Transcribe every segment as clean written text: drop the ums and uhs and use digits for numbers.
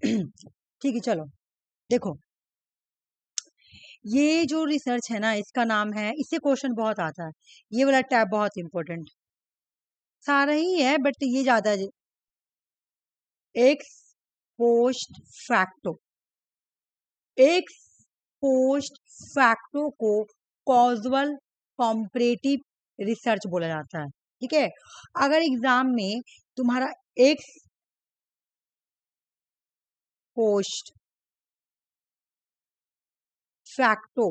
ठीक है, चलो देखो, ये जो रिसर्च है ना, इसका नाम है, इससे क्वेश्चन बहुत आता है, ये वाला टैब बहुत इंपॉर्टेंट, सारा ही है बट ये ज्यादा, x post facto, x post facto को कॉजुअल कॉम्परेटिव रिसर्च बोला जाता है। ठीक है, अगर एग्जाम में तुम्हारा एक्स पोस्ट फैक्टो,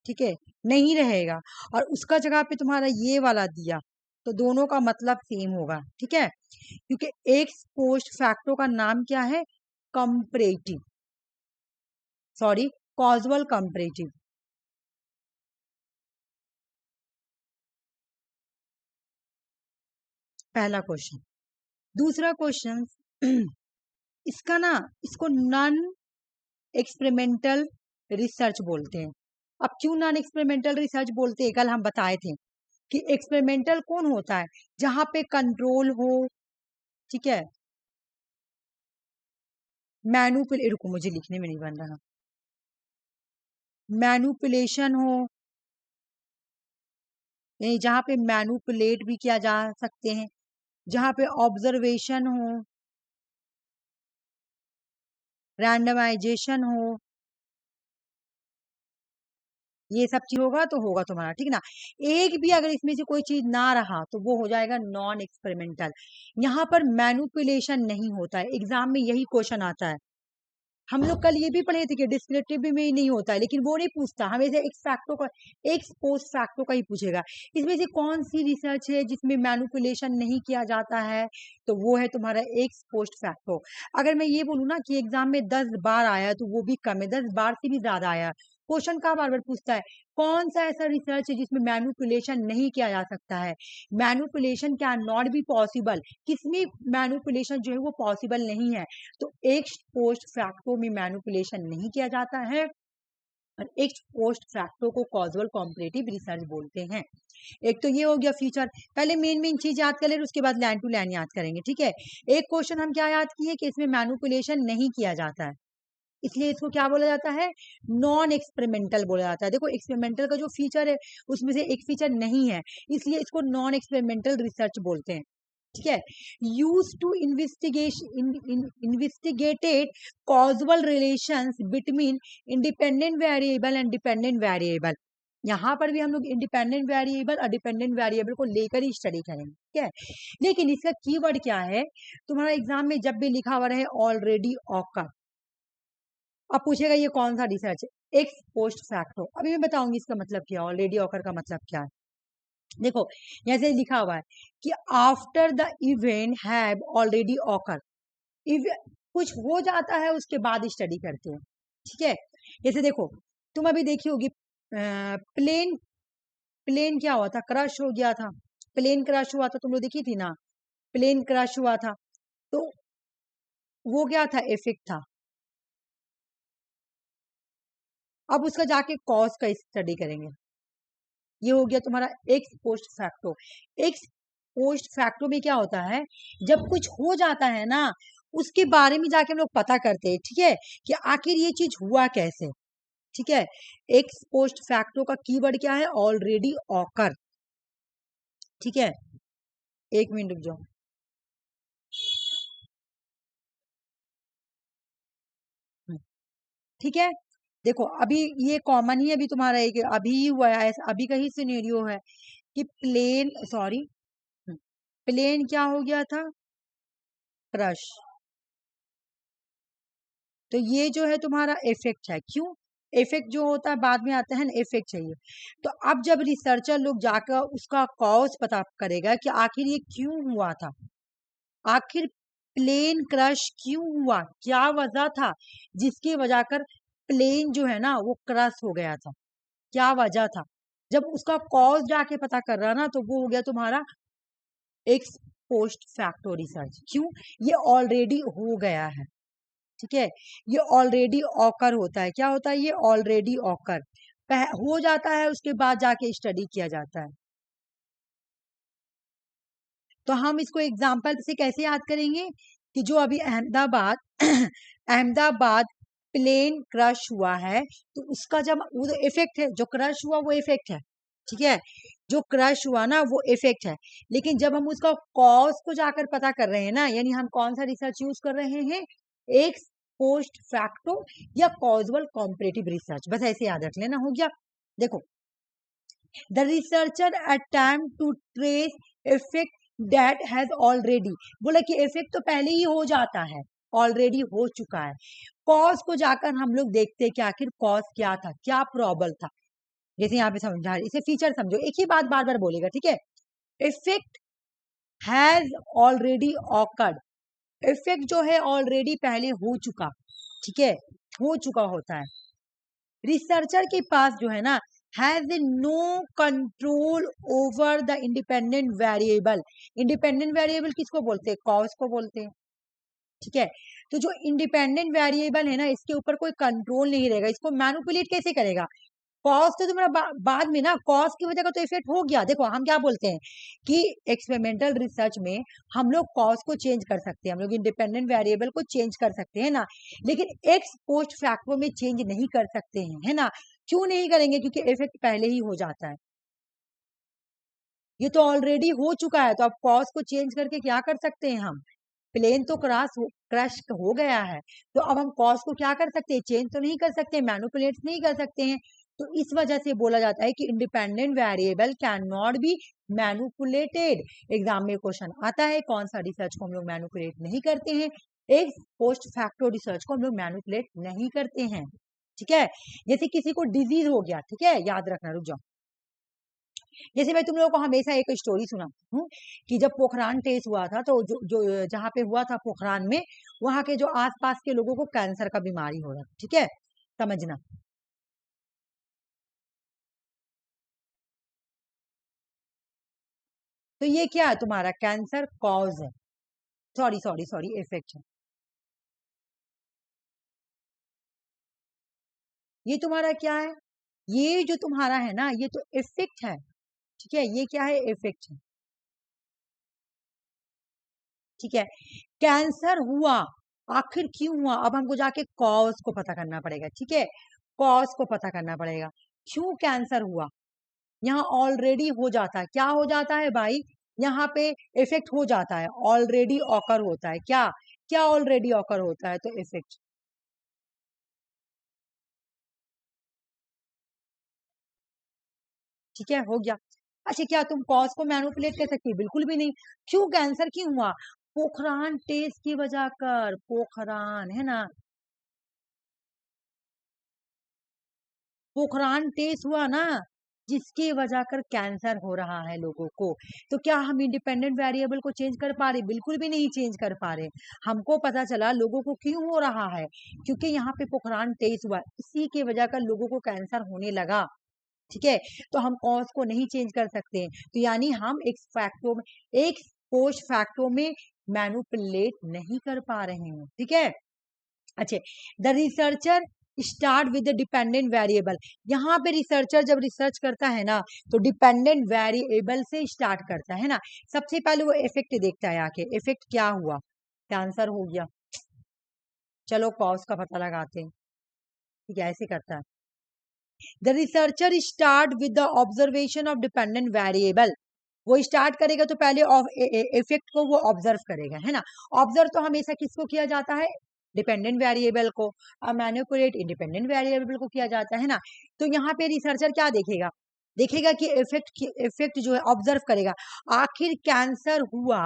ठीक है, नहीं रहेगा और उसका जगह पे तुम्हारा ये वाला दिया, तो दोनों का मतलब सेम होगा। ठीक है, क्योंकि एक्स पोस्ट फैक्टो का नाम क्या है, कंपरेटिव, सॉरी कॉजुअल कंपरेटिव। पहला क्वेश्चन। दूसरा क्वेश्चन, इसका ना, इसको नॉन एक्सपेरिमेंटल रिसर्च बोलते हैं। अब क्यों नॉन एक्सपेरिमेंटल रिसर्च बोलते हैं, कल हम बताए थे कि एक्सपेरिमेंटल कौन होता है, जहां पे कंट्रोल हो, ठीक है, मैनुपुलेट, रुको मुझे लिखने में नहीं बन रहा, मैनुपुलेशन हो, नहीं जहां पे मैनुपुलेट भी किया जा सकते हैं, जहां पे ऑब्जर्वेशन हो, रैंडमाइजेशन हो, ये सब चीज होगा तो होगा तुम्हारा, ठीक ना। एक भी अगर इसमें से कोई चीज ना रहा तो वो हो जाएगा नॉन एक्सपेरिमेंटल। यहाँ पर मैनुपुलेशन नहीं होता है, एग्जाम में यही क्वेश्चन आता है। हम लोग कल ये भी पढ़े थे कि डिस्क्रिप्टिव में ही नहीं होता है, लेकिन वो नहीं पूछता, हमेशा एक फैक्टो का, एक पोस्ट फैक्टो का ही पूछेगा। इसमें से कौन सी रिसर्च है जिसमें मैनुपुलेशन नहीं किया जाता है, तो वो है तुम्हारा एक पोस्ट फैक्टो। अगर मैं ये बोलूँ ना कि एग्जाम में 10 बार आया तो वो भी कम है, 10 बार से भी ज्यादा आया, क्वेश्चन का बार बार पूछता है कौन सा ऐसा रिसर्च है जिसमें मैनुपुलेशन नहीं किया जा सकता है, manipulation can not be possible, किसमें मैनुपुलेशन जो है वो पॉसिबल नहीं है। तो एक पोस्ट फैक्टो में मैनिपुलेशन नहीं किया जाता है और एक पोस्ट फैक्टो को कॉजुअल कॉम्परेटिव रिसर्च बोलते हैं। एक तो ये हो गया फीचर, पहले मेन मेन चीज याद कर ले, उसके बाद लाइन टू लाइन याद करेंगे। ठीक है, एक क्वेश्चन हम क्या याद किए कि इसमें मैनिपुलेशन नहीं किया जाता है, इसलिए इसको क्या बोला जाता है, नॉन एक्सपेरिमेंटल बोला जाता है। देखो एक्सपेरिमेंटल का जो फीचर है उसमें से एक फीचर नहीं है, इसलिए इसको नॉन एक्सपेरिमेंटल रिसर्च बोलते हैं। ठीक है, used to investigated causal relations between independent variable and dependent variable. यहाँ पर भी हम लोग इंडिपेंडेंट वेरिएबल और डिपेंडेंट वेरिएबल को लेकर ही स्टडी करेंगे। ठीक है, लेकिन इसका कीवर्ड क्या है, तुम्हारा एग्जाम में जब भी लिखा हुआ रहे ऑलरेडी ऑकर, अब पूछेगा ये कौन सा रिसर्च है, एक्स पोस्ट फैक्टो। अभी मैं बताऊंगी इसका मतलब क्या, ऑलरेडी ऑकर का मतलब क्या है। देखो जैसे लिखा हुआ है कि after the event have already occur, कुछ हो जाता है उसके बाद स्टडी करते हैं। ठीक है, जैसे देखो तुम अभी देखी होगी प्लेन, प्लेन क्या हुआ था, क्रश हो गया था, प्लेन क्रश हुआ था, तुम लोग देखी थी ना, प्लेन क्रश हुआ था, तो वो क्या था, इफेक्ट था। अब उसका जाके कॉज का स्टडी करेंगे, ये हो गया तुम्हारा x post facto. X post facto में क्या होता है, जब कुछ हो जाता है ना उसके बारे में जाके हम लोग पता करते हैं, ठीक है, कि आखिर ये चीज हुआ कैसे। ठीक है, एक्स पोस्ट फैक्टो का कीवर्ड क्या है, ऑलरेडी ऑकर। ठीक है, एक मिनट रुक जाओ। ठीक है, देखो अभी ये कॉमन ही अभी तुम्हारा एक अभी ही हुआ है, अभी का ही सिनेरियो है कि प्लेन, सॉरी, प्लेन क्या हो गया था, क्रश। तो ये जो है तुम्हारा इफेक्ट है, क्यों, इफेक्ट जो होता है बाद में आता है ना, इफेक्ट चाहिए। तो अब जब रिसर्चर लोग जाकर उसका कॉज पता करेगा कि आखिर ये क्यों हुआ था, आखिर प्लेन क्रश क्यों हुआ, क्या वजह था जिसकी वजह कर प्लेन जो है ना वो क्रश हो गया था, क्या वजह था, जब उसका कॉज जाके पता कर रहा ना तो वो हो गया तुम्हारा एक्स पोस्ट फैक्टो रिसर्च। क्यों, ये ऑलरेडी हो गया है। ठीक है, ये ऑलरेडी ऑकर होता है, क्या होता है, ये ऑलरेडी ऑकर हो जाता है, उसके बाद जाके स्टडी किया जाता है। तो हम इसको एग्जाम्पल से कैसे याद करेंगे कि जो अभी अहमदाबाद अहमदाबाद प्लेन क्रश हुआ है, तो उसका जब वो इफेक्ट है, जो क्रश हुआ वो इफेक्ट है, ठीक है, जो क्रश हुआ ना वो इफेक्ट है। लेकिन जब हम उसका कॉज को जाकर पता कर रहे हैं ना, यानी हम कौन सा रिसर्च यूज कर रहे हैं, एक्स पोस्ट फैक्टो या कॉजल कॉम्परेटिव रिसर्च, बस ऐसे याद रख लेना, हो गया। देखो, the researcher attempt to trace effect that has already, बोला कि इफेक्ट तो पहले ही हो जाता है, ऑलरेडी हो चुका है। कॉज को जाकर हम लोग देखते हैं कि आखिर कॉज क्या था, क्या प्रॉब्लम था। जैसे यहाँ पे समझा, इसे फीचर समझो, एक ही बात बार बार बोलेगा, ठीक है। Effect has already awkward, effect जो है ऑलरेडी पहले हो चुका, ठीक है, हो चुका होता है। रिसर्चर के पास जो है ना, has no control over the independent variable, independent variable किसको बोलते हैं, कॉज को बोलते हैं, ठीक है। तो जो इंडिपेंडेंट वेरिएबल है ना, इसके ऊपर कोई कंट्रोल नहीं रहेगा, इसको मैनिपुलेट कैसे करेगा, कॉज तो तुम्हारा बाद में ना, कॉज की वजह का तो इफेक्ट हो गया। देखो हम क्या बोलते हैं कि एक्सपेरिमेंटल रिसर्च में हम लोग कॉज को चेंज कर सकते हैं, हम लोग इंडिपेंडेंट वेरिएबल को चेंज कर सकते हैं ना, लेकिन एक्स पोस्ट फैक्टो में चेंज नहीं कर सकते हैं, है ना। क्यों नहीं करेंगे, क्योंकि इफेक्ट पहले ही हो जाता है, ये तो ऑलरेडी हो चुका है। तो अब कॉज को चेंज करके क्या कर सकते हैं हम, प्लेन तो क्रश हो गया है, तो अब हम कॉज को क्या कर सकते हैं, चेंज तो नहीं कर सकते, मैनिपुलेट नहीं कर सकते हैं। तो इस वजह से बोला जाता है कि independent variable can not be manipulated. Exam में क्वेश्चन आता है, कौन सा रिसर्च को हम लोग मैनिपुलेट नहीं करते हैं, एक पोस्ट फैक्टो रिसर्च को हम लोग मैनिपुलेट नहीं करते हैं, ठीक है। जैसे किसी को डिजीज हो गया, ठीक है, याद रखना, रुक जाओ। जैसे मैं तुम लोगों को हमेशा एक स्टोरी सुना हूँ कि जब पोखरान टेस्ट हुआ था, तो जो जहाँ पे हुआ था पोखरान में, वहां के जो आसपास के लोगों को कैंसर का बीमारी हो रहा था, ठीक है, समझना। तो ये क्या है तुम्हारा, कैंसर कॉज है, सॉरी सॉरी सॉरी इफेक्ट है, ये तुम्हारा क्या है, ये जो तुम्हारा है ना, ये तो इफेक्ट है, ठीक है, ये क्या है, इफेक्ट है, ठीक है। कैंसर हुआ, आखिर क्यों हुआ, अब हमको जाके कॉज को पता करना पड़ेगा, ठीक है, कॉज को पता करना पड़ेगा, क्यों कैंसर हुआ। यहाँ ऑलरेडी हो जाता है, क्या हो जाता है भाई, यहाँ पे इफेक्ट हो जाता है, ऑलरेडी ऑकर होता है, क्या क्या ऑलरेडी ऑकर होता है, तो इफेक्ट, ठीक है, हो गया। अच्छा, क्या तुम कॉज को मैनिपुलेट कर सकती, बिल्कुल भी नहीं। क्यों कैंसर क्यों हुआ, पोखरान टेस्ट की वजह कर, पोखरान है ना, पोखरान टेस्ट हुआ ना, जिसकी वजह कर कैंसर हो रहा है लोगों को। तो क्या हम इंडिपेंडेंट वेरिएबल को चेंज कर पा रहे, बिल्कुल भी नहीं चेंज कर पा रहे। हमको पता चला लोगों को क्यों हो रहा है, क्योंकि यहाँ पे पोखरान टेस्ट हुआ, इसी की वजह कर लोगों को कैंसर होने लगा, ठीक है। तो हम कॉज को नहीं चेंज कर सकते, तो यानी हम एक फैक्टो में, एक पोस्ट फैक्टो में मैनिपुलेट नहीं कर पा रहे हैं, ठीक है। अच्छा, the researcher start with the dependent variable, यहाँ पे रिसर्चर जब रिसर्च करता है ना, तो डिपेंडेंट वेरिएबल से स्टार्ट करता है ना। सबसे पहले वो इफेक्ट देखता है, आके इफेक्ट क्या हुआ, कैंसर हो गया, चलो कॉज का पता लगाते हैं, ठीक है, ऐसे करता है। The researcher start with the observation of dependent variable, वो स्टार्ट करेगा तो पहले इफेक्ट को वो ऑब्जर्व करेगा, है ना। ऑब्जर्व तो हमेशा किसको किया जाता है, डिपेंडेंट वेरिएबल को, मैनिपुलेट इंडिपेंडेंट वेरिएबल को किया जाता है ना। तो यहाँ पे रिसर्चर क्या देखेगा, देखेगा कि इफेक्ट जो है ऑब्जर्व करेगा, आखिर कैंसर हुआ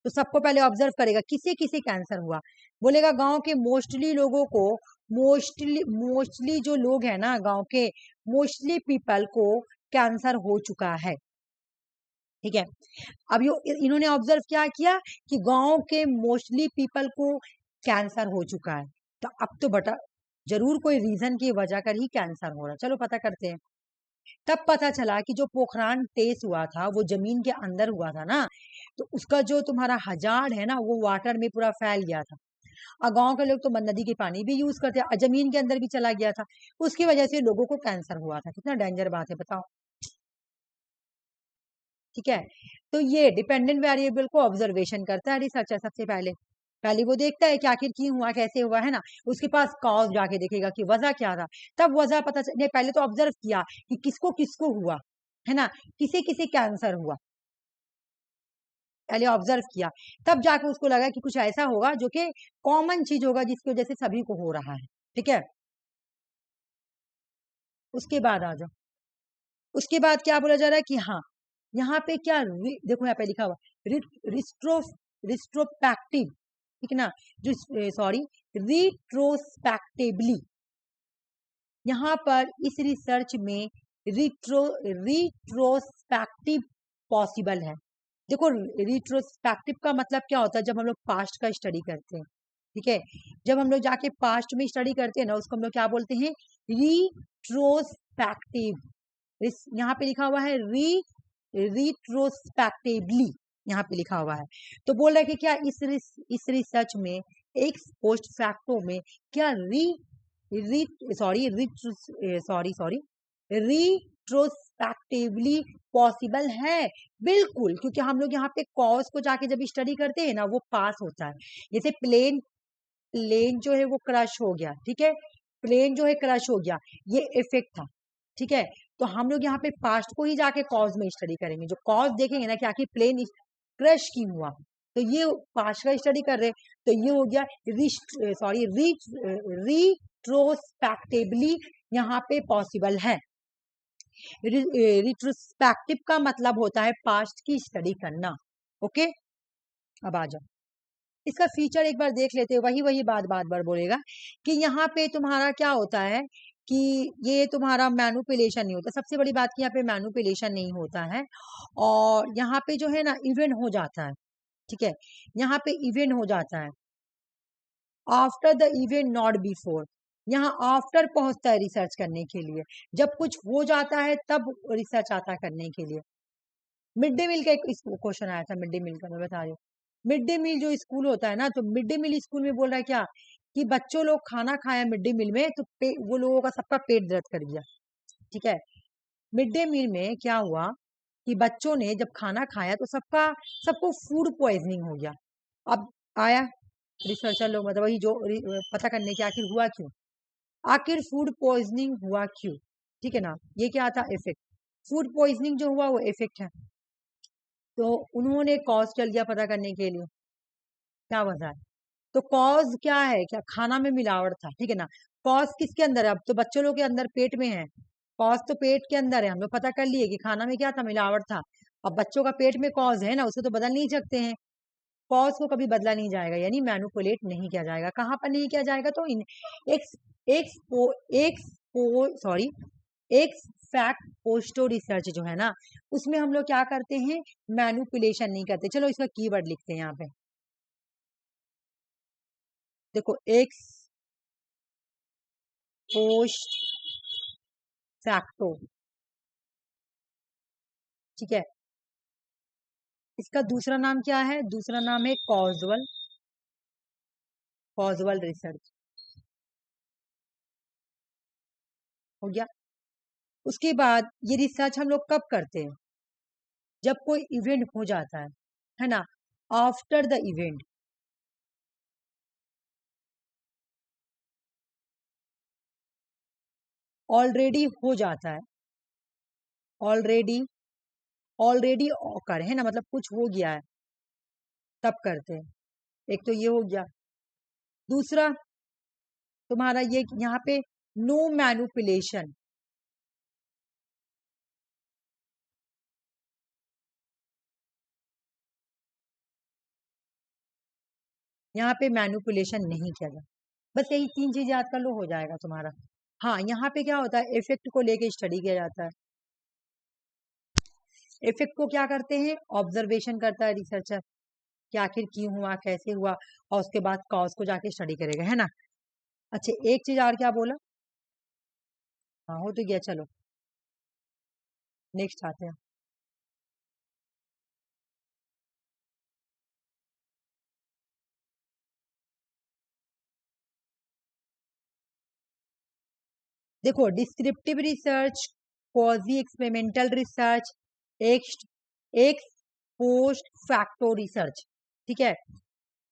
तो सबको पहले ऑब्जर्व करेगा, किसे किसे कैंसर हुआ, बोलेगा गांव के मोस्टली लोगों को, मोस्टली मोस्टली जो लोग हैं ना गांव के, मोस्टली पीपल को कैंसर हो चुका है, ठीक है। अब इन्होंने ऑब्जर्व क्या किया कि गांव के मोस्टली पीपल को कैंसर हो चुका है, तो अब तो बता जरूर कोई रीजन की वजह कर ही कैंसर हो रहा है, चलो पता करते हैं। तब पता चला कि जो पोखरान टेस्ट हुआ था वो जमीन के अंदर हुआ था ना, तो उसका जो तुम्हारा हजार्ड है ना, वो वाटर में पूरा फैल गया था, और गांव के लोग तो नदी के पानी भी यूज करते हैं, जमीन के अंदर भी चला गया था, उसकी वजह से लोगों को कैंसर हुआ था। कितना डेंजर बात है बताओ, ठीक है। तो ये डिपेंडेंट वेरिएबल को ऑब्जर्वेशन करता है रिसर्चर सबसे पहले। पहले वो देखता है कि आखिर क्यों हुआ, कैसे हुआ, है ना। उसके पास कॉज जाके देखेगा कि वजह क्या था, तब वजह पता चले। पहले तो ऑब्जर्व किया कि किसको किसको हुआ, है ना, किसे किसे कैंसर हुआ, पहले ऑब्जर्व किया, तब जाके उसको लगा कि कुछ ऐसा होगा जो कि कॉमन चीज होगा जिसकी वजह से सभी को हो रहा है। ठीक है, उसके बाद आ जाओ। उसके बाद क्या बोला जा रहा है कि हाँ, यहाँ पे क्या देखो यहाँ पे लिखा हुआ रिस्ट्रो रिस्ट्रोस्पेक्टिव, ठीक है ना, जो सॉरी रिट्रोस्पेक्टिवली, यहाँ पर इस रिसर्च में रिट्रोस्पेक्टिव पॉसिबल है। देखो रिट्रोस्पेक्टिव का मतलब क्या होता है, जब हम लोग पास्ट का स्टडी करते हैं, ठीक है, जब हम लोग जाके पास्ट में स्टडी करते हैं ना, उसको हम लोग क्या बोलते हैं, रिट्रोस्पेक्टिव। यहाँ पे लिखा हुआ है रिट्रोस्पेक्टिवली, यहाँ पे लिखा हुआ है। तो बोल रहा है कि क्या इस रिसर्च में एक पोस्ट फैक्टो में क्या रिट्रोस्पेक्टिवली पॉसिबल है। बिल्कुल, क्योंकि हम लोग यहाँ पे कॉज को जाके जब स्टडी करते हैं ना, वो पास होता है। जैसे प्लेन प्लेन जो है वो क्रश हो गया, ठीक है, प्लेन जो है क्रश हो गया, ये इफेक्ट था। ठीक है, तो हम लोग यहाँ पे पास्ट को ही जाके कॉज में स्टडी करेंगे, जो कॉज देखेंगे ना कि आखिर प्लेन क्रश क्यों हुआ, तो ये पास्ट का स्टडी कर रहे हैं। तो ये हो गया रिट्रोस्पेक्टिवली यहाँ पे पॉसिबल है। रिट्रोस्पेक्टिव का मतलब होता है पास्ट की स्टडी करना। ओके, अब आ जाओ, इसका फीचर एक बार देख लेते हैं। वही वही बात बार बार बोलेगा कि यहाँ पे तुम्हारा क्या होता है कि ये तुम्हारा मैनुपुलेशन नहीं होता। सबसे बड़ी बात कि यहाँ पे मैनुपुलेशन नहीं होता है, और यहाँ पे जो है ना इवेंट हो जाता है। ठीक है, यहाँ पे इवेंट हो जाता है after the event not before. यहाँ आफ्टर पहुंचता है रिसर्च करने के लिए, जब कुछ हो जाता है तब रिसर्च आता है करने के लिए। मिड डे मील का एक क्वेश्चन आया था, मिड डे मील का मैं बता रही हूँ। मिड डे मील जो स्कूल होता है ना, तो मिड डे मील स्कूल में बोल रहा है क्या कि बच्चों लोग खाना खाया मिड डे मील में, तो वो लोगों का सबका पेट दर्द कर गया। ठीक है, मिड डे मील में क्या हुआ कि बच्चों ने जब खाना खाया तो सबको फूड पॉइजनिंग हो गया। अब आया रिसर्चर लोग, मतलब वही जो पता करने की आखिर हुआ क्यों, आखिर फूड पॉइजनिंग हुआ क्यों। ठीक है ना, ये क्या था, इफेक्ट। फूड पॉइजनिंग जो हुआ वो इफेक्ट है। तो उन्होंने कॉज चल दिया पता करने के लिए, क्या वजह है। तो कॉज क्या है, क्या खाना में मिलावट था। ठीक है ना, कॉज किसके अंदर है, अब तो बच्चों लोग के अंदर पेट में है। कॉज तो पेट के अंदर है, हम लोग पता कर लिए कि खाना में क्या था, मिलावट था। अब बच्चों का पेट में कॉज है ना, उसे तो बदल नहीं सकते हैं। कॉज को कभी बदला नहीं जाएगा, यानी मैनुपुलेट नहीं किया जाएगा। कहाँ पर नहीं किया जाएगा, तो इन ex expo expo sorry ex fact post research जो है ना, उसमें हम लोग क्या करते हैं, मैनुपुलेशन नहीं करते। चलो इसका कीवर्ड लिखते हैं यहाँ पे, देखो एक्स पोस्ट फैक्टो। ठीक है, इसका दूसरा नाम क्या है, दूसरा नाम है कॉजुअल कॉजुअल रिसर्च। हो गया। उसके बाद ये रिसर्च हम लोग कब करते हैं, जब कोई इवेंट हो जाता है ना, आफ्टर द इवेंट। ऑलरेडी हो जाता है, ऑलरेडी ऑलरेडी ऑकर है ना, मतलब कुछ हो गया है तब करते हैं। एक तो ये हो गया। दूसरा तुम्हारा ये यहाँ पे नो मैनुपुलेशन, यहाँ पे मैनुपुलेशन नहीं किया जाता। बस यही तीन चीज याद कर लो, हो जाएगा तुम्हारा। हाँ, यहाँ पे क्या होता है, इफेक्ट को लेके स्टडी किया जाता है। इफेक्ट को क्या करते हैं, ऑब्जर्वेशन करता है रिसर्चर कि आखिर क्यों हुआ, कैसे हुआ, और उसके बाद कॉज को जाके स्टडी करेगा, है ना। अच्छा, एक चीज और क्या बोला, हाँ हो तो गया, चलो नेक्स्ट आते हैं। देखो, descriptive research, quasi experimental research, x post facto research, ठीक है,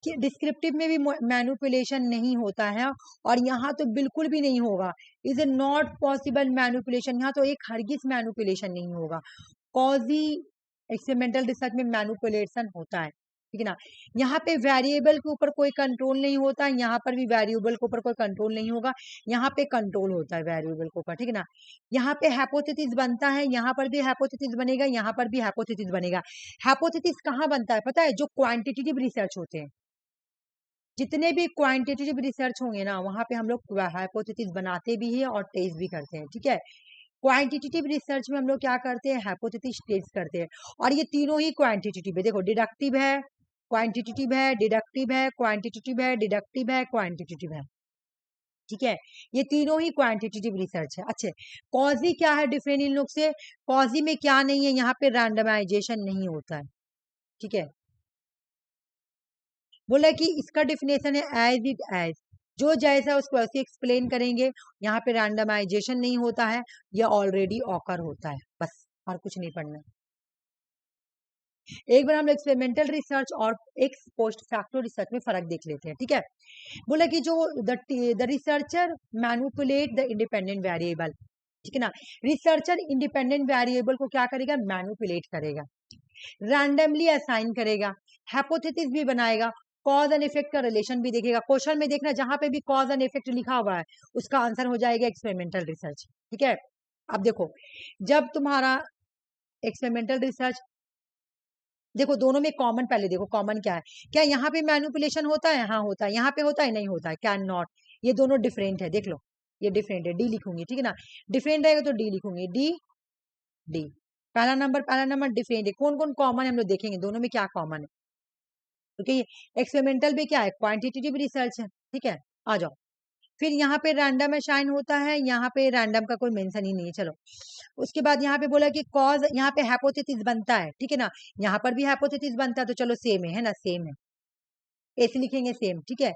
कि डिस्क्रिप्टिव में भी मैनिपुलेशन नहीं होता है, और यहाँ तो बिल्कुल भी नहीं होगा, is a not possible manipulation, यहाँ तो एक हरगिज मैनिपुलेशन नहीं होगा। कॉजी एक्सपेरिमेंटल रिसर्च में मैनिपुलेशन होता है, ठीक है ना। यहाँ पे वेरिएबल के ऊपर कोई कंट्रोल नहीं होता, यहाँ पर भी वेरिएबल के ऊपर कोई कंट्रोल नहीं होगा, यहाँ पे कंट्रोल होता है वेरिएबल के ऊपर, ठीक है ना। यहाँ पे हाइपोथेसिस बनता है, यहाँ पर भी हाइपोथेसिस बनेगा, यहाँ पर भी हाइपोथेसिस बनेगा। हाइपोथेसिस कहाँ बनता है पता है? जो क्वांटिटेटिव रिसर्च होते हैं, जितने भी क्वांटिटेटिव रिसर्च होंगे ना, वहां पे हम लोग हाइपोथेसिस बनाते भी हैं और टेस्ट भी करते हैं, ठीक है। क्वांटिटेटिव रिसर्च में हम लोग क्या करते हैं? हाइपोथेसिस टेस्ट करते हैं, और ये तीनों ही क्वांटिटेटिव है। देखो, डिडक्टिव है, क्वांटिटेटिव है, डिडक्टिव है, क्वांटिटेटिव है, डिडक्टिव है, क्वांटिटेटिव है, ठीक है। ये तीनों ही क्वांटिटेटिव रिसर्च है। अच्छा, कॉजी क्या है डिफरेंट इन लोग से? कॉजी में क्या नहीं है? यहाँ पे रैंडमाइजेशन नहीं होता है, ठीक है। बोला कि इसका डेफिनेशन है एज इट एज, जो जैसा उसको ऐसे एक्सप्लेन करेंगे। यहाँ पे रैंडमाइजेशन नहीं होता है, या ऑलरेडी ऑकर होता है, बस, और कुछ नहीं पढ़ना। एक बार हम लोग एक्सपेरिमेंटल रिसर्च और एक पोस्ट फैक्टो रिसर्च में फर्क देख लेते हैं, ठीक है। बोला कि जो the researcher manipulate the independent variable, ठीक है ना। रिसर्चर इंडिपेंडेंट वेरिएबल को क्या करेगा? मैनिपुलेट करेगा, रैंडमली असाइन करेगा, हाइपोथेसिस भी बनाएगा, कॉज एंड इफेक्ट का रिलेशन भी देखेगा। क्वेश्चन में देखना, जहां पे भी कॉज एंड इफेक्ट लिखा हुआ है उसका आंसर हो जाएगा एक्सपेरिमेंटल रिसर्च, ठीक है। अब देखो, जब तुम्हारा एक्सपेरिमेंटल रिसर्च, देखो दोनों में कॉमन, पहले देखो कॉमन क्या है। क्या यहाँ पे मैनिपुलेशन होता है? हाँ होता है। यहाँ पे होता है? नहीं होता है। Can not. ये दोनों डिफरेंट है, देख लो, ये डिफरेंट है, डी लिखूंगी, ठीक है ना। डिफरेंट रहेगा तो डी लिखूंगी, डी डी। पहला नंबर डिफरेंट है। कौन कौन कॉमन है हम लोग देखेंगे, दोनों में क्या कॉमन है, क्योंकि एक्सपेरिमेंटल भी क्या है? क्वांटिटेटिव रिसर्च है, ठीक है। आ जाओ, फिर यहाँ पे रैंडम असाइन होता है, यहाँ पे रैंडम का कोई मेंशन ही नहीं है, चलो। उसके बाद यहाँ पे बोला कि कॉज, यहाँ पे हाइपोथेसिस बनता है, ठीक है ना। यहाँ पर भी हाइपोथेसिस बनता है, तो चलो सेम है ना, सेम है, ऐसे लिखेंगे सेम, ठीक है।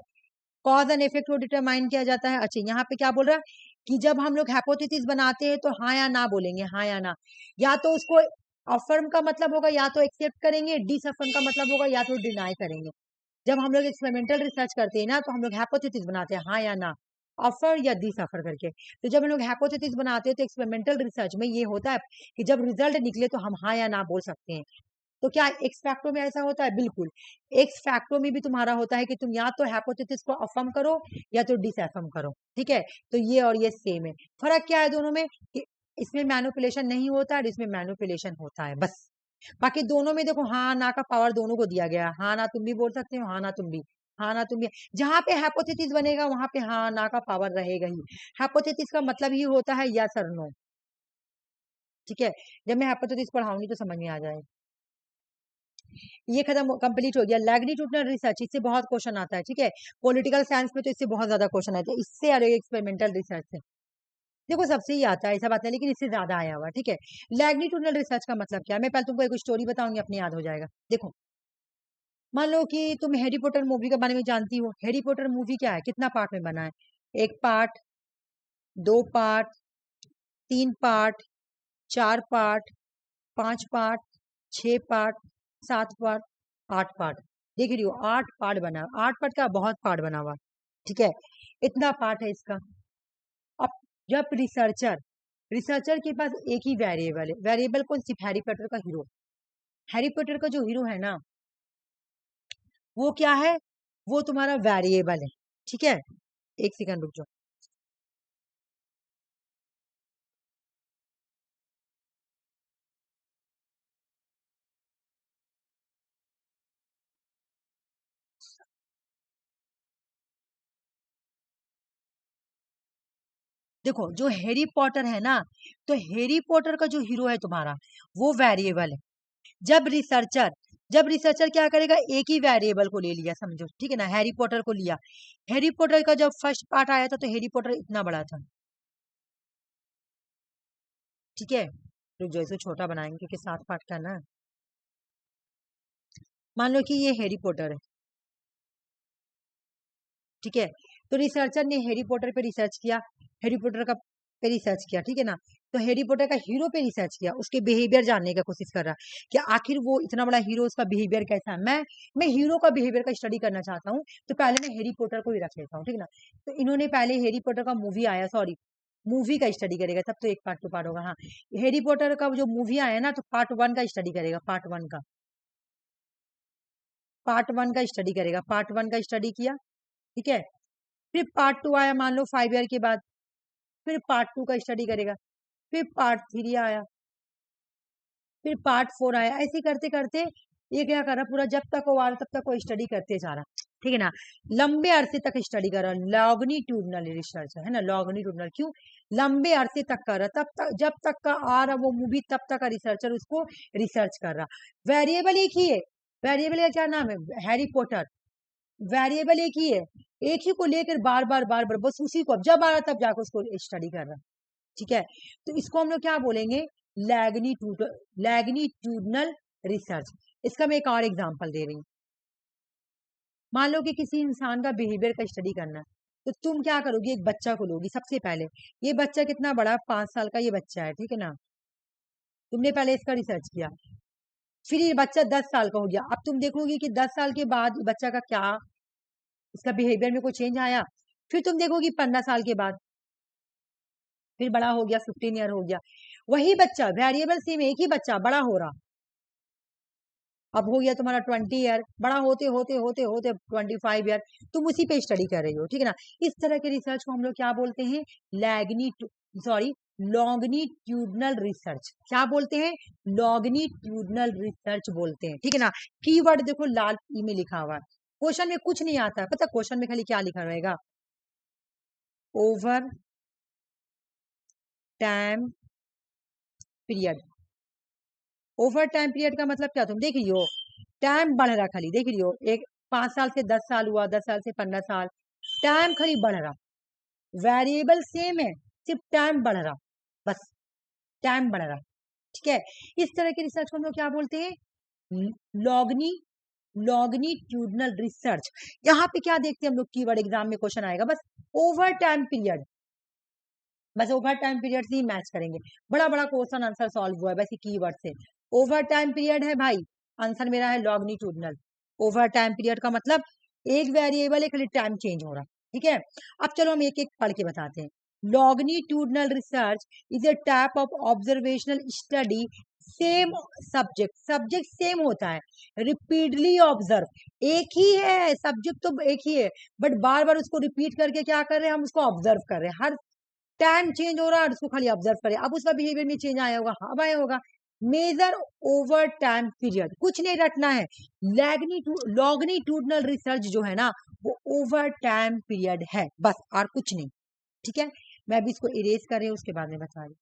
कॉज एंड इफेक्ट को डिटरमाइन किया जाता है। अच्छा, यहाँ पे क्या बोल रहा है कि जब हम लोग हाइपोथेसिस बनाते हैं तो हाँ या ना बोलेंगे, हाँ या ना, या तो उसको अफर्म का मतलब होगा, या तो एक्सेप्ट करेंगे, डिसअफर्म का मतलब होगा, या तो डिनाई करेंगे। जब हम लोग एक्सपेरिमेंटल रिसर्च करते हैं ना, तो हम लोग हाइपोथेसिस बनाते हैं, हाँ या ना, अफर या डिसअफर करके। तो जब हम लोग हाइपोथेसिस बनाते हैं तो एक्सपेरिमेंटल रिसर्च में ये होता है कि जब रिजल्ट निकले तो हम हाँ या ना बोल सकते हैं। तो क्या एक्स फैक्टो में ऐसा होता है? बिल्कुल। एक्स फैक्टो में भी तुम्हारा होता है कि तुम या तो हाइपोथेसिस को अफर्म करो या तो डिसअफर्म करो, ठीक है। तो ये और ये सेम है। फर्क क्या है दोनों में? कि इसमें मैनिपुलेशन नहीं होता है, इसमें मैनिपुलेशन होता है, बस। बाकी दोनों में देखो, हाँ ना का पावर दोनों को दिया गया है। हाँ ना तुम भी बोल सकते हो, हाँ ना तुम भी, हाँ ना तुम भी। जहां पे हाइपोथेसिस बनेगा वहां पे हाँ ना का पावर रहेगा ही। हाइपोथेसिस का मतलब ही होता है यस और नो, ठीक है। जब मैं हाइपोथेसिस पढ़ाऊंगी तो समझ में आ जाएगा। ये खत्म, कंप्लीट हो गया। लैग्नीट्यूडनल रिसर्च, इससे बहुत क्वेश्चन आता है, ठीक है। पॉलिटिकल साइंस में तो इससे बहुत ज्यादा क्वेश्चन आते हैं, इससे और एक्सपेरिमेंटल रिसर्च से देखो सबसे ही आता है, ऐसा बात है, लेकिन इससे ज्यादा आया हुआ, ठीक है। लैग्नीट्यूडनल रिसर्च का मतलब क्या है? मैं पहले तुमको एक स्टोरी बताऊंगी, अपने याद हो जाएगा। देखो, मान लो कि तुम हैरी पॉटर मूवी के बारे में जानती हो। हैरी पॉटर मूवी क्या है? कितना पार्ट में बना है? एक पार्ट, दो पार्ट, तीन पार्ट, चार पार्ट, पांच पार्ट, छह पार्ट, सात पार्ट, आठ पार्ट। देख रही हो, आठ पार्ट बना, आठ पार्ट का बहुत पार्ट बना हुआ, ठीक है। इतना पार्ट है इसका। अब जब रिसर्चर, रिसर्चर के पास एक ही वेरिएबल है, वेरिएबल कौन? सिर्फ हैरी पॉटर का हीरो। हैरी पॉटर का जो हीरो है ना, वो क्या है? वो तुम्हारा वेरिएबल है, ठीक है। एक सेकंड रुक जाओ। देखो, जो हैरी पॉटर है ना, तो हैरी पॉटर का जो हीरो है तुम्हारा, वो वेरिएबल है। जब रिसर्चर, जब रिसर्चर क्या करेगा? एक ही वेरिएबल को ले लिया, समझो, ठीक है ना। हैरी पॉटर को लिया। हैरी पॉटर का जब फर्स्ट पार्ट आया था तो हैरी पॉटर इतना बड़ा था, ठीक है। तो जैसे छोटा बनाएंगे क्योंकि सात पार्ट का ना। मान लो कि ये हैरी पॉटर है, ठीक है। तो रिसर्चर ने हैरी पॉटर पे रिसर्च किया, हैरी पॉटर का पे रिसर्च किया, ठीक है ना। तो हैरी पॉटर का हीरो पे रिसर्च किया, उसके बिहेवियर जानने का कोशिश कर रहा कि आखिर वो इतना बड़ा हीरो, उसका बिहेवियर कैसा है। मैं हीरो का बिहेवियर का स्टडी करना चाहता हूँ, तो पहले मैं हैरी पॉटर को ही रख लेता हूँ, ठीक है ना। तो इन्होंने पहले हैरी पॉटर का मूवी आया, सॉरी मूवी का स्टडी करेगा, तब तो एक पार्ट टू पार्ट होगा। हाँ, हैरी पॉटर का जो मूवी आया ना, तो पार्ट 1 का स्टडी करेगा, पार्ट 1 का स्टडी करेगा, पार्ट 1 का स्टडी किया, ठीक है। फिर पार्ट 2 आया, मान लो 5 ईयर के बाद, फिर पार्ट 2 का स्टडी करेगा, फिर पार्ट 3 आया, फिर पार्ट 4 आया। ऐसे करते करते ये क्या कर रहा, पूरा जब तक वो आ रहा तब तक वो स्टडी करते जा रहा, ठीक है ना। लंबे अरसे तक स्टडी कर रहा, लॉन्गिट्यूडनल रिसर्च है ना, लॉन्गिट्यूडनल क्यों, लंबे अरसे तक कर रहा, तब तक जब तक का आ रहा वो मूवी, तब तक का रिसर्चर उसको रिसर्च कर रहा। वेरिएबल एक ही है, वेरिएबल का क्या नाम है, हैरी पॉटर। वेरिएबल एक ही है, एक ही को लेकर बार बार बार बार, बस उसी को जब आ रहा तब जाकर उसको स्टडी कर रहा, ठीक है। तो इसको हम लोग क्या बोलेंगे, लैग्नीट्यूडनल रिसर्च। इसका मैं एक और एग्जांपल दे रही हूँ। मान लो कि किसी इंसान का बिहेवियर का स्टडी करना है, तो तुम क्या करोगी, एक बच्चा को लोगी सबसे पहले। ये बच्चा कितना बड़ा, 5 साल का ये बच्चा है, ठीक है ना। तुमने पहले इसका रिसर्च किया, फिर ये बच्चा 10 साल का हो गया। अब तुम देखोगी कि 10 साल के बाद बच्चा का क्या, इसका बिहेवियर में कोई चेंज आया। फिर तुम देखोगी 15 साल के बाद, फिर बड़ा हो गया, 15 ईयर हो गया, वही बच्चा, वेरिएबल सेम, एक ही बच्चा बड़ा हो रहा। अब हो गया तुम्हारा 20 ईयर, बड़ा होते होते होते होते 25 ईयर, तुम उसी पे स्टडी कर रही हो, ठीक है ना। इस तरह के रिसर्च को हम लोग क्या बोलते हैं, सॉरी लॉन्गिट्यूडनल रिसर्च। क्या बोलते हैं, लॉन्गिट्यूडनल रिसर्च बोलते हैं, ठीक है ना। कीवर्ड देखो लाल ई में लिखा हुआ है, क्वेश्चन में कुछ नहीं आता है, पता क्वेश्चन में खाली क्या लिखा रहेगा, over time period. Over time period का मतलब क्या, तुम देख रही हो टाइम बढ़ रहा, खाली देख रही हो, एक 5 साल से 10 साल हुआ, 10 साल से 15 साल, टाइम खाली बढ़ रहा, वेरिएबल सेम है, सिर्फ टाइम बढ़ रहा, बस टाइम बढ़ रहा, ठीक है। इस तरह के रिसर्च को हम लोग क्या बोलते हैं, लॉगनी लॉन्गिट्यूडनल रिसर्च। यहाँ पे क्या देखते हैं हम लोग, कीवर्ड एग्जाम में क्वेश्चन आएगा, बस ओवर टाइम पीरियड, बस ओवर टाइम पीरियड से ही मैच करेंगे। बड़ा बड़ा क्वेश्चन आंसर सॉल्व हुआ है वैसे कीवर्ड से। ओवर टाइम पीरियड है भाई, आंसर मेरा है लॉन्गिट्यूडनल। ओवर टाइम पीरियड का मतलब एक वेरिएबल है, खाली टाइम चेंज हो रहा, ठीक है। अब चलो हम एक एक पढ़ के बताते हैं। Longitudinal research is a type of observational study, same subject, subject same होता है, रिपीटली ऑब्जर्व, एक ही है सब्जेक्ट तो एक ही है, बट बार बार उसको रिपीट करके क्या कर रहे हैं, हम उसको ऑब्जर्व कर रहे हैं, हर टाइम चेंज हो रहा है, उसको खाली ऑब्जर्व करे, अब उसका बिहेवियर में चेंज आया होगा, हाँ आया होगा। मेजर ओवर टाइम पीरियड, कुछ नहीं रटना है, लॉन्गिट्यूडनल रिसर्च जो है ना, वो ओवर टाइम पीरियड है, बस और कुछ नहीं, ठीक है। मैं अभी इसको इरेज कर रही हूँ, उसके बाद में बता रही हूँ,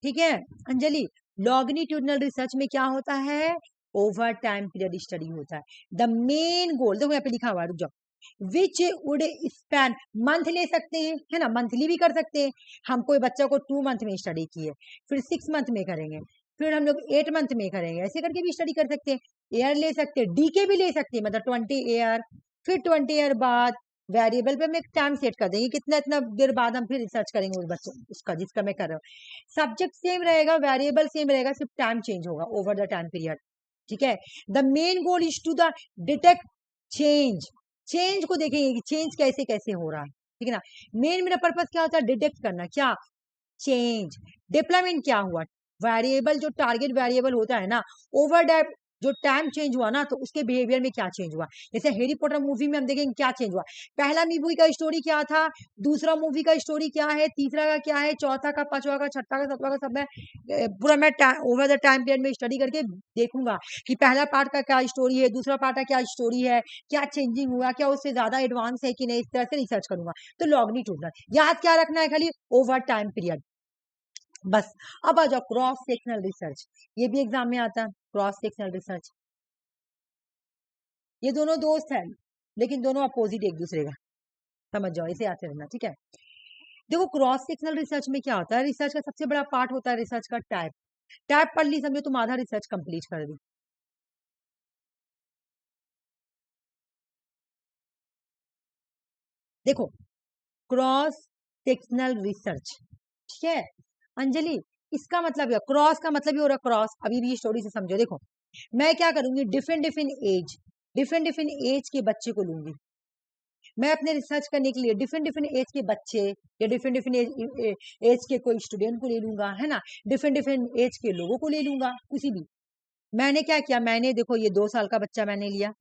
ठीक है। अंजलि, लॉन्गिट्यूडनल रिसर्च में क्या होता है, ओवर टाइम पीरियड स्टडी होता है। द मेन गोल देखो यहाँ पे लिखा हुआ है, रुक जाओ, विच वुड स्पैन, मंथ ले सकते हैं, है ना, मंथली भी कर सकते हैं। हम कोई बच्चा को 2 मंथ में स्टडी किए, फिर 6 मंथ में करेंगे, फिर हम लोग 8 मंथ में करेंगे, ऐसे करके भी स्टडी कर सकते हैं। ईयर ले सकते हैं, डीके भी ले सकते हैं, मतलब 20 ईयर, फिर 20 ईयर बाद वेरिएबल पे हम एक टाइम सेट कर देंगे, कितना इतना देर बाद हम फिर रिसर्च करेंगे उस बच्चों उसका जिसका मैं कर रहा हूँ। सब्जेक्ट सेम रहेगा, वेरिएबल सेम रहेगा, सिर्फ टाइम चेंज होगा ओवर द टाइम पीरियड, ठीक है। The main goal is to the detect change, change को देखेंगे कि चेंज कैसे कैसे हो रहा है, ठीक है ना। मेन मेरा पर्पज क्या होता है, डिटेक्ट करना, क्या, चेंज। डिप्लॉयमेंट क्या हुआ, वेरिएबल जो टारगेट वेरिएबल होता है ना, ओवर जो टाइम चेंज हुआ ना, तो उसके बिहेवियर में क्या चेंज हुआ। जैसे हैरी पॉटर मूवी में हम देखेंगे क्या चेंज हुआ, पहला मूवी का स्टोरी क्या था, दूसरा मूवी का स्टोरी क्या है, तीसरा का क्या है, चौथा का, पांचवा का, छठा का, सातवां का, सब मैं पूरा मैं ओवर द टाइम पीरियड में स्टडी करके देखूंगा कि पहला पार्ट का क्या स्टोरी है, दूसरा पार्ट का क्या स्टोरी है, क्या चेंजिंग हुआ, क्या उससे ज्यादा एडवांस है कि नहीं, इस तरह से रिसर्च करूंगा। तो लॉन्गिट्यूडनल याद क्या रखना है, खाली ओवर टाइम पीरियड, बस। अब आ जाओ क्रॉस सेक्शनल रिसर्च, ये भी एग्जाम में आता है, क्रॉस सेक्शनल रिसर्च। ये दोनों दोस्त हैं, लेकिन दोनों अपोजिट एक दूसरे का, समझ जाओ, इसे याद रखना, ठीक है। देखो क्रॉस सेक्शनल रिसर्च में क्या होता है, रिसर्च का सबसे बड़ा पार्ट होता है रिसर्च का टाइप। टाइप पढ़ ली, समझो तुम आधा रिसर्च कंप्लीट कर दी। देखो क्रॉस सेक्शनल रिसर्च, ठीक है अंजलि, इसका मतलब है क्रॉस का मतलब ही हो रहा क्रॉस। अभी भी स्टोरी से समझो, देखो मैं क्या करूंगी, डिफरेंट डिफरेंट एज के बच्चे को लूंगी मैं अपने रिसर्च करने के लिए। डिफरेंट डिफरेंट एज के बच्चे या डिफरेंट डिफरेंट एज के कोई स्टूडेंट को ले लूंगा, है ना, डिफरेंट डिफरेंट एज के लोगों को ले लूंगा किसी भी। मैंने क्या किया, मैंने देखो ये 2 साल का बच्चा मैंने लिया,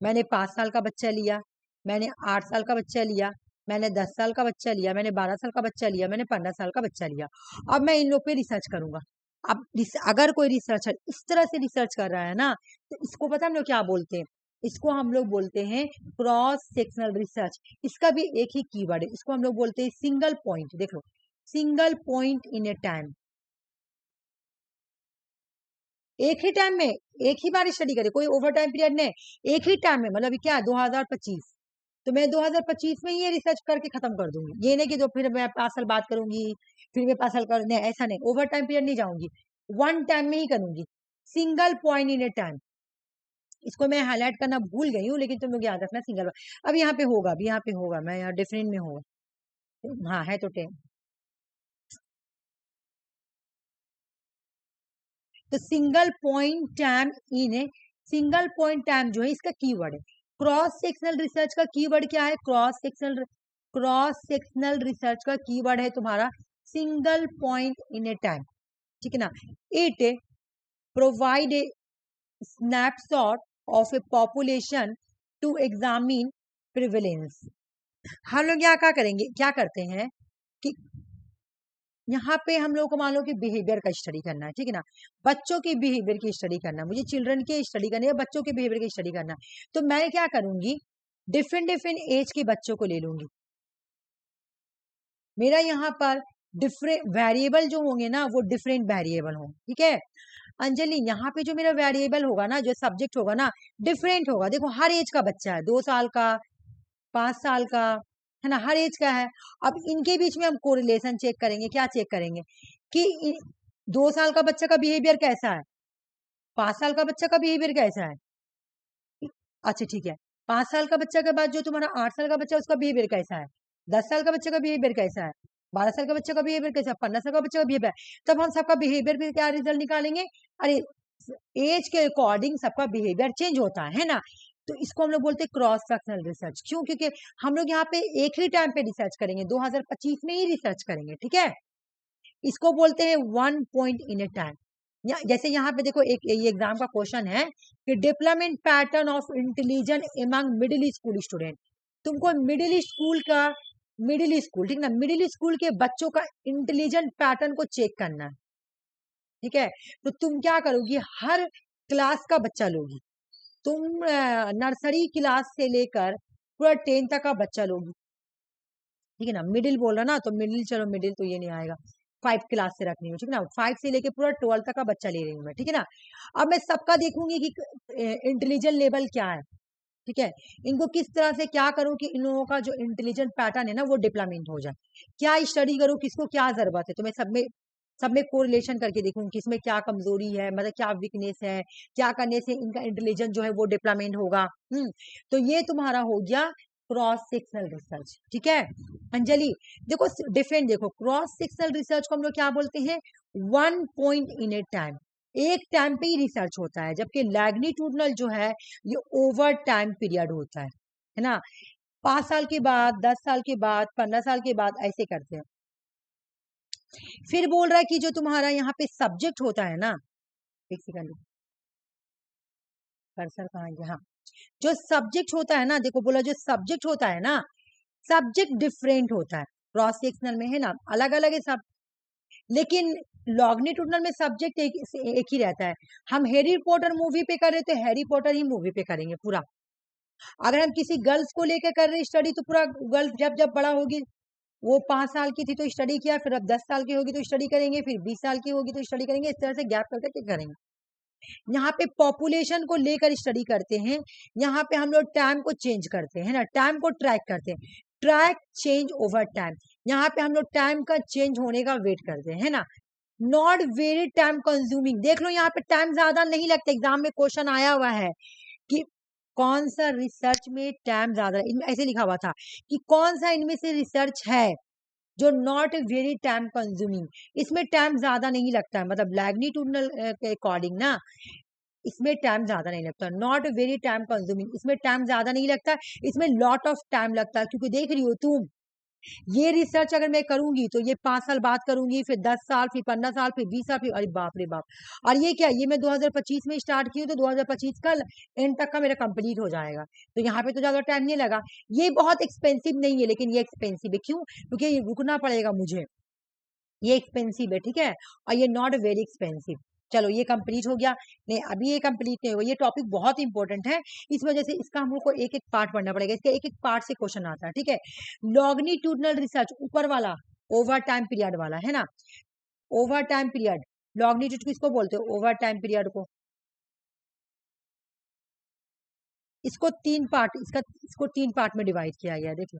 मैंने 5 साल का बच्चा लिया, मैंने 8 साल का बच्चा लिया, मैंने 10 साल का बच्चा लिया, मैंने 12 साल का बच्चा लिया, मैंने 15 साल का बच्चा लिया। अब मैं इन लोग पे रिसर्च करूंगा। अब अगर कोई रिसर्चर इस तरह से रिसर्च कर रहा है ना, तो इसको पता हम लोग क्या बोलते हैं, इसको हम लोग बोलते हैं क्रॉस सेक्शनल रिसर्च। इसका भी एक ही कीवर्ड है, इसको हम लोग बोलते हैं सिंगल पॉइंट। देख लो, single point in a time, एक ही टाइम में एक ही बार स्टडी करे, कोई ओवर टाइम पीरियड नहीं, एक ही टाइम में। मतलब क्या 2025, तो मैं 2025 में ही ये रिसर्च करके खत्म कर दूंगी। ये नहीं कि जो फिर मैं 5 साल बात करूंगी, फिर मैं 5 साल कर, नहीं ऐसा नहीं, ओवर टाइम पीरियड नहीं जाऊंगी, वन टाइम में ही करूंगी, single point in a time. इसको मैं हाईलाइट करना भूल गई हूँ, लेकिन तुम लोग याद रखना सिंगल। अब यहाँ पे होगा, अभी यहाँ पे होगा, मैं यहाँ डिफरेंट में होगा, हाँ है तो 10। तो single point time in a, single point time जो है इसका कीवर्ड है। क्रॉस सेक्शनल रिसर्च का कीवर्ड क्या है, क्रॉस सेक्शनल रिसर्च का कीवर्ड है तुम्हारा single point in a time, ठीक है ना। It provide a snapshot of a population to examine prevalence. हम लोग यहाँ क्या करेंगे, क्या करते हैं कि यहाँ पे हम लोग को मान लो कि बिहेवियर का स्टडी करना है, ठीक है ना, बच्चों के बिहेवियर की स्टडी करना है, मुझे चिल्ड्रन की स्टडी करनी है, बच्चों के बिहेवियर की स्टडी करना है। तो मैं क्या करूंगी, डिफरेंट डिफरेंट एज के बच्चों को ले लूंगी। मेरा यहाँ पर डिफरेंट वेरिएबल जो होंगे ना, वो डिफरेंट वेरिएबल होंगे, ठीक है अंजलि। यहाँ पे जो मेरा वेरिएबल होगा ना, जो सब्जेक्ट होगा ना, डिफरेंट होगा। देखो हर एज का बच्चा है, 2 साल का, 5 साल का, है ना, हर एज का है। अब इनके बीच में हम कोरिलेशन चेक करेंगे, क्या चेक करेंगे कि 2 साल का बच्चा का बिहेवियर कैसा है, 5 साल का बच्चा का बिहेवियर कैसा है। अच्छा ठीक है, 5 साल का बच्चा के बाद जो तुम्हारा 8 साल का बच्चा उसका बिहेवियर कैसा है, 10 साल का बच्चे का बिहेवियर कैसा है, 12 साल का बच्चे का बिहेवियर कैसा है, 15 साल का बच्चे का बिहेवियर। तब हम सबका बिहेवियर भी क्या रिजल्ट निकालेंगे, अरे एज के अकॉर्डिंग सबका बिहेवियर चेंज होता है ना। तो इसको हम लोग बोलते हैं क्रॉस सेक्शनल रिसर्च। क्यों, क्योंकि हम लोग यहाँ पे एक ही टाइम पे रिसर्च करेंगे, 2025 में ही रिसर्च करेंगे, ठीक है। इसको बोलते हैं one point in a time. जैसे यहाँ पे देखो एक ये एग्जाम का क्वेश्चन है कि development pattern of intelligence among middle school student. तुमको मिडिल स्कूल, ठीक ना, मिडिल स्कूल के बच्चों का इंटेलिजेंट पैटर्न को चेक करना है, ठीक है। तो तुम क्या करोगी, हर क्लास का बच्चा लोगी, तुम नर्सरी क्लास से लेकर पूरा 10 तक का बच्चा लोगी, ठीक है ना। मिडिल बोल रहा ना, तो मिडिल, चलो मिडिल तो ये नहीं आएगा, 5 क्लास से रखनी हो, ठीक है ना, 5 से लेके पूरा 12 तक का बच्चा ले रही हूँ मैं, ठीक है ना। अब मैं सबका देखूंगी कि इंटेलिजेंट लेवल क्या है, ठीक है। इनको किस तरह से क्या करूं कि इन लोगों का जो इंटेलिजेंट पैटर्न है ना वो डेवलपमेंट हो जाए, क्या स्टडी करूं, किसको क्या जरूरत है, तो मैं सब में कोरिलेशन करके देखूं किसमें क्या कमजोरी है, मतलब क्या वीकनेस है, क्या करने से इनका इंटेलिजेंस जो है वो डेवलपमेंट होगा। तो ये तुम्हारा हो गया क्रॉस सेक्शनल रिसर्च, ठीक है अंजलि। देखो डिफरेंट, देखो क्रॉस सेक्शनल रिसर्च को हम लोग क्या बोलते हैं, one point in a time, एक टाइम पे ही रिसर्च होता है। जबकि लैग्नीट्यूडनल जो है ये ओवर टाइम पीरियड होता है ना, 5 साल के बाद, 10 साल के बाद, 15 साल के बाद, ऐसे करते हैं। फिर बोल रहा है कि जो तुम्हारा यहाँ पे सब्जेक्ट होता है ना, एक सेकंड, कर्सर कहाँ है, हाँ, जो सब्जेक्ट होता है ना, देखो बोला जो सब्जेक्ट होता है ना, सब्जेक्ट डिफरेंट होता है। क्रॉस सेक्शनल में है ना अलग अलग है सब, लेकिन लॉन्गिट्यूडनल में सब्जेक्ट एक ही रहता है। हम हैरी पॉटर मूवी पे कर रहे तो हैरी पॉटर ही मूवी पे करेंगे पूरा। अगर हम किसी गर्ल्स को लेकर कर रहे स्टडी, तो पूरा गर्ल्स जब जब बड़ा होगी, वो 5 साल की थी तो स्टडी किया, फिर अब 10 साल की होगी तो स्टडी करेंगे, फिर 20 साल की होगी तो स्टडी करेंगे, इस तरह से गैप करके करेंगे। यहाँ पे पॉपुलेशन को लेकर स्टडी करते हैं, यहाँ पे हम लोग टाइम को चेंज करते हैं ना, टाइम को ट्रैक करते हैं, ट्रैक चेंज ओवर टाइम। यहाँ पे हम लोग टाइम का चेंज होने का वेट करते हैं ना। नॉट वेरी टाइम कंज्यूमिंग, देख लो यहाँ पे टाइम ज्यादा नहीं लगता। एग्जाम में क्वेश्चन आया हुआ है कि कौन सा रिसर्च में टाइम ज्यादा, इनमें ऐसे लिखा हुआ था कि कौन सा इनमें से रिसर्च है जो नॉट वेरी टाइम कंज्यूमिंग, इसमें टाइम ज्यादा नहीं लगता है, मतलब लैग्नीट्यूडनल के अकॉर्डिंग ना इसमें टाइम ज्यादा नहीं लगता, नॉट वेरी टाइम कंज्यूमिंग, इसमें टाइम ज्यादा नहीं लगता, इसमें लॉट ऑफ टाइम लगता है। क्योंकि देख रही हो तुम, ये रिसर्च अगर मैं करूंगी तो ये 5 साल बाद करूंगी, फिर 10 साल, फिर 15 साल, फिर 20 साल, फिर अरे बाप रे बाप। और ये क्या, ये मैं 2025 में स्टार्ट की हूँ तो 2025 का एंड तक का मेरा कंप्लीट हो जाएगा, तो यहाँ पे तो ज्यादा टाइम नहीं लगा। ये बहुत एक्सपेंसिव नहीं है, लेकिन ये एक्सपेंसिव है, क्यों? क्योंकि ये रुकना पड़ेगा मुझे, ये एक्सपेंसिव है, ठीक है, और ये नॉट वेरी एक्सपेंसिव। चलो ये कंप्लीट हो गया। नहीं अभी ये कंप्लीट नहीं हुआ, ये टॉपिक बहुत इंपॉर्टेंट है, इस वजह से इसका हम लोग को एक एक पार्ट पढ़ना पड़ेगा, इसका एक एक पार्ट से क्वेश्चन आता है, ठीक है। लॉन्गिट्यूडनल रिसर्च ऊपर वाला, ओवर टाइम पीरियड वाला है ना, ओवर टाइम पीरियड, लॉन्गिट्यूड किसको बोलते हो? ओवर टाइम पीरियड को। इसको 3 पार्ट, इसको 3 पार्ट में डिवाइड किया गया है, देखो।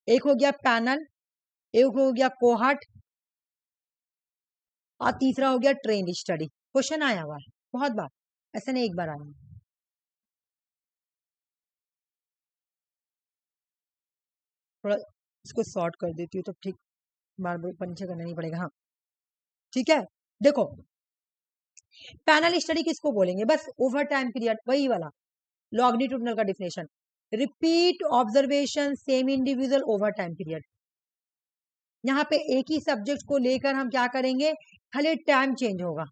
एक हो गया पैनल, एक हो गया कोहर्ट, और तीसरा हो गया ट्रेंड स्टडी। क्वेश्चन आया हुआ है बहुत बार, ऐसा नहीं एक बार आया। थोड़ा इसको शॉर्ट कर देती हूँ तो ठीक, बार बार ऊपर नीचे करना नहीं पड़ेगा। हाँ ठीक है, देखो पैनल स्टडी किसको बोलेंगे? बस ओवर टाइम पीरियड, वही वाला लॉन्गिट्यूडनल का definition, repeat observation same individual over time period. यहाँ पे एक ही सब्जेक्ट को लेकर हम क्या करेंगे, खाली टाइम चेंज होगा,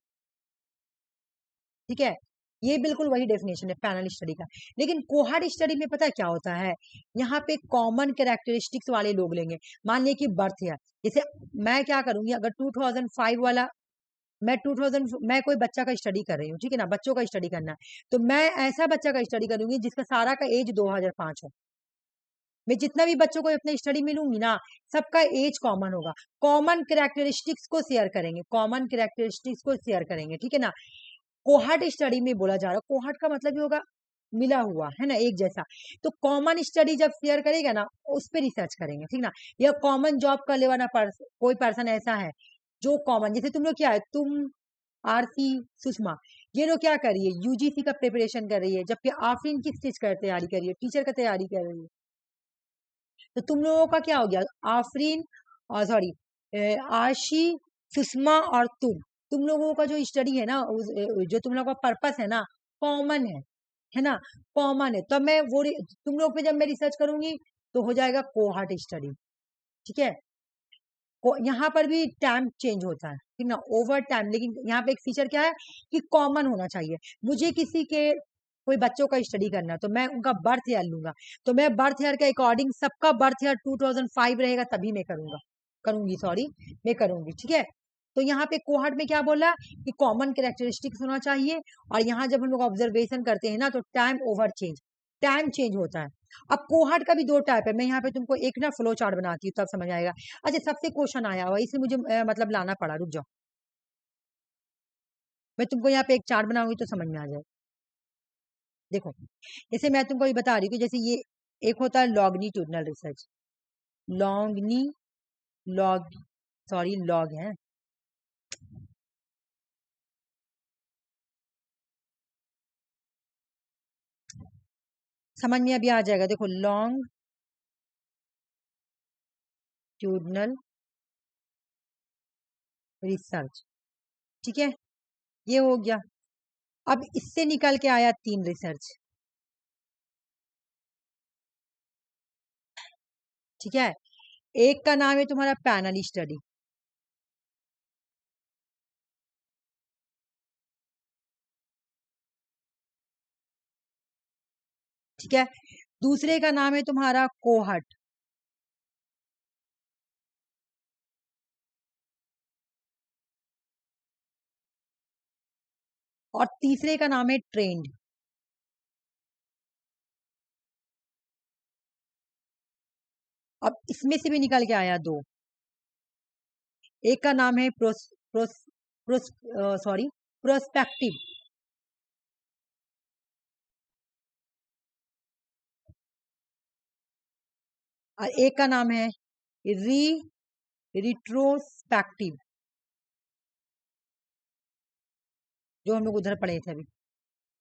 ठीक है। ये बिल्कुल वही डेफिनेशन है पैनल स्टडी का। लेकिन कोहर्ट स्टडी में पता है क्या होता है, यहाँ पे कॉमन कैरेक्टरिस्टिक्स वाले लोग लेंगे। मान लिया कि बर्थ ईयर, जैसे मैं क्या करूंगी, अगर 2005 वाला, मैं कोई बच्चा का स्टडी कर रही हूँ, ठीक है ना, बच्चों का स्टडी करना है, तो मैं ऐसा बच्चा का स्टडी करूंगी जिसका सारा का एज 2005 हो। मैं जितना भी बच्चों को अपने स्टडी में लूंगी ना, सबका एज कॉमन होगा, कॉमन कैरेक्टरिस्टिक्स को शेयर करेंगे, कॉमन कैरेक्टरिस्टिक्स को शेयर करेंगे, ठीक है ना। कोहर्ट स्टडी में बोला जा रहा है, कोहर्ट का मतलब ही होगा मिला हुआ, है ना, एक जैसा। तो कॉमन स्टडी जब शेयर करेगा ना, उस पर रिसर्च करेंगे, ठीक ना। या कॉमन जॉब करने वाला कोई पर्सन ऐसा है जो कॉमन, जैसे तुम लोग क्या है, तुम आरती सुषमा, ये लोग क्या कर रही है, यूजीसी का प्रिपरेशन कर रही है, जबकि आफरीन किस चीज का तैयारी कर रही है, टीचर का तैयारी कर रही है। तो तुम लोगों का क्या हो गया, आफरीन और सॉरी आशी, सुषमा और तुम लोगों का जो स्टडी है ना, जो तुम लोगों का पर्पस है ना, कॉमन है ना, कॉमन है। तब मैं वो तुम लोग पे जब मैं रिसर्च करूंगी तो हो जाएगा कोहर्ट स्टडी, ठीक है। यहाँ पर भी टाइम चेंज होता है, ठीक ना, ओवर टाइम। लेकिन यहाँ पे एक फीचर क्या है कि कॉमन होना चाहिए। मुझे किसी के कोई बच्चों का स्टडी करना है तो मैं उनका बर्थ ईयर लूंगा, तो मैं बर्थ ईयर के अकॉर्डिंग सबका बर्थ ईयर 2005 रहेगा तभी मैं करूंगी सॉरी, मैं करूंगी, ठीक है। तो यहाँ पे कोहर्ट में क्या बोला कि कॉमन कैरेक्टरिस्टिक्स होना चाहिए, और यहाँ जब हम लोग ऑब्जर्वेशन करते हैं ना तो टाइम चेंज होता है। अब कोहर्ट का भी 2 टाइप है, मैं यहाँ पे तुमको एक ना फ्लो चार्ट बनाती हूँ तब समझ आएगा। अच्छा सबसे क्वेश्चन आया हुआ इसलिए मुझे मतलब लाना पड़ा, रुक जाओ, मैं तुमको यहाँ पे एक चार्ट बनाऊंगी तो समझ में आ जाए। देखो जैसे मैं तुमको ये बता रही हूँ कि जैसे ये एक होता है लॉन्गिट्यूडनल रिसर्च, लॉन्गनी लॉग सॉरी लॉग है, समझ में अभी आ जाएगा। देखो लॉन्गिट्यूडनल रिसर्च, ठीक है, ये हो गया। अब इससे निकल के आया 3 रिसर्च, ठीक है। एक का नाम है तुम्हारा पैनल स्टडी, ठीक है। दूसरे का नाम है तुम्हारा कोहर्ट, और तीसरे का नाम है ट्रेंड। अब इसमें से भी निकल के आया 2, एक का नाम है सॉरी प्रोस्पेक्टिव, और एक का नाम है री रिट्रोस्पेक्टिव, जो हम लोग उधर पढ़े थे अभी।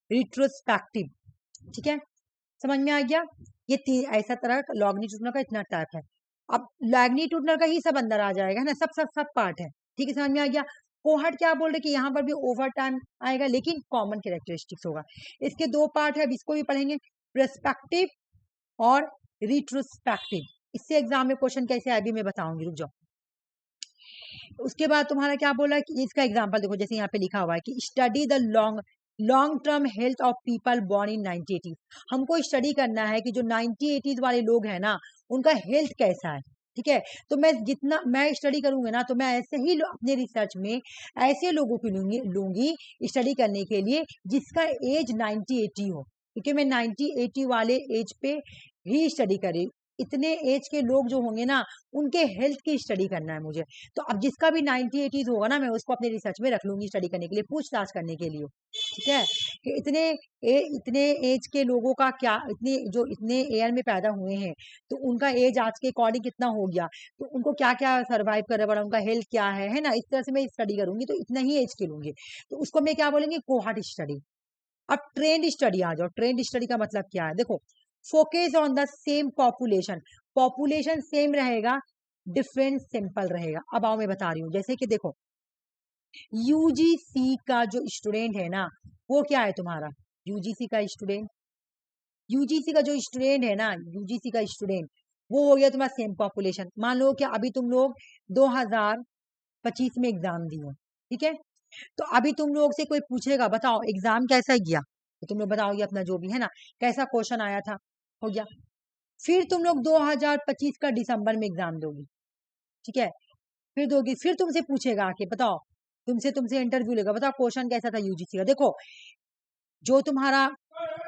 रिट्रोस्पेक्टिव। ठीक है, समझ में आ गया। ये ऐसा तरह लॉन्गिट्यूडनल का इतना टाइप है। अब लॉन्गिट्यूडनल का ही सब अंदर आ जाएगा, है ना, सब सब सब पार्ट है। ठीक है, समझ में आ गया। कोहर्ट क्या बोल रहे कि यहाँ पर भी ओवर टाइम आएगा, लेकिन कॉमन कैरेक्टरिस्टिक्स होगा। इसके दो पार्ट है, अब इसको भी पढ़ेंगे, पर्सपेक्टिव और रिट्रोस्पेक्टिव। इससे एग्जाम में क्वेश्चन कैसे आए भी मैं बताऊंगी, रुक जाओ। उसके बाद तुम्हारा क्या बोला है कि इसका एग्जांपल देखो, जैसे यहाँ पे लिखा हुआ है कि study the long term health of people born in 1980। हमको स्टडी करना है कि जो 1980s वाले लोग हैं ना, उनका हेल्थ कैसा है। ठीक है, तो मैं जितना मैं स्टडी करूंगी ना, तो मैं ऐसे ही अपने रिसर्च में ऐसे लोगों की लूंगी स्टडी करने के लिए जिसका एज 1980 हो, क्योंकि मैं 1980 वाले एज पे ही स्टडी करी। इतने एज के लोग जो होंगे ना, उनके हेल्थ की स्टडी करना है मुझे। तो अब जिसका भी 1980s होगा ना, मैं उसको अपने रिसर्च में रख लूंगी स्टडी करने के लिए, पूछताछ करने के लिए। ठीक है, कि इतने एज के लोगों का क्या, इतने ईयर में पैदा हुए हैं, तो उनका एज आज के अकॉर्डिंग कितना हो गया, तो उनको क्या क्या सर्वाइव करना पड़ा, उनका हेल्थ क्या है ना, इस तरह से मैं स्टडी करूंगी, तो इतना ही एज के लूंगी, तो उसको मैं क्या बोलेंगे, कोहॉर्ट स्टडी। अब ट्रेंड स्टडी आ जाओ। ट्रेंड स्टडी का मतलब क्या है, देखो, focus on the same population, population same रहेगा, डिफरेंस सिंपल रहेगा। अब आओ मैं बता रही हूँ, जैसे कि देखो, यूजीसी का जो स्टूडेंट है ना, वो क्या है तुम्हारा, यूजीसी का स्टूडेंट, यूजीसी का जो स्टूडेंट है ना, यूजीसी का स्टूडेंट, वो हो गया तुम्हारा सेम पॉपुलेशन। मान लो कि अभी तुम लोग 2025 में एग्जाम दिए, ठीक है, तो अभी तुम लोग से कोई पूछेगा बताओ एग्जाम कैसा गया, तो तुम लोग बताओगे अपना जो भी है ना, कैसा क्वेश्चन आया था, हो गया। फिर तुम लोग 2025 का दिसंबर में एग्जाम दोगी, ठीक है, फिर दोगी, फिर तुमसे पूछेगा आके बताओ, तुमसे इंटरव्यू लेगा, बताओ क्वेश्चन कैसा था यूजीसी का। देखो, जो तुम्हारा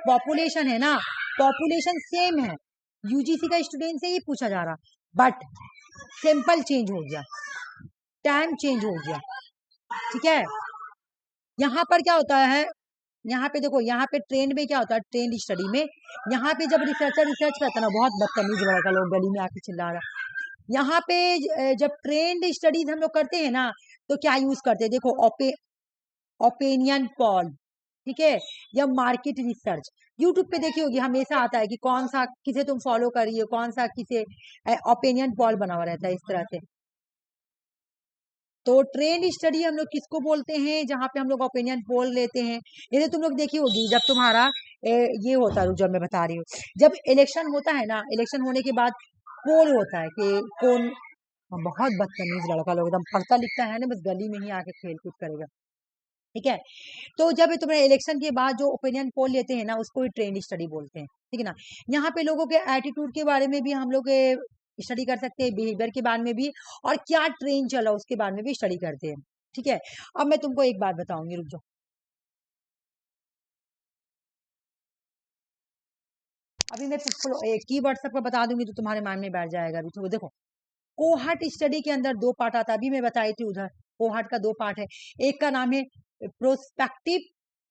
पॉपुलेशन है ना, पॉपुलेशन सेम है, यूजीसी का स्टूडेंट से ही पूछा जा रहा, बट सिंपल चेंज हो गया, टाइम चेंज हो गया। ठीक है, यहाँ पर क्या होता है, यहाँ पे देखो, यहाँ पे ट्रेंड में क्या होता है, ट्रेंड स्टडी में यहाँ पे जब रिसर्चर रिसर्च करता है ना, बहुत बदतमीज लड़का लोग गली में आके चिल्ला रहा, यहाँ पे जब ट्रेंड स्टडीज हम लोग करते हैं ना, तो क्या यूज करते हैं, देखो, ओपिनियन पॉल, ठीक है, या मार्केट रिसर्च। यूट्यूब पे देखी होगी, हमेशा आता है कि कौन सा किसे तुम फॉलो कर रही हो, कौन सा किसे, ओपिनियन पॉल बना हुआ रहता है इस तरह से। तो ट्रेंड स्टडी हम लोग किसको बोलते हैं, जहां पे हम लोग ओपिनियन पोल लेते हैं। जैसे तुम लोग देखी होगी, जब तुम्हारा ये होता है, जब मैं बता रही हूँ, जब इलेक्शन होता है ना, इलेक्शन होने के बाद पोल होता है कि कौन, बहुत बदतमीज लड़का लोग, एकदम पढ़ता लिखता है ना, बस गली में ही आके खेल कूद करेगा। ठीक है, तो जब तुम्हें इलेक्शन के बाद जो ओपिनियन पोल लेते हैं ना, उसको ही ट्रेंड स्टडी बोलते हैं। ठीक है ना, यहाँ पे लोगों के एटीट्यूड के बारे में भी हम लोग स्टडी कर सकते हैं, बिहेवियर के बारे में भी, और क्या ट्रेंड चला उसके बारे में भी स्टडी करते हैं। ठीक है, अब मैं तुमको एक बात बताऊंगी, रुक जाओ, अभी मैं कीवर्ड सबका बता दूंगी तो तुम्हारे माइंड में बैठ जाएगा। अभी तो देखो, कोहार्ट स्टडी के अंदर दो पार्ट आता है, अभी मैं बताई थी उधर, कोहार्ट का दो पार्ट है, एक का नाम है प्रोस्पेक्टिव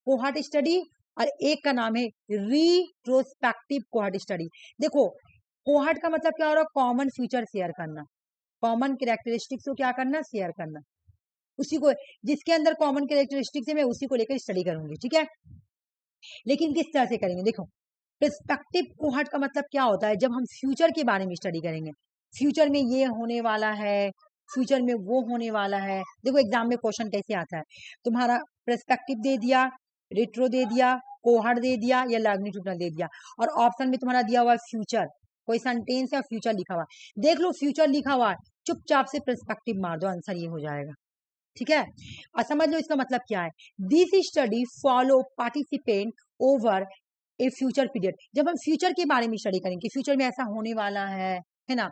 कोहार्ट स्टडी, और एक का नाम है रिट्रोस्पेक्टिव कोहार्ट स्टडी। देखो, कोहार्ट का मतलब क्या हो रहा है, कॉमन फीचर शेयर करना, कॉमन कैरेक्टरिस्टिक्स को क्या करना, शेयर करना, उसी को, जिसके अंदर कॉमन कैरेक्टरिस्टिक्स है मैं उसी को लेकर स्टडी करूंगी। ठीक है, लेकिन किस तरह से करेंगे, देखो, पर्सपेक्टिव कोहॉर्ट का मतलब क्या होता है, जब हम फ्यूचर के बारे में स्टडी करेंगे, फ्यूचर में ये होने वाला है, फ्यूचर में वो होने वाला है। देखो एग्जाम में क्वेश्चन कैसे आता है, तुम्हारा पर्सपेक्टिव दे दिया, रेट्रो दे दिया, कोहॉर्ट दे दिया, या लॉन्गिट्यूडनल दे दिया, और ऑप्शन में तुम्हारा दिया हुआ है फ्यूचर, कोई सेंटेंस या फ्यूचर लिखा हुआ, देख लो फ्यूचर लिखा हुआ है, चुपचाप से पर्सपेक्टिव मार दो, आंसर ये हो जाएगा। ठीक है, और समझ लो इसका मतलब क्या है, this study follow participant over A future period. जब हम फ्यूचर के बारे में स्टडी करेंगे, फ्यूचर में ऐसा होने वाला है ना,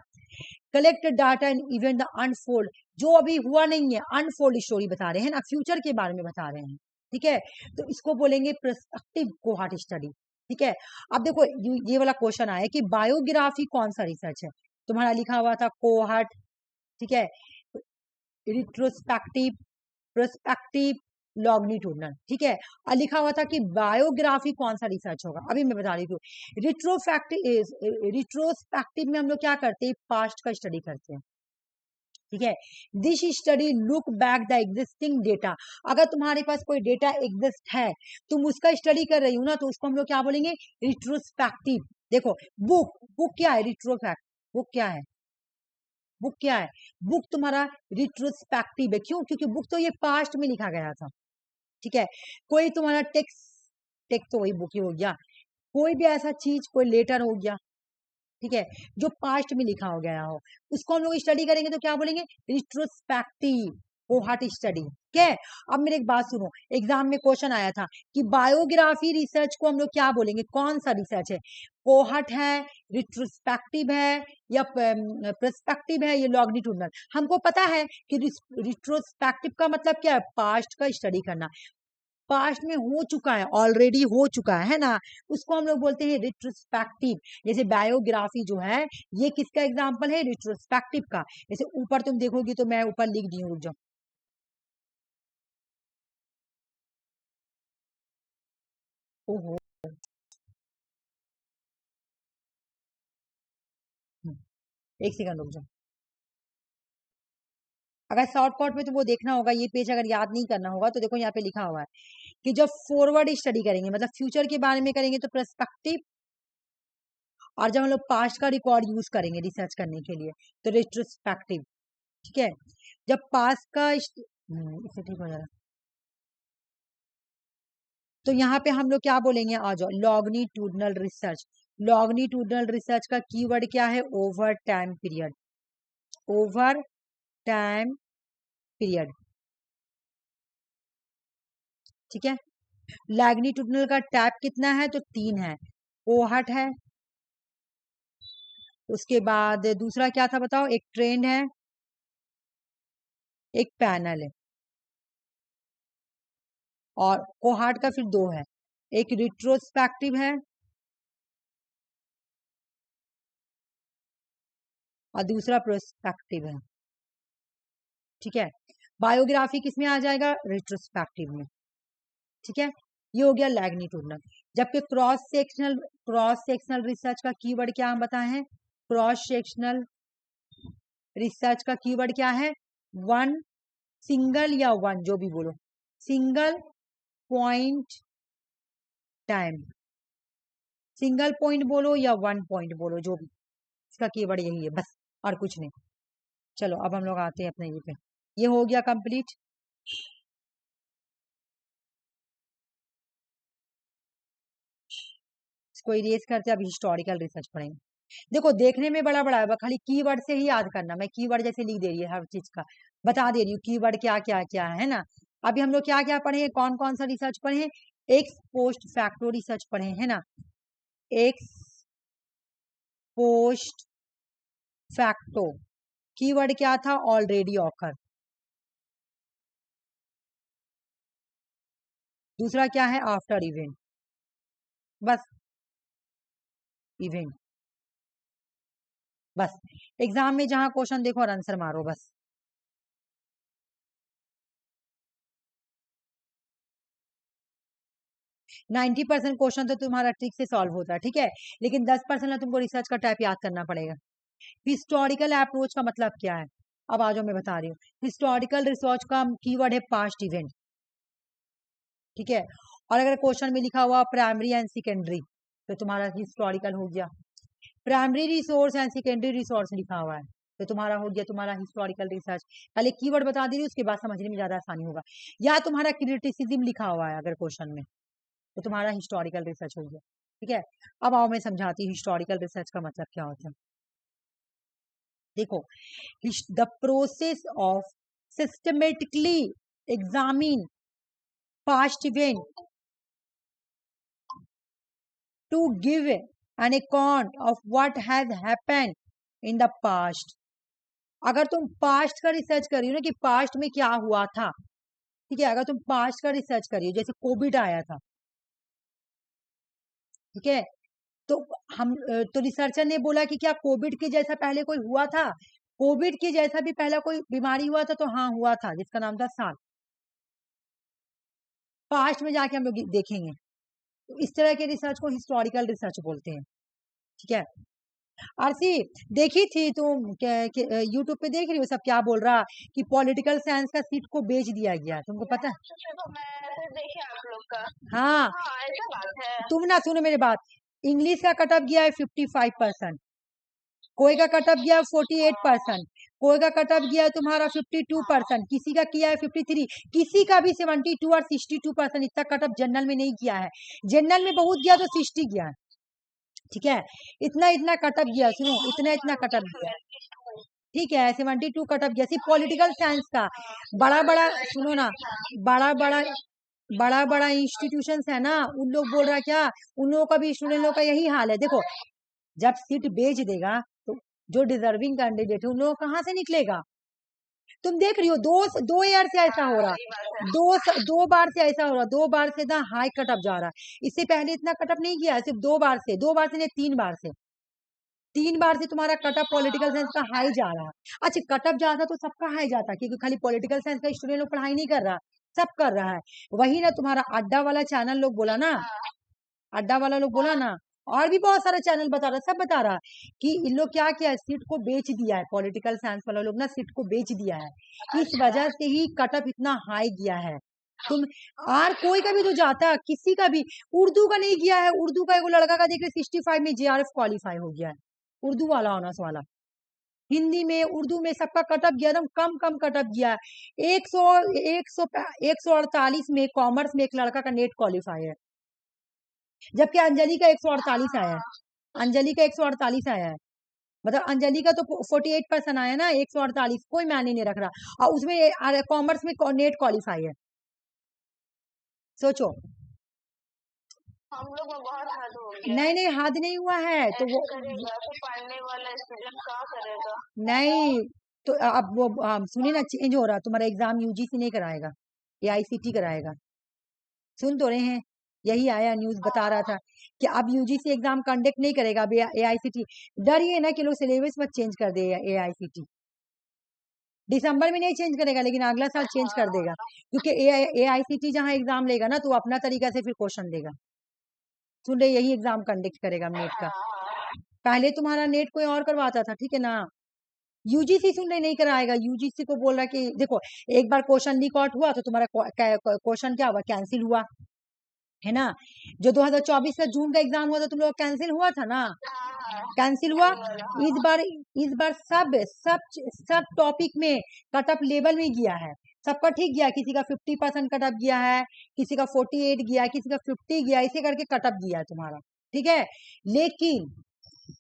collect data and event the unfold, जो अभी हुआ नहीं है, अनफोल्ड स्टोरी बता रहे हैं ना, फ्यूचर के बारे में बता रहे हैं। ठीक है, तो इसको बोलेंगे पर्सपेक्टिव कोहॉर्ट स्टडी। ठीक है, अब देखो, ये वाला क्वेश्चन आया कि बायोग्राफी कौन सा रिसर्च है, तुम्हारा लिखा हुआ था कोहॉर्ट, ठीक है, रिट्रोस्पेक्टिव, प्रोस्पेक्टिव, लॉन्गिट्यूडनल। ठीक है, और लिखा हुआ था कि बायोग्राफी कौन सा रिसर्च होगा, अभी मैं बता रही हूँ। रिट्रोस्पेक्टिव में हम लोग क्या करते हैं, पास्ट का स्टडी करते हैं, ठीक है। This study look back the existing data. अगर तुम्हारे पास कोई डेटा एग्जिस्ट है, तुम उसका स्टडी कर रही हो ना, तो उसको हम लोग क्या बोलेंगे, रिट्रोस्पेक्टिव। देखो बुक क्या है, रिट्रोफैक्ट, बुक क्या है, बुक क्या है, बुक तुम्हारा रिट्रोस्पेक्टिव है। क्यों? क्योंकि बुक तो ये पास्ट में लिखा गया था। ठीक है। कोई तुम्हारा टेक्स्ट, टेक्स्ट तो वही बुक ही हो गया। कोई भी ऐसा चीज, कोई लेटर हो गया, ठीक है, जो पास्ट में लिखा हो गया हो, उसको हम लोग स्टडी करेंगे तो क्या बोलेंगे, रिट्रोस्पेक्टिव कोहॉर्ट स्टडी। ठीक है। अब मेरे एक बात सुनो, एग्जाम में क्वेश्चन आया था कि बायोग्राफी रिसर्च को हम लोग क्या बोलेंगे, कौन सा रिसर्च है, कोहॉर्ट है, रिट्रोस्पेक्टिव है, या पर्सपेक्टिव है, ये लॉन्गिट्यूडनल। हमको पता है कि रिट्रोस्पेक्टिव का मतलब क्या है, पास्ट का स्टडी करना, पास्ट में हो चुका है, ऑलरेडी हो चुका है ना, उसको हम लोग बोलते हैं रिट्रोस्पेक्टिव। जैसे बायोग्राफी जो है, ये किसका एग्जांपल है, रिट्रोस्पेक्टिव का। जैसे ऊपर तुम देखोगी तो मैं ऊपर लिख दी हूँ, रुक जाओ। ओहो, एक सेकंड रुक जाओ। अगर शॉर्टकट में तुमको देखना होगा, ये पेज अगर याद नहीं करना होगा, तो देखो यहाँ पे लिखा हुआ है कि जब फॉरवर्ड स्टडी करेंगे, मतलब फ्यूचर के बारे में करेंगे, तो पर्सपेक्टिव। और जब हम लोग पास्ट का रिकॉर्ड यूज करेंगे रिसर्च करने के लिए, तो रिट्रोस्पेक्टिव। ठीक है। जब पास्ट का इससे ठीक हो जाएगा। तो यहाँ पे हम लोग क्या बोलेंगे, आ जाओ, लॉन्गिट्यूडनल रिसर्च। लॉन्गिट्यूडनल रिसर्च का कीवर्ड क्या है, over time period, over time period. ठीक है। लॉन्गिट्यूडनल का टाइप कितना है, तो 3 है, कोहॉर्ट है, उसके बाद दूसरा क्या था बताओ, एक ट्रेंड है, एक पैनल है, और कोहॉर्ट का फिर 2 है, एक रिट्रोस्पेक्टिव है और दूसरा प्रोस्पेक्टिव है। ठीक है। बायोग्राफी किस में आ जाएगा, रिट्रोस्पेक्टिव में। ठीक है। ये हो गया लैग्निट्यूडनल। जबकि क्रॉस सेक्शनल रिसर्च का कीवर्ड क्या हम बताए हैं, क्रॉस सेक्शनल रिसर्च का कीवर्ड क्या है, वन, सिंगल या वन, जो भी बोलो, single point time, single point बोलो या वन पॉइंट बोलो, जो भी, इसका कीवर्ड यही है बस, और कुछ नहीं। चलो अब हम लोग आते हैं अपने ये पे, ये हो गया कंप्लीट। इसको इरेज करते, अब हिस्टोरिकल रिसर्च पढ़ेंगे। देखो देखने में बड़ा बड़ा है, खाली कीवर्ड से ही याद करना, मैं कीवर्ड जैसे लिख दे रही है, हर चीज का बता दे रही हूँ, कीवर्ड क्या क्या क्या है ना। अभी हम लोग क्या क्या पढ़े हैं, कौन कौन सा रिसर्च पढ़े हैं, एक्स पोस्ट फैक्टो रिसर्च पढ़े है ना, एक्स पोस्ट फैक्टो, कीवर्ड क्या था, ऑलरेडी ऑकर। दूसरा क्या है, आफ्टर इवेंट, बस, इवेंट, बस। एग्जाम में जहां क्वेश्चन देखो और आंसर मारो बस। 90% क्वेश्चन तो तुम्हारा ट्रिक से सॉल्व होता है, ठीक है, लेकिन 10% ना तुमको रिसर्च का टाइप याद करना पड़ेगा। हिस्टोरिकल अप्रोच का मतलब क्या है, अब आ जाओ मैं बता रही हूँ। हिस्टोरिकल रिसर्च का कीवर्ड है पास्ट इवेंट। ठीक है। और अगर क्वेश्चन में लिखा हुआ प्राइमरी एंड सेकेंडरी, तो तुम्हारा हिस्टोरिकल हो गया। Primary resource and secondary resource लिखा हुआ है, तो तुम्हारा हो गया तुम्हारा हिस्टोरिकल रिसर्च। पहले कीवर्ड बता दे रही उसके बाद समझने में ज्यादा आसानी होगा। या तुम्हारा क्रिटिसिज्म लिखा हुआ है अगर क्वेश्चन में, तो तुम्हारा हिस्टोरिकल रिसर्च हो गया। ठीक है। अब आओ मैं समझाती हूँ हिस्टोरिकल रिसर्च का मतलब क्या होता है। देखो, the process of systematically examine past event to give an account of what has happened in the past. अगर तुम पास्ट का रिसर्च कर रही हो ना, कि पास्ट में क्या हुआ था, ठीक है, अगर तुम पास्ट का रिसर्च कर रही हो, जैसे कोविड आया था, ठीक है, तो तो रिसर्चर ने बोला कि क्या कोविड के जैसा पहले कोई हुआ था, कोविड के जैसा भी पहला कोई बीमारी हुआ था, तो हाँ हुआ था, जिसका नाम था साल। पास्ट में जाके हम लोग देखेंगे, तो इस तरह के रिसर्च को हिस्टोरिकल रिसर्च बोलते हैं। ठीक है। आरसी देखी थी तुम यूट्यूब पे देख रही हो सब क्या बोल रहा कि पॉलिटिकल साइंस का सीट को बेच दिया गया, तुमको पता है? देखे आप लोग का। हाँ हाँ ऐसा बात है। तुम ना सुनो मेरी बात, इंग्लिश का कटअप गया है 55%, कोई का कटअप गया 48%, कोई का कटअप गया है तुम्हारा 52%, किसी का किया है 53, किसी का भी 72 और 62%, इतना कटअप जनरल में नहीं किया है। जनरल में बहुत गया तो 60 गया है, ठीक है, इतना इतना कटअप गया, सुनो इतना इतना कटअप गया, ठीक है, 72 कटअप गया सिर्फ पॉलिटिकल साइंस का। बड़ा बड़ा सुनो ना, बड़ा बड़ा बड़ा बड़ा इंस्टीट्यूशन है ना, उन लोग बोल रहा क्या, उन लोगों का भी स्टूडेंट लोग का यही हाल है। देखो जब सीट बेच देगा तो जो डिजर्विंग कैंडिडेट है उन लोगों कहाँ से निकलेगा? तुम देख रही हो दो ईयर से ऐसा हो रहा, दो बार से ऐसा हो रहा, 2 बार से इतना हाई कटअप जा रहा है। इससे पहले इतना कटअप नहीं किया, सिर्फ 2 बार से नहीं, 3 बार से, 3 बार से तुम्हारा कटअप पॉलिटिकल साइंस का हाई जा रहा है। अच्छा कटअप जाता तो सबका हाई जाता, क्योंकि खाली पॉलिटिकल साइंस का स्टूडेंट लोग पढ़ाई नहीं कर रहा, सब कर रहा है। वही ना तुम्हारा अड्डा वाला चैनल लोग बोला ना, अड्डा वाला लोग बोला ना, और भी बहुत सारे चैनल बता रहा, सब बता रहा कि इन लोग क्या किया है, सीट को बेच दिया है, पॉलिटिकल साइंस वाला लोग ना सीट को बेच दिया है, इस वजह से ही कटअप इतना हाई गया है। तुम और कोई का भी तो जाता, किसी का भी, उर्दू का नहीं गया है, उर्दू का एक लड़का का देख रहे 65 में JRF क्वालिफाई हो गया है, उर्दू वाला ऑनर्स वाला। हिंदी में उर्दू में सबका कटअप गया, एकदम कम कम कटअप गया है। 148 में कॉमर्स में एक लड़का का नेट क्वालिफाई है, जबकि अंजलि का 148 आया है, अंजलि का 148 आया है, मतलब अंजलि का तो 48% आया ना, 148 कोई मायने नहीं रख रहा, और उसमें कॉमर्स में नेट क्वालिफाई है, सोचो। हम लोग में बहुत हद हो गया। नहीं नहीं हद नहीं हुआ है तो वो करेगा तो पढ़ने वाला स्टूडेंट क्या करेगा? नहीं, तो अब वो सुनिए ना, चेंज हो रहा, तुम्हारा एग्जाम यूजीसी नहीं कराएगा, AICT कराएगा, सुन तो रहे हैं, यही आया न्यूज बता रहा था कि अब यूजीसी एग्जाम कंडक्ट नहीं करेगा, अब AICT। डर ये ना कि लोग सिलेबस मत चेंज कर दे, AICT दिसंबर में नहीं चेंज करेगा, लेकिन अगला साल चेंज कर देगा, क्योंकि AICT जहां एग्जाम लेगा ना तो वो अपना तरीका से फिर क्वेश्चन देगा, सुन रहे, यही एग्जाम कंडक्ट करेगा नेट का। पहले तुम्हारा नेट कोई और करवाता था, ठीक है ना, यूजीसी सुन रहे नहीं कराएगा, यूजीसी को बोल रहा कि देखो एक बार क्वेश्चन लीक आउट हुआ तो तुम्हारा क्वेश्चन क्या हुआ, कैंसिल हुआ है ना, जो 2024 का जून का एग्जाम हुआ था तुम लोग कैंसिल हुआ था ना, कैंसिल हुआ। इस बार सब सब सब टॉपिक में कटअप लेवल में गया है, सबका ठीक गया, किसी का 50% कटअप गया है, किसी का 48 गया है, किसी का 50 गया, ऐसे करके कटअप गया है तुम्हारा, ठीक है। लेकिन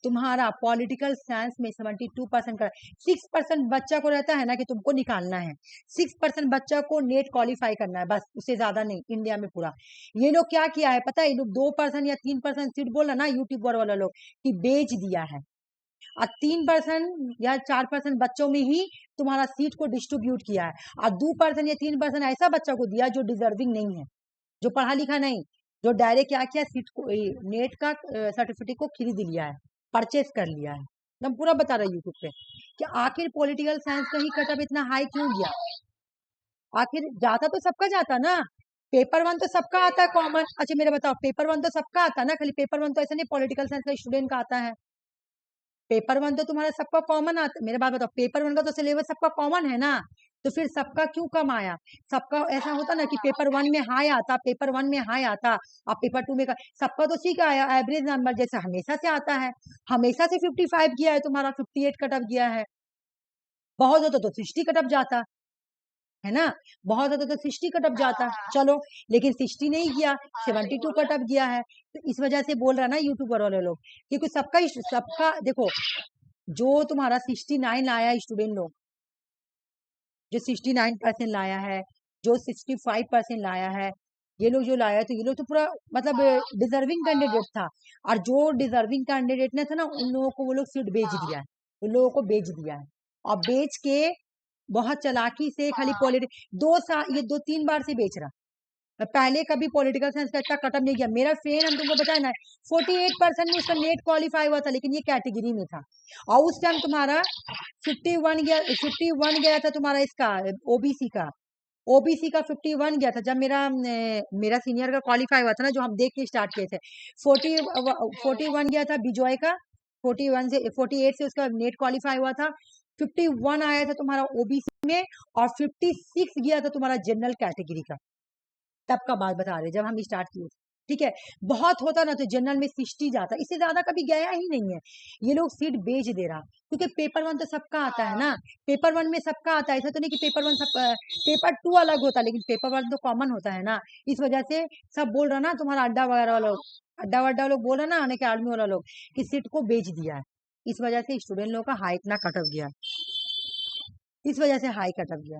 तुम्हारा पॉलिटिकल साइंस में 72% का, 6% बच्चा को रहता है ना कि तुमको निकालना है, 6% बच्चा को नेट क्वालिफाई करना है, बस उससे ज्यादा नहीं इंडिया में पूरा। ये लोग क्या किया है पता है, ये लोग 2% या 3% सीट बोला ना यूट्यूबर वाला लोग कि बेच दिया है, और 3% या 4% बच्चों में ही तुम्हारा सीट को डिस्ट्रीब्यूट किया है, और 2% या 3% ऐसा बच्चा को दिया जो डिजर्विंग नहीं है, जो पढ़ा लिखा नहीं, जो डायरेक्ट क्या किया, सीट को नेट का सर्टिफिकेट को खरीद लिया है, परचेस कर लिया है, एकदम पूरा बता रहा है यूट्यूब पे कि आखिर पॉलिटिकल साइंस का ही कटअप इतना हाई क्यों गया। आखिर जाता तो सबका जाता ना, पेपर वन तो सबका आता है कॉमन। अच्छा मेरा बताओ, पेपर वन तो सबका आता है ना, खाली पेपर वन तो ऐसा नहीं पॉलिटिकल साइंस का स्टूडेंट का आता है, पेपर वन तो तुम्हारा सबका कॉमन आता। मेरे बात बताओ, पेपर वन का तो सिलेबस सबका कॉमन है ना, तो फिर सबका क्यों कम आया? सबका ऐसा होता ना कि पेपर वन में हाई आता, पेपर वन में हाई आता, अब पेपर टू में सबका तो ठीक आया एवरेज नंबर जैसा हमेशा से आता है, हमेशा से 55 गया है तुम्हारा, 58 कटअप गया है, बहुत होता तो 60 कटअप जाता है ना, बहुत होता तो 60 कटअप जाता, चलो, लेकिन 60 नहीं गया, 72 कटअप गया है, तो इस वजह से बोल रहा ना यूट्यूबर वाले लोग, क्योंकि सबका देखो, जो तुम्हारा 69 लाया स्टूडेंट लोग, जो 69% लाया है, जो 65% लाया है, ये लोग जो लाया तो ये लोग तो पूरा मतलब डिजर्विंग कैंडिडेट था, और जो डिजर्विंग कैंडिडेट ने था ना उन लोगों को वो लोग सीट बेच दिया है, उन लोगों को बेच दिया है, और बेच के बहुत चालाकी से खाली पॉलिटिक्स 2 साल, ये 2-3 बार से बेच रहा, पहले कभी पॉलिटिकल साइंस का इतना कटअप नहीं किया। मेरा फ्रेंड, हम तुमको बताया ना, 48% में उसका नेट क्वालिफाई हुआ था, लेकिन ये कैटेगरी में था, और उस टाइम तुम्हारा 51 गया था तुम्हारा इसका ओबीसी का, ओबीसी का 51 गया था, जब मेरा सीनियर का क्वालिफाई हुआ था ना, जो हम देख के स्टार्ट किए थे, 40 41 गया था बिजॉय का, 41 से 48 से उसका नेट क्वालिफाई हुआ था, 51 आया था तुम्हारा ओबीसी में, और 56 गया था तुम्हारा जनरल कैटेगरी का। तब का बात बता रहे जब हम स्टार्ट किए, ठीक है। बहुत होता ना तो जनरल में 60 जाता, इससे ज्यादा कभी गया ही नहीं है। ये लोग सीट बेच दे रहा, क्योंकि पेपर 1 तो सबका आता है ना, पेपर 1 में सबका आता है, ऐसा तो नहीं कि पेपर 1 सब, पेपर 2 अलग होता है, लेकिन पेपर 1 तो कॉमन होता है ना। इस वजह से सब बोल रहा ना, तुम्हारा अड्डा वगैरह वाला लोग, अड्डा वड्डा लोग बोल रहा ना, आने के आर्मी वाला लोग, कि सीट को बेच दिया है। इस वजह से स्टूडेंट लोग का हाई इतना कटअप गया, इस वजह से हाई कटअप गया।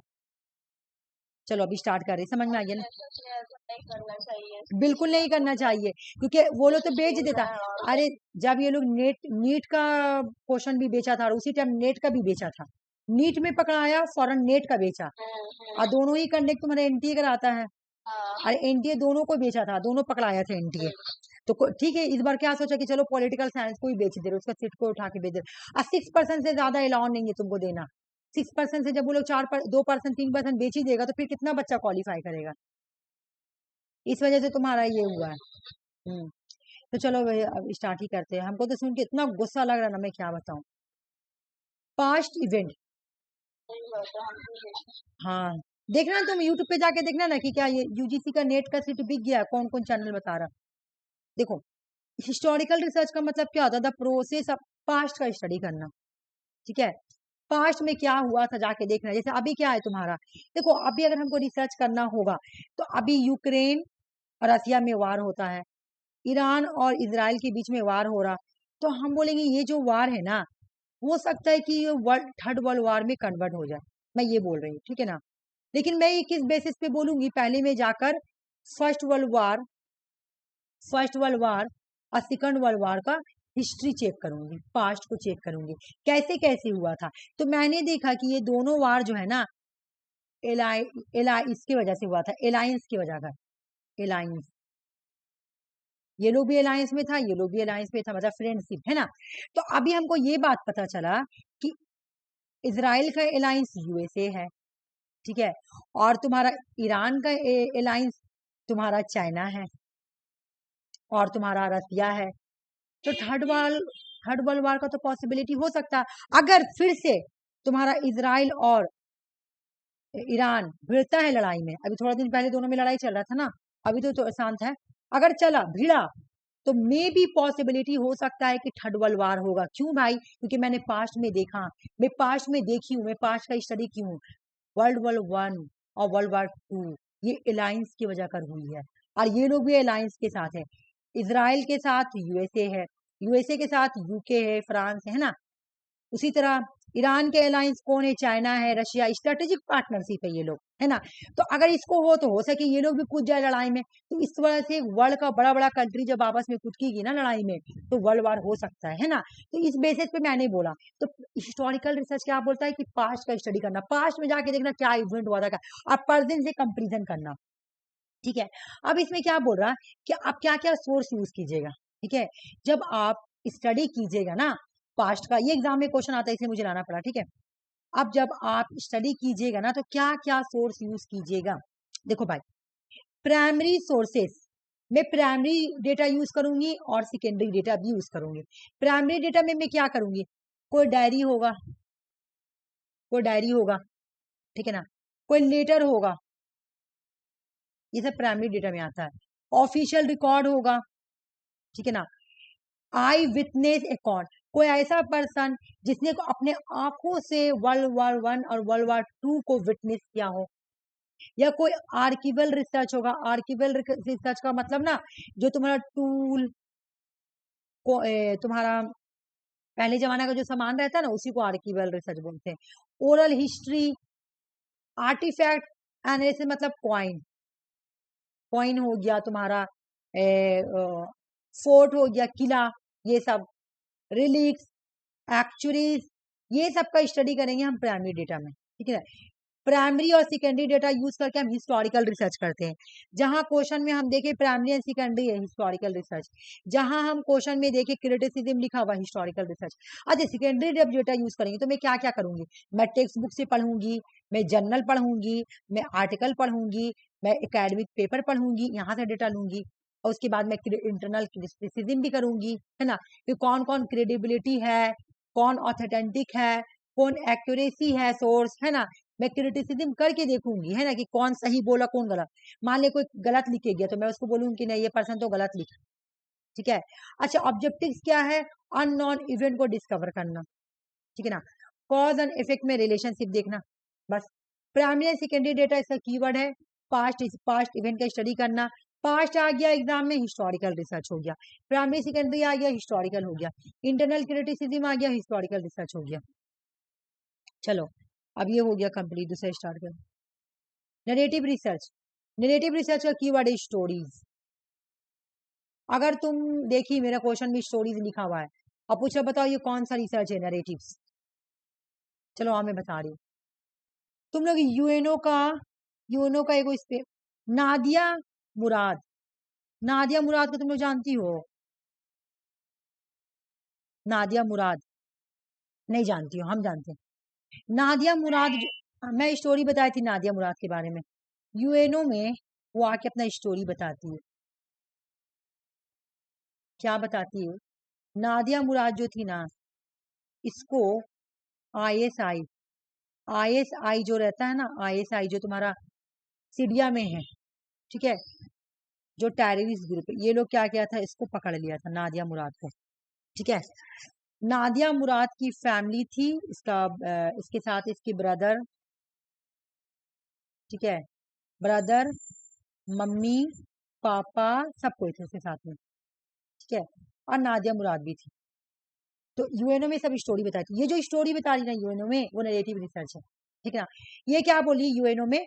चलो अभी स्टार्ट कर रहे, समझ में आ गया ना? नहीं करना चाहिए, बिल्कुल नहीं करना चाहिए, क्योंकि वो लोग तो बेच देता। अरे जब ये लोग नीट का क्वेश्चन भी बेचा था, और उसी टाइम नेट का भी बेचा था, नीट में पकड़ाया, फौरन नेट का बेचा, और दोनों ही कंडक्ट तुम्हारे एनटीए कराता है, और एनटीए दोनों को बेचा था, दोनों पकड़ाया था एनटीए। तो ठीक है, इस बार क्या सोचा कि चलो पॉलिटिकल साइंस को ही बेच दे रहे, उसका सीट को उठा के बेच दे रहे, और 6% से ज्यादा अलाउ नहीं है तुमको देना। 6% से जब वो लोग 2%, 3% बेच ही देगा, तो फिर कितना बच्चा क्वालिफाई करेगा? इस वजह से तुम्हारा ये हुआ है। तो चलो भैया अब स्टार्ट ही करते हैं। हमको तो सुन के इतना गुस्सा लग रहा है ना, मैं क्या बताऊं। पास्ट इवेंट, हाँ देखना तुम यूट्यूब पे जाके देखना ना कि क्या ये यूजीसी का नेट का सीट बिक गया, कौन कौन चैनल बता रहा। देखो हिस्टोरिकल रिसर्च का मतलब क्या होता है? द प्रोसेस ऑफ पास्ट का स्टडी करना, ठीक है। पास्ट में क्या हुआ था जाके देखना। जैसे अभी क्या है तुम्हारा, देखो अभी अगर हमको रिसर्च करना होगा, तो अभी यूक्रेन और रसिया में वार होता है, ईरान और इसराइल के बीच में वार हो रहा, तो हम बोलेंगे ये जो वार है ना, हो सकता है कि ये थर्ड वर्ल्ड वार में कन्वर्ट हो जाए, मैं ये बोल रही हूँ, ठीक है ना। लेकिन मैं ये किस बेसिस पे बोलूंगी? पहले में जाकर फर्स्ट वर्ल्ड वार, और सेकंड वर्ल्ड वार का हिस्ट्री चेक करूंगी, पास्ट को चेक करूंगी, कैसे कैसे हुआ था। तो मैंने देखा कि ये दोनों वार जो है ना, एलाई इसकी वजह से हुआ था, एलायंस की वजह का, एलायंस, ये लोग भी अलायंस में था, ये लोग भी अलायंस में था, मतलब फ्रेंडशिप है ना। तो अभी हमको ये बात पता चला कि इसराइल का अलायंस यूएसए है, ठीक है, और तुम्हारा ईरान का अलायंस तुम्हारा चाइना है, और तुम्हारा रसिया है। तो थर्ड वर्ल्ड वार का तो पॉसिबिलिटी हो सकता है, अगर फिर से तुम्हारा इसराइल और ईरान भिड़ता है लड़ाई में। अभी थोड़ा दिन पहले दोनों में लड़ाई चल रहा था ना, अभी तो शांत है। अगर चला भिड़ा, तो मे भी पॉसिबिलिटी हो सकता है कि थर्ड वर्ल्ड वार होगा। क्यों भाई? क्योंकि मैंने पास्ट में देखा, मैं पास्ट में देखी हूँ, मैं पास्ट का स्टडी की हूँ। वर्ल्ड वॉर 1 और वर्ल्ड वॉर 2 ये अलायंस की वजह कर हुई है, और ये लोग भी अलायंस के साथ है। इसराइल के साथ यूएसए है, यूएसए के साथ यूके है, फ्रांस है ना। उसी तरह ईरान के अलायंस कौन है? चाइना है, रशिया, स्ट्रेटेजिक पार्टनरशिप है ये लोग, है ना। तो अगर इसको हो तो हो सके ये लोग भी कूद जाए लड़ाई में। तो इस वजह से वर्ल्ड का बड़ा बड़ा कंट्री जब आपस में कूदकेगी ना लड़ाई में, तो वर्ल्ड वार हो सकता है ना। तो इस बेसिस पे मैंने बोला। तो हिस्टोरिकल रिसर्च क्या बोलता है कि पास्ट का स्टडी करना, पास्ट में जाके देखना क्या इवेंट हुआ था, और प्रेजेंट से कंपेरिजन करना, ठीक है। अब इसमें क्या बोल रहा है कि आप क्या क्या सोर्स यूज कीजिएगा, ठीक है, जब आप स्टडी कीजिएगा ना पास्ट का। ये एग्जाम में क्वेश्चन आता है, इसलिए मुझे लाना पड़ा, ठीक है। अब जब आप स्टडी कीजिएगा ना, तो क्या क्या सोर्स यूज कीजिएगा? देखो भाई, प्राइमरी सोर्सेस मैं प्राइमरी डेटा यूज करूंगी, और सेकेंडरी डेटा भी यूज करूंगी। प्राइमरी डेटा में मैं क्या करूंगी? कोई डायरी होगा, कोई डायरी होगा, ठीक है ना, कोई लेटर होगा, ये सब प्राइमरी डेटा में आता है। ऑफिशियल रिकॉर्ड होगा, ठीक है ना। आई विटनेस अकाउंट, कोई ऐसा पर्सन जिसने को अपने आंखों से वर्ल्ड वॉर 1 और वर्ल्ड वॉर 2 को विटनेस किया हो। या कोई आर्किवल रिसर्च होगा। आर्किवल रिसर्च का मतलब ना, जो तुम्हारा टूल को तुम्हारा पहले जमाना का जो सामान रहता है ना, उसी को आर्किवल रिसर्च बोलते हैं। ओरल हिस्ट्री, आर्टिफैक्ट एनालिसिस मतलब कॉइन, कॉइन हो गया तुम्हारा, फोर्ट हो गया, किला, ये सब, रिलिक्स, एक्चुअरीज, ये सब का स्टडी करेंगे हम प्राइमरी डेटा में, ठीक है। प्राइमरी और सेकेंडरी डेटा यूज करके हम हिस्टोरिकल रिसर्च करते हैं। जहां क्वेश्चन में हम देखें प्राइमरी एंड सेकेंडरी है हिस्टोरिकल रिसर्च, जहां हम क्वेश्चन में देखें क्रिटिसिज्म लिखा हुआ हिस्टोरिकल रिसर्च। अच्छा, सेकेंडरी जब डेटा यूज करेंगे तो मैं क्या क्या करूंगी? मैं टेक्स्ट बुक से पढ़ूंगी, मैं जर्नल पढ़ूंगी, मैं आर्टिकल पढ़ूंगी, मैं एकेडमिक पेपर पढ़ूंगी, यहाँ से डेटा लूंगी। और उसके बाद मैं इंटरनल क्रिटिसिज्म भी करूंगी, है ना, कि कौन कौन क्रेडिबिलिटी है, कौन ऑथेंटिक है, कौन एक्यूरेसी है सोर्स, है ना। मैं क्रिटिसिज्म करके देखूंगी, है ना, कि कौन सही बोला कौन गलत। मान ले कोई गलत लिखे गया तो मैं उसको बोलूंगी कि नहीं ये पर्सन तो गलत लिखा, ठीक है। अच्छा, ऑब्जेक्टिव्स क्या है? अननोन इवेंट को डिस्कवर करना, ठीक है ना। कॉज एंड इफेक्ट में रिलेशनशिप देखना, बस। प्राइमरी एंड सेकेंडरी डेटा इसका कीवर्ड है। पास्ट इवेंट का स्टडी करना। पास्ट आ गया एग्जाम में, हिस्टोरिकल रिसर्च हो गया। प्राइमरी सेकेंडरी आ गया, हिस्टोरिकल हो गया। इंटरनल क्रिटिसिज्म आ गया, हिस्टोरिकल रिसर्च हो गया। चलो, अब ये हो गया कंप्लीट। दूसरा स्टार्ट करें। Narrative research. नरेटिव रिसर्च का कीवर्ड है स्टोरीज। अगर तुम देखी मेरा क्वेश्चन में स्टोरीज लिखा हुआ है, अब पूछा बताओ ये कौन सा रिसर्च है? नरेटिव्स। चलो मैं बता रही हूँ। तुम लोग यूएनओ का एक नादिया मुराद। नादिया मुराद को तुम लोग जानती हो? नादिया मुराद नहीं जानती हो, हम जानते हैं। नादिया मुराद मैं स्टोरी बताई थी नादिया मुराद के बारे में। यूएनओ में वो आके अपना स्टोरी बताती है। क्या बताती है? नादिया मुराद जो थी ना, इसको आईएसआई आईएसआई जो रहता है ना, आईएसआई जो तुम्हारा सीरिया में है, ठीक है, जो टेररिस्ट ग्रुप है, ये लोग क्या किया था, इसको पकड़ लिया था नादिया मुराद को, ठीक है। नादिया मुराद की फैमिली थी, इसके साथ इसकी ब्रदर, ठीक है, ब्रदर, मम्मी, पापा, सब कोई थे उसके साथ में, ठीक है, और नादिया मुराद भी थी। तो यूएनओ में सब स्टोरी बताई थी। ये जो स्टोरी बता रही ना यूएनओ में, वो नरेटिव रिसर्च है, ठीक है ना। ये क्या बोली यूएनओ में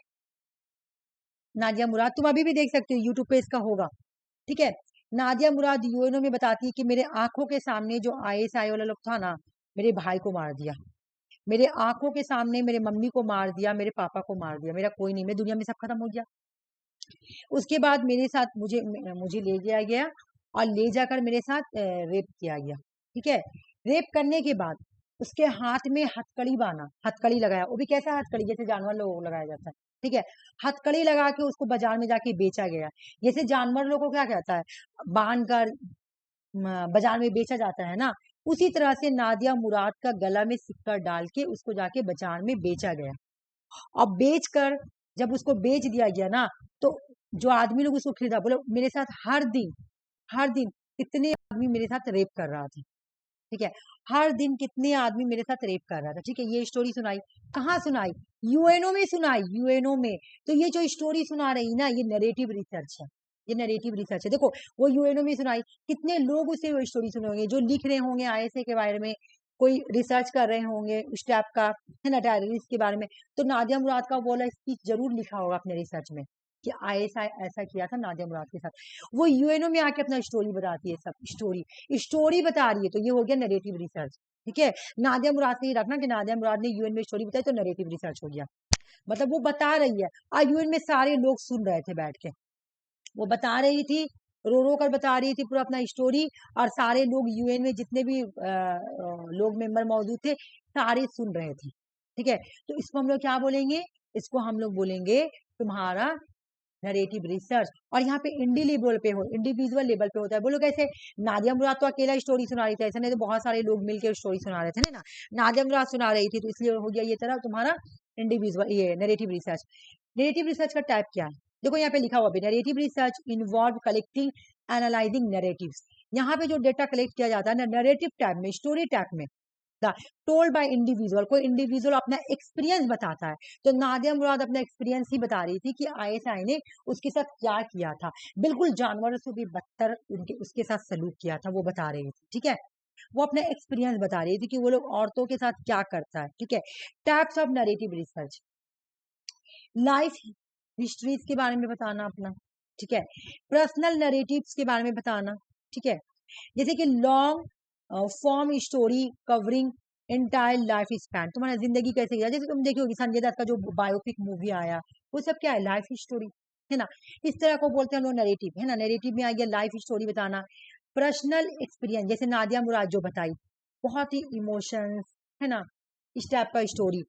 नादिया मुराद, तुम अभी भी देख सकते हो यूट्यूब पे इसका होगा, ठीक है। नादिया मुराद यूएनओ में बताती है कि मेरे आंखों के सामने जो आईएसआई वाला लोग था ना, मेरे भाई को मार दिया, मेरे आंखों के सामने मेरे मम्मी को मार दिया, मेरे पापा को मार दिया, मेरा कोई नहीं, मैं दुनिया में सब खत्म हो गया। उसके बाद मेरे साथ मुझे मुझे ले गया गया और ले जाकर मेरे साथ रेप किया गया, ठीक है। रेप करने के बाद उसके हाथ में हथकड़ी बांधा, हथकड़ी लगाया, वो भी कैसा हथकड़ी, जैसे जानवर लोगों को लगाया जाता है, ठीक है। हथकड़ी लगा के उसको बाजार में जाके बेचा गया, जैसे जानवर लोगों को क्या कहता है, बांध कर बाजार में बेचा जाता है ना, उसी तरह से नादिया मुराद का गला में सिक्का डाल के उसको जाके बाजार में बेचा गया। और बेचकर जब उसको बेच दिया गया ना, तो जो आदमी लोग उसको खरीदा, बोले मेरे साथ हर दिन कितने आदमी मेरे साथ रेप कर रहा था, ठीक है, हर दिन कितने आदमी मेरे साथ रेप कर रहा था, ठीक है। ये स्टोरी सुनाई, कहाँ सुनाई? यूएनओ में सुनाई, यूएनओ में। तो ये जो स्टोरी सुना रही ना, ये नरेटिव रिसर्च है, ये नरेटिव रिसर्च है। देखो वो यूएनओ में सुनाई, कितने लोग उसे वो स्टोरी सुने होंगे, जो लिख रहे होंगे आईएसए के बारे में, कोई रिसर्च कर रहे होंगे उस टाइप का, है ना, टेररिस्ट के बारे में। तो नादिया मुराद का वाला स्पीच जरूर लिखा होगा अपने रिसर्च में कि आईएसआई ऐसा किया था नादिया मुराद के साथ। वो यूएनओ में आके अपना स्टोरी बताती है, सब स्टोरी बता रही है, तो ये हो गया नरेटिव रिसर्च, ठीक है। नादिया मुराद से ही रखना कि नादिया मुराद ने यूएन में स्टोरी बताई तो नरेटिव रिसर्च हो गया, मतलब वो बता रही है और यूएन में सारे लोग सुन रहे थे बैठ के, वो बता रही थी, रो रो कर बता रही थी पूरा अपना स्टोरी, और सारे लोग यूएन में जितने भी लोग मेंबर मौजूद थे सारे सुन रहे थे, ठीक है। तो इसको हम लोग क्या बोलेंगे? इसको हम लोग बोलेंगे तुम्हारा नरेटिव रिसर्च। और यहाँ पे इंडिविजुअल लेवल पे होता है। बोलो कैसे? नादिया मुराद तो अकेला स्टोरी सुना रही थी, ऐसा नहीं तो बहुत सारे लोग मिलकर स्टोरी सुना रहे थे ना। नादिया मुराद सुना रही थी तो इसलिए हो गया ये तरह तुम्हारा इंडिविजुअल, ये नरेटिव रिसर्च। नरेटिव रिसर्च का टाइप क्या है? देखो यहाँ पे लिखा हुआ है, narrative research involve collecting analysing narratives. यहाँ पे जो डेटा कलेक्ट किया जाता है ना, नरेटिव टाइप में, स्टोरी टाइप में, टोल्ड बाय इंडिविजुअल, कोई इंडिविजुअल अपना एक्सपीरियंस बताता है। तो नादिया मुराद अपना एक्सपीरियंस ही बता रही थी कि आईएसआई ने उसके साथ क्या किया था, बिल्कुल जानवरों से भी बदतर उसके साथ सलूक किया था, वो बता रही थी, ठीक है। वो अपना एक्सपीरियंस बता रही थी कि वो लोग औरतों के साथ क्या करता है, ठीक है। Types of narrative research, life histories के बारे में बताना अपना, ठीक है। पर्सनल नरेटिव्स के बारे में बताना, ठीक है। जैसे कि long form story covering entire life span, तुम्हारा जिंदगी कैसे गया। जैसे तुम देखोगे संजय दत्त का जो बायोपिक मूवी आया, वो सब क्या है? लाइफ स्टोरी, है ना। इस तरह को बोलते हैं हम लोग नरेटिव, है ना। नरेटिव में आ गया लाइफ स्टोरी बताना। पर्सनल एक्सपीरियंस, जैसे नादिया मुराद जो बताई, बहुत ही इमोशंस, है ना, इस टाइप का स्टोरी।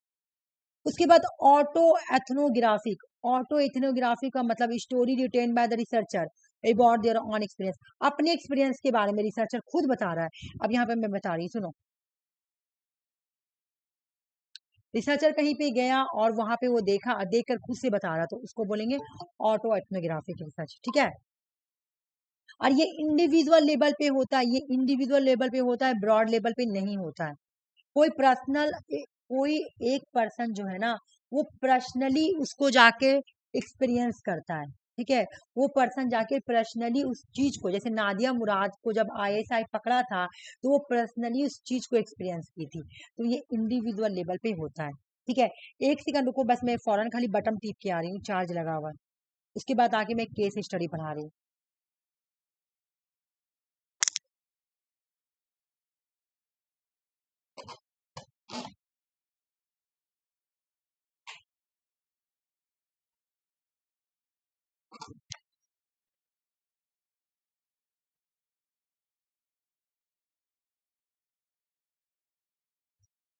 उसके बाद ऑटो एथनोग्राफिक का मतलब story written by the researcher, about their on experience, अपने एक्सपीरियंस के बारे में रिसर्चर खुद बता रहा है। अब यहाँ पे मैं बता रही हूँ, सुनो। रिसर्चर कहीं पे गया और वहां पे वो देखकर खुद से बता रहा, तो उसको बोलेंगे ऑटो एथनोग्राफिक रिसर्च, ठीक है। और ये इंडिविजुअल लेवल पे होता है, ये इंडिविजुअल लेवल पे होता है, ब्रॉड लेवल पे नहीं होता है। कोई कोई एक पर्सन जो है ना, वो पर्सनली उसको जाके एक्सपीरियंस करता है, ठीक है। वो पर्सन जाके पर्सनली उस चीज को, जैसे नादिया मुराद को जब आईएसआई पकड़ा था, तो वो पर्सनली उस चीज को एक्सपीरियंस की थी। तो ये इंडिविजुअल लेवल पे होता है, ठीक है। एक सेकंड रुको, बस मैं फौरन खाली बटन टिप के आ रही हूँ, चार्ज लगा हुआ है। उसके बाद आके मैं केस स्टडी पढ़ा रही हूँ।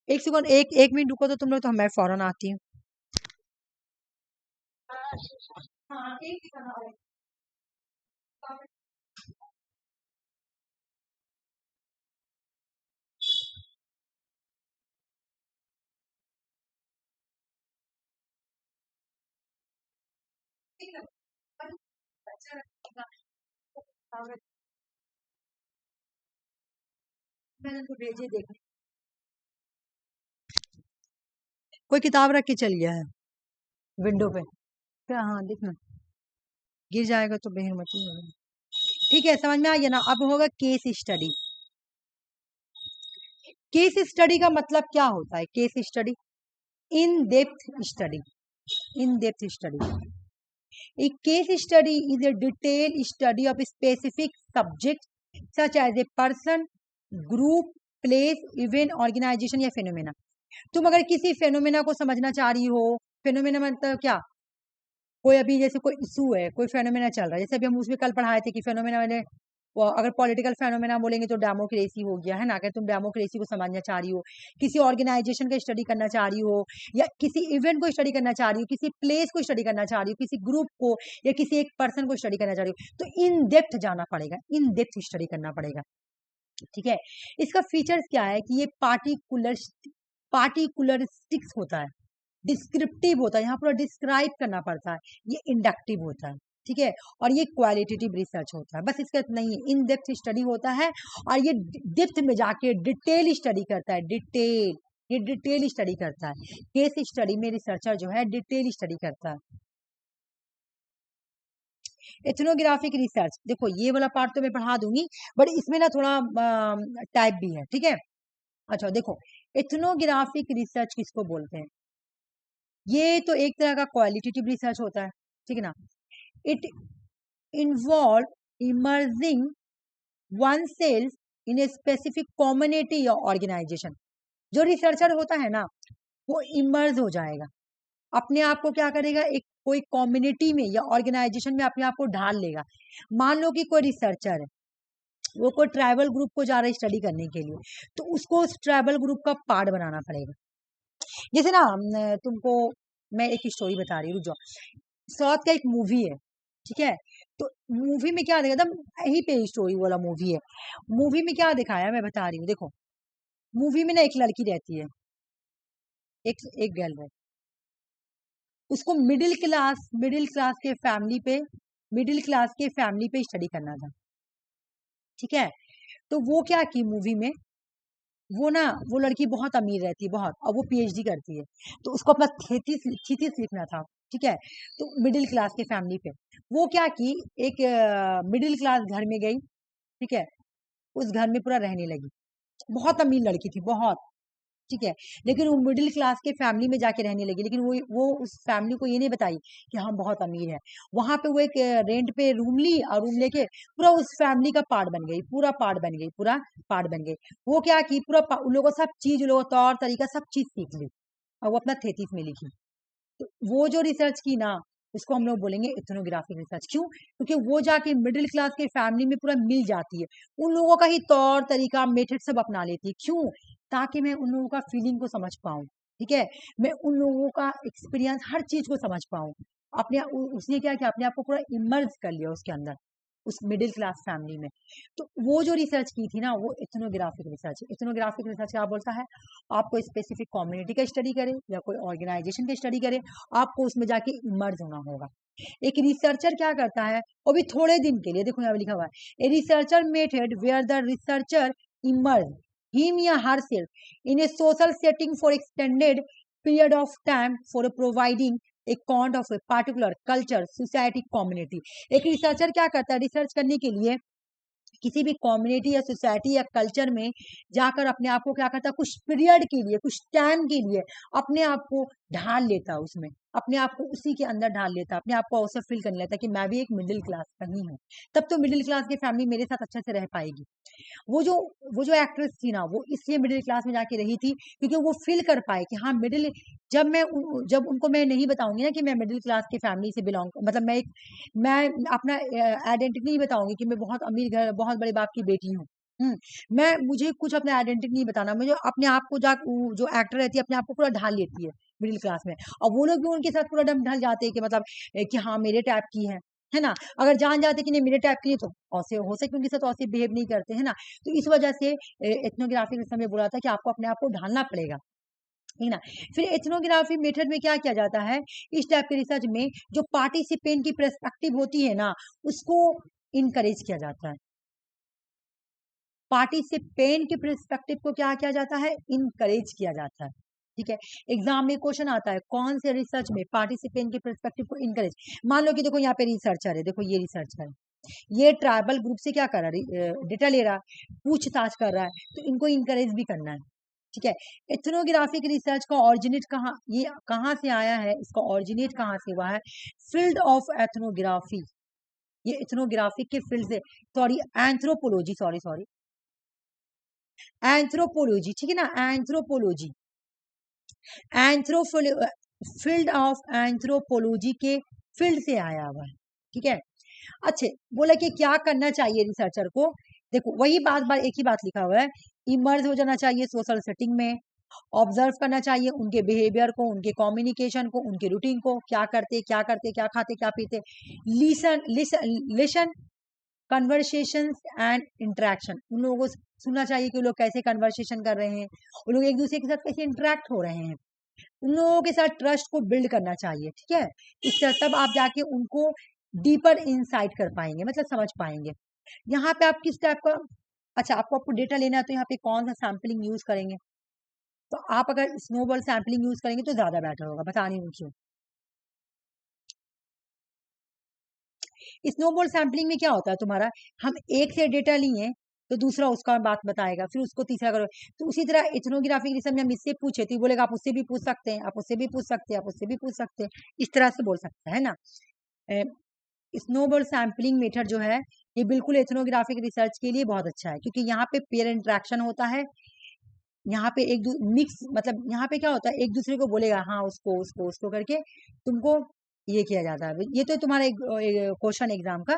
एक सेकंड, एक मिनट रुको तो तुम लोग, तो मैं फौरन आती हूँ। हाँ, एक सेकंड आ रही हूँ। मैंने उनको भेजे, देखने कोई किताब रख के चल गया है विंडो पे, क्या? हाँ देखना, गिर जाएगा तो बेहद मची होगा। ठीक है, समझ में आ गया ना। अब होगा केस स्टडी। केस स्टडी का मतलब क्या होता है? Case study, in depth study, in depth study. A case study is a detailed study of a specific subject such as a person, group, place, event, organization या phenomena। तुम अगर किसी phenomena को समझना चाह रही हो, फेनोमेना मतलब क्या? कोई अभी जैसे कोई इशू है, कोई फेनोमेना चल रहा है, जैसे अभी हम उसमें कल पढ़ाए थे कि फेनोमेना मैंने, अगर पॉलिटिकल फेनोमेना बोलेंगे तो डेमोक्रेसी हो गया है ना। अगर तुम डेमोक्रेसी को समझना चाह रही हो, किसी ऑर्गेनाइजेशन का स्टडी करना चाह रही हो, या किसी इवेंट को स्टडी करना चाह रही हो, किसी प्लेस को स्टडी करना चाह रही हो, किसी ग्रुप को या किसी एक पर्सन को स्टडी करना चाह रही हो, तो इन डेप्थ जाना पड़ेगा, इन डेप्थ स्टडी करना पड़ेगा, ठीक है। इसका फीचर्स क्या है कि ये पार्टिकुलरिस्टिक्स होता है, डिस्क्रिप्टिव होता है, यहाँ पूरा डिस्क्राइब करना पड़ता है, ये इंडक्टिव होता है, ठीक है। और ये क्वालिटेटिव रिसर्च होता है, बस इसका नहीं, इन डेप्थ स्टडी होता है। और ये डेप्थ में जाके डिटेल स्टडी करता है, डिटेल, ये डिटेल स्टडी करता है। केस स्टडी में रिसर्चर जो है डिटेल स्टडी करता है। एथनोग्राफिक रिसर्च, देखो ये वाला पार्ट तो मैं पढ़ा दूंगी, बट इसमें ना थोड़ा टाइप भी है, ठीक है। अच्छा देखो, एथनोग्राफिक रिसर्च किसको बोलते हैं? ये तो एक तरह का क्वालिटेटिव रिसर्च होता है, ठीक है ना। It involve emerging one self in a specific community या ऑर्गेनाइजेशन। जो रिसर्चर होता है ना, वो इमर्ज हो जाएगा, अपने आप को क्या करेगा, एक कोई कम्युनिटी में या ऑर्गेनाइजेशन में अपने आप को ढाल लेगा। मान लो कि कोई रिसर्चर है, वो कोई ट्राइबल ग्रुप को जा रहा है स्टडी करने के लिए, तो उसको उस ट्राइबल ग्रुप का पार्ट बनाना पड़ेगा। जैसे ना तुमको मैं एक स्टोरी बता रही हूँ, रुक जाओ। साउथ का एक मूवी है, ठीक है। तो मूवी में क्या देखा था, यही पे स्टोरी वाला मूवी है। मूवी में क्या दिखाया मैं बता रही हूँ, देखो। मूवी में ना एक लड़की रहती है, एक एक गर्ल है, उसको मिडिल क्लास के फैमिली पे स्टडी करना था, ठीक है। तो वो क्या की मूवी में, वो ना, वो लड़की बहुत अमीर रहती है, बहुत, और वो पीएचडी करती है, तो उसको अपना थीसिस लिखना था, ठीक है। तो मिडिल क्लास के फैमिली पे वो क्या की, एक मिडिल क्लास घर में गई, ठीक है। उस घर में पूरा रहने लगी, बहुत अमीर लड़की थी, बहुत, ठीक है। लेकिन वो मिडिल क्लास के फैमिली में जाके रहने लगी, लेकिन वो उस फैमिली को ये नहीं बताई कि हम बहुत अमीर है। वहां पे वो एक रेंट पे रूम ली, और रूम लेके पूरा उस फैमिली का पार्ट बन गई, पूरा पार्ट बन गई, पूरा पार्ट बन गई। वो क्या की, उन लोगों सब चीज, उन लोगों तौर तरीका सब चीज सीख ली, और वो अपना थेसिस में लिखी। तो वो जो रिसर्च की ना, उसको हम लोग बोलेंगे इथनोग्राफिक रिसर्च। क्यों? क्योंकि वो जाके मिडिल क्लास के फैमिली में पूरा मिल जाती है, उन लोगों का ही तौर तरीका, मेथड सब अपना लेती है। क्यों? ताकि मैं उन लोगों का फीलिंग को समझ पाऊं, ठीक है। मैं उन लोगों का एक्सपीरियंस, हर चीज को समझ पाऊं। उसने क्या किया, अपने आप को पूरा इमर्ज कर लिया उसके अंदर, उस मिडिल क्लास फैमिली में। तो वो जो रिसर्च की थी ना, वो इथनोग्राफिक रिसर्च। इथनोग्राफिक रिसर्च क्या बोलता है, आपको स्पेसिफिक कम्युनिटी का स्टडी करे या कोई ऑर्गेनाइजेशन का स्टडी करे, आपको उसमें जाके इमर्ज होना होगा। एक रिसर्चर क्या करता है, वो भी थोड़े दिन के लिए, देखो यहाँ लिखा हुआ है, a researcher method where the researcher emerge him या herself in a social setting for extended period of time for providing account of a particular culture, society, community। एक रिसर्चर क्या करता है, रिसर्च करने के लिए किसी भी कम्युनिटी या सोसाइटी या कल्चर में जाकर अपने आप को क्या करता है, कुछ पीरियड के लिए, कुछ टाइम के लिए अपने आप को ढाल लेता है, उसमें अपने आप को उसी के अंदर ढाल लेता है, अपने आप को अवसर फील करने लेता है कि मैं भी एक मिडिल क्लास का ही हूँ। तब तो मिडिल क्लास की फैमिली मेरे साथ अच्छे से रह पाएगी। वो जो एक्ट्रेस थी ना, वो इसलिए मिडिल क्लास में जाके रही थी क्योंकि वो फील कर पाए कि हाँ मिडिल, जब उनको मैं नहीं बताऊंगी ना कि मैं मिडिल क्लास की फैमिली से बिलोंग, मतलब मैं अपना आइडेंटिटी नहीं बताऊंगी कि मैं बहुत अमीर घर, बहुत बड़े बाप की बेटी हूँ। मुझे कुछ अपना आइडेंटिटी नहीं बताना, मुझे अपने आप को जो एक्टर रहती है अपने आप को पूरा ढाल लेती है मिडिल क्लास में, और वो लोग भी उनके साथ पूरा दम ढल जाते हैं कि मतलब कि हाँ मेरे टाइप की है ना। अगर जान जाते कि नहीं मेरे टाइप की नहीं, तो ऐसे हो सके उनके साथ ऐसे बिहेव नहीं करते, है ना। तो इस वजह से एथनोग्राफी में समय बोला था कि आपको अपने आप को ढालना पड़ेगा, ठीक ना। फिर एथनोग्राफी मेथड में क्या किया जाता है, इस टाइप के रिसर्च में जो पार्टिसिपेंट की पर्सपेक्टिव होती है ना, उसको इनकरेज किया जाता है। पार्टिसिपेंट के पर्सपेक्टिव को क्या किया जाता है, इनकरेज किया जाता है, ठीक है। एग्जाम में क्वेश्चन आता है कौन से रिसर्च में पार्टिसिपेंट के पर्सपेक्टिव को इनकरेज। मान लो कि देखो यहाँ पे रिसर्चर है, देखो ये रिसर्चर है, ये ट्राइबल ग्रुप से क्या कर रहा है, डेटा ले रहा है, पूछताछ कर रहा है, तो इनको इनकरेज भी करना है, ठीक है। एथनोग्राफिक रिसर्च का ऑरिजिनेट कहाँ, ये कहाँ से आया है, इसका ऑरिजिनेट कहाँ से हुआ है, फील्ड ऑफ एथनोग्राफी। ये एथनोग्राफिक के फील्ड से, सॉरी एंथ्रोपोलॉजी, सॉरी एंथ्रोपोलॉजी, ठीक है ना, एंथ्रोपोलॉजी, फील्ड ऑफ एंथ्रोपोलॉजी के फील्ड से आया हुआ है, ठीक है। अच्छे, बोला कि क्या करना चाहिए रिसर्चर को, देखो वही बार एक ही बात लिखा हुआ है, इमर्ज हो जाना चाहिए सोशल सेटिंग में, ऑब्जर्व करना चाहिए उनके बिहेवियर को, उनके कम्युनिकेशन को, उनके रूटीन को, क्या करते क्या खाते क्या पीते, लिसन कन्वर्सेशन एंड इंटरेक्शन, उन लोगों को सुनना चाहिए कि वो लोग कैसे कन्वर्सेशन कर रहे हैं, वो लोग एक दूसरे के साथ कैसे इंटरेक्ट हो रहे हैं, उन लोगों के साथ ट्रस्ट को बिल्ड करना चाहिए, ठीक है। इससे तब आप जाके उनको डीपर इंसाइट कर पाएंगे, मतलब समझ पाएंगे। यहाँ पे आप किस टाइप का, अच्छा आपको डेटा लेना है तो यहाँ पे कौन सा सैम्पलिंग यूज करेंगे, तो आप अगर स्नोबॉल सैम्पलिंग यूज करेंगे तो ज्यादा बेटर होगा, बता नहीं क्यों। स्नोबॉल सैम्पलिंग में क्या होता है तुम्हारा, हम एक से डेटा लिए तो दूसरा उसका बात बताएगा, फिर उसको तीसरा करो, तो उसी तरह इथनोग्राफिक रिसर्च में हम इससे पूछे तो बोलेगा आप उससे भी पूछ सकते हैं, आप उससे भी पूछ सकते हैं, आप उससे भी पूछ सकते हैं, इस तरह से बोल सकते हैं ना। स्नोबॉल सैम्पलिंग मेथड जो है ये बिल्कुल एथनोग्राफिक रिसर्च के लिए बहुत अच्छा है, क्योंकि यहाँ पे पेयर इंटरेक्शन होता है, यहाँ पे एक मिक्स, मतलब यहाँ पे क्या होता है, एक दूसरे को बोलेगा हाँ उसको उसको उसको करके तुमको ये किया जाता है। ये तो तुम्हारा एक क्वेश्चन एग्जाम का,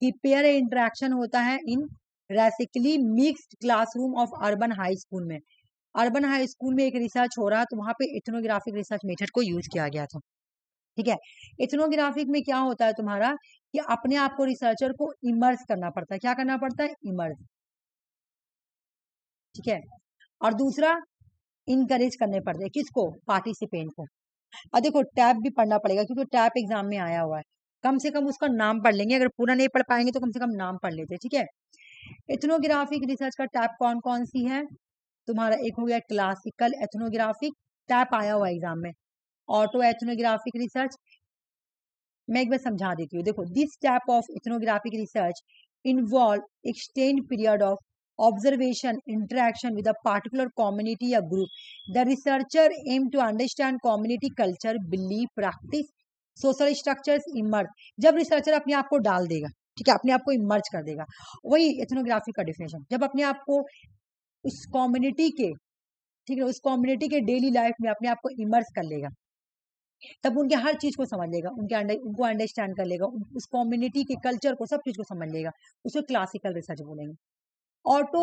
कि पेयर इंटरेक्शन होता है in racially mixed classroom of urban high school में। अर्बन हाई स्कूल में एक रिसर्च हो रहा है, तो वहां पे इथनोग्राफिक रिसर्च मेथड को यूज किया गया था, ठीक है। इथनोग्राफिक में क्या होता है तुम्हारा, कि अपने आप को रिसर्चर को इमर्स करना पड़ता है, क्या करना पड़ता है, इमर्स, ठीक है। और दूसरा इनकरेज करने पड़ते हैं, किसको, पार्टिसिपेंट को। और देखो टैब भी पढ़ना पड़ेगा, क्योंकि टैब एग्जाम में आया हुआ है, कम से कम उसका नाम पढ़ लेंगे, अगर पूरा नहीं पढ़ पाएंगे तो कम से कम नाम पढ़ लेते, ठीक है। एथनोग्राफिक रिसर्च का टैब कौन कौन सी है तुम्हारा, एक हो गया क्लासिकल एथनोग्राफिक, टैब आया हुआ एग्जाम में, ऑटो एथनोग्राफिक रिसर्च। मैं एक बार समझा देती हूँ, देखो this type of ethnographic research involve extend period of observation interaction with a particular community or group. The researcher aim to understand community culture, belief, practice, social structures emerge। जब researcher अपने आप को डाल देगा, ठीक है, अपने आप को इमर्ज कर देगा, वही एथनोग्राफी का डिफिनेशन, जब अपने आप को उस कम्युनिटी के, ठीक है, उस कम्युनिटी के डेली लाइफ में अपने आप को इमर्ज कर लेगा, तब उनके हर चीज को समझ लेगा, उनको अंडरस्टैंड कर लेगा, उस कम्युनिटी के कल्चर को, सब चीज को समझ लेगा, उसको क्लासिकल रिसर्च बोलेंगे। ऑटो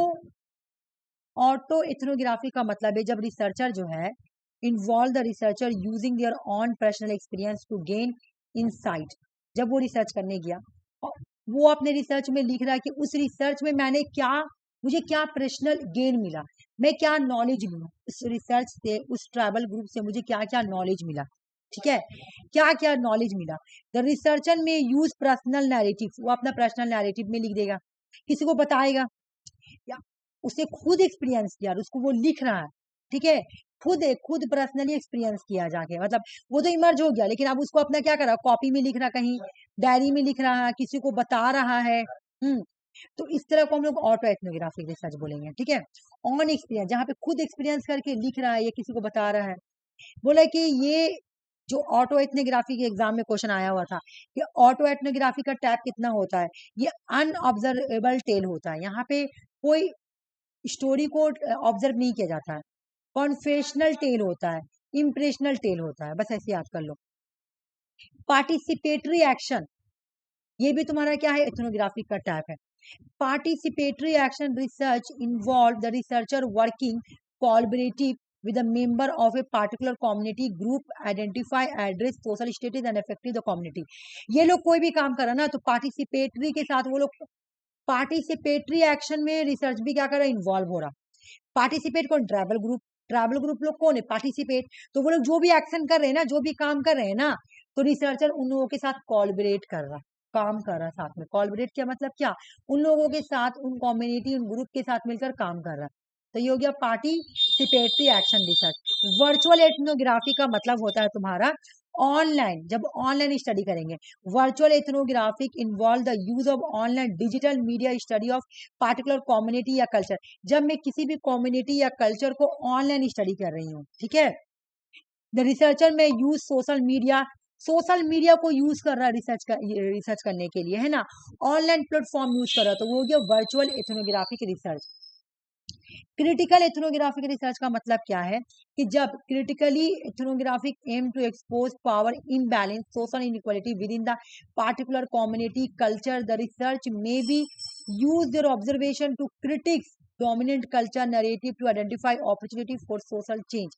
ऑटो एथनोग्राफी का मतलब है जब रिसर्चर जो है involve the researcher using their own personal experience to gain insight. जब वो रिसर्च करने गया वो अपने रिसर्च में लिख रहा है कि उस रिसर्च में मुझे क्या पर्सनल गेन मिला, मैं क्या नॉलेज लूँ उस रिसर्च से, उस ट्रैवल ग्रुप से मुझे क्या क्या नॉलेज मिला, ठीक है, क्या क्या नॉलेज मिला। द रिसर्चर में यूज पर्सनल नैरेटिव, वो अपना पर्सनल नैरेटिव में लिख देगा, किसी को बताएगा, या उसे खुद एक्सपीरियंस किया और उसको वो लिख रहा है, ठीक है, खुद पर्सनली एक्सपीरियंस किया जाके, मतलब वो तो इमर्ज हो गया, लेकिन अब उसको अपना क्या कर रहा है, कॉपी में लिख रहा, कहीं डायरी में लिख रहा है, किसी को बता रहा है। तो इस तरह को हम लोग ऑटो एथनोग्राफिक रिसर्च बोलेंगे, ठीक है। ऑन एक्सपीरियंस, जहाँ पे खुद एक्सपीरियंस करके लिख रहा है या किसी को बता रहा है। बोला कि ये जो ऑटो एथनोग्राफी के एग्जाम में क्वेश्चन आया हुआ था कि ऑटो एथनोग्राफी का टाइप कितना होता है, ये अनऑब्जर्वेबल टेल होता है, यहाँ पे कोई स्टोरी को ऑब्जर्व नहीं किया जाता है, कॉन्फेशनल टेल होता है, इम्प्रेशनल टेल होता है, बस ऐसे याद कर लो। पार्टिसिपेटरी एक्शन, ये भी तुम्हारा क्या है, एथनोग्राफी का टाइप है। Participatory action research involve the researcher working collaborative with a member of a particular community group, identify, address social status and affected the community। ये लोग कोई भी काम कर रहा है ना, तो पार्टिसिपेटरी के साथ वो लोग, पार्टिसिपेटरी एक्शन में रिसर्च भी क्या कर रहा है, इन्वॉल्व हो रहा। पार्टिसिपेट कौन, ट्रैवल ग्रुप लोग कौन है, पार्टिसिपेट, तो वो लोग जो भी एक्शन कर रहे हैं ना, जो भी काम कर रहे हैं ना, तो रिसर्चर उन लोगों के साथ कोलैबोरेट कर रहा, काम कर रहा साथ में। कोलैबोरेट क्या मतलब, क्या, उन लोगों के साथ, उन कम्युनिटी, उन ग्रुप के साथ मिलकर काम कर रहा। तो ये हो गया participatory action research. Virtual ethnography का मतलब होता है तुम्हारा ऑनलाइन, जब ऑनलाइन स्टडी करेंगे। Virtual ethnographic involve the use of online digital media study of particular community या कल्चर, जब मैं किसी भी कम्युनिटी या कल्चर को ऑनलाइन स्टडी कर रही हूँ, ठीक है। द रिसर्चर में यूज सोशल मीडिया को यूज कर रहा है रिसर्च करने के लिए, है ना, ऑनलाइन प्लेटफॉर्म यूज कर रहा है, तो वो हो गया virtual ethnographic research. Critical ethnographic research का मतलब क्या है कि जब critically ethnographic aim to expose power imbalance social inequality within the particular community culture, the research may be use their observation to critics dominant culture narrative to identify opportunity for social change.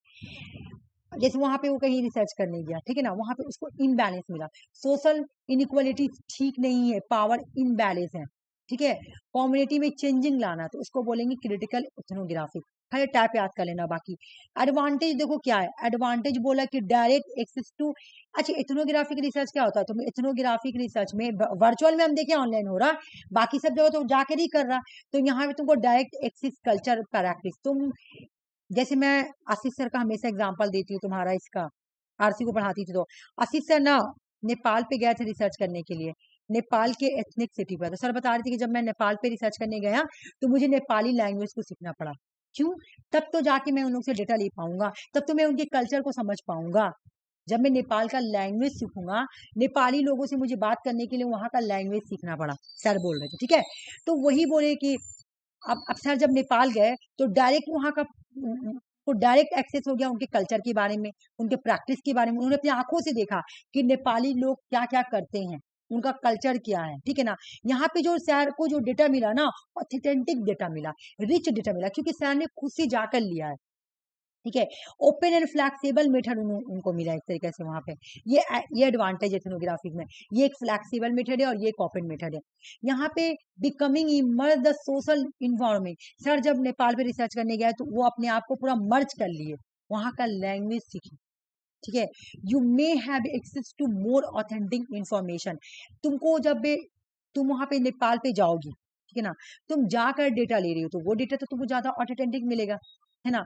जैसे वहां पे वो कहीं research करने गया, ठीक है ना, वहां पे उसको इनबैलेंस मिला, सोशल इनइक्वालिटी ठीक नहीं है, पावर इनबैलेंस है, ठीक है, कम्युनिटी में चेंजिंग लाना, तो उसको बोलेंगे क्रिटिकल एथनोग्राफिक। खाली टाइप याद कर लेना बाकी। एडवांटेज देखो क्या है, एडवांटेज बोला कि डायरेक्ट एक्सेस टू, अच्छा एथनोग्राफिक रिसर्च क्या होता है, तो एथनोग्राफिक रिसर्च में वर्चुअल में हम देखें ऑनलाइन हो रहा, बाकी सब जगह तो जाकर ही कर रहा, तो यहाँ पे तुमको डायरेक्ट एक्सेस कल्चर प्रैक्टिस, तुम जैसे मैं आशीष सर का हमेशा एग्जांपल देती हूँ, तुम्हारा इसका आरसी को पढ़ाती थी, तो आशीष सर ना नेपाल पे गए थे रिसर्च करने के लिए, नेपाल के एथनिक सिटी पर, तो सर बता रहे थे कि जब मैं नेपाल पे रिसर्च करने गया तो मुझे नेपाली लैंग्वेज को सीखना पड़ा। क्यों, तब तो जाके मैं उन लोग से डेटा ले पाऊंगा, तब तो मैं उनके कल्चर को समझ पाऊंगा, जब मैं नेपाल का लैंग्वेज सीखूंगा, नेपाली लोगों से मुझे बात करने के लिए वहां का लैंग्वेज सीखना पड़ा, सर बोल रहे थे, ठीक है। तो वही बोले कि अब सर जब नेपाल गए तो डायरेक्ट वहाँ का को डायरेक्ट एक्सेस हो गया उनके कल्चर के बारे में, उनके प्रैक्टिस के बारे में, उन्होंने अपनी आंखों से देखा कि नेपाली लोग क्या क्या करते हैं, उनका कल्चर क्या है, ठीक है ना। यहाँ पे जो सर को जो डेटा मिला ना, ऑथेंटिक डेटा मिला, रिच डेटा मिला, क्योंकि सर ने खुद से जाकर लिया है, ठीक है। ओपन एंड फ्लैक्सीबल मेथड उनको मिला एक तरीके से वहां पे, ये एडवांटेज है एथनोग्राफिक में, ये एक फ्लैक्सीबल मेथड है और ये एक ओपन मेथड है। यहाँ पे becoming emerge the social environment, sir जब नेपाल पे रिसर्च करने गया तो वो अपने आप को पूरा मर्ज कर लिए, वहां का लैंग्वेज सीखी, ठीक है। You may have access to more authentic information, तुमको जब तुम वहां पे नेपाल पे जाओगी, ठीक है ना, तुम जाकर डेटा ले रही हो तो वो डेटा तो तुमको ज्यादा ऑथेंटिक मिलेगा, है ना,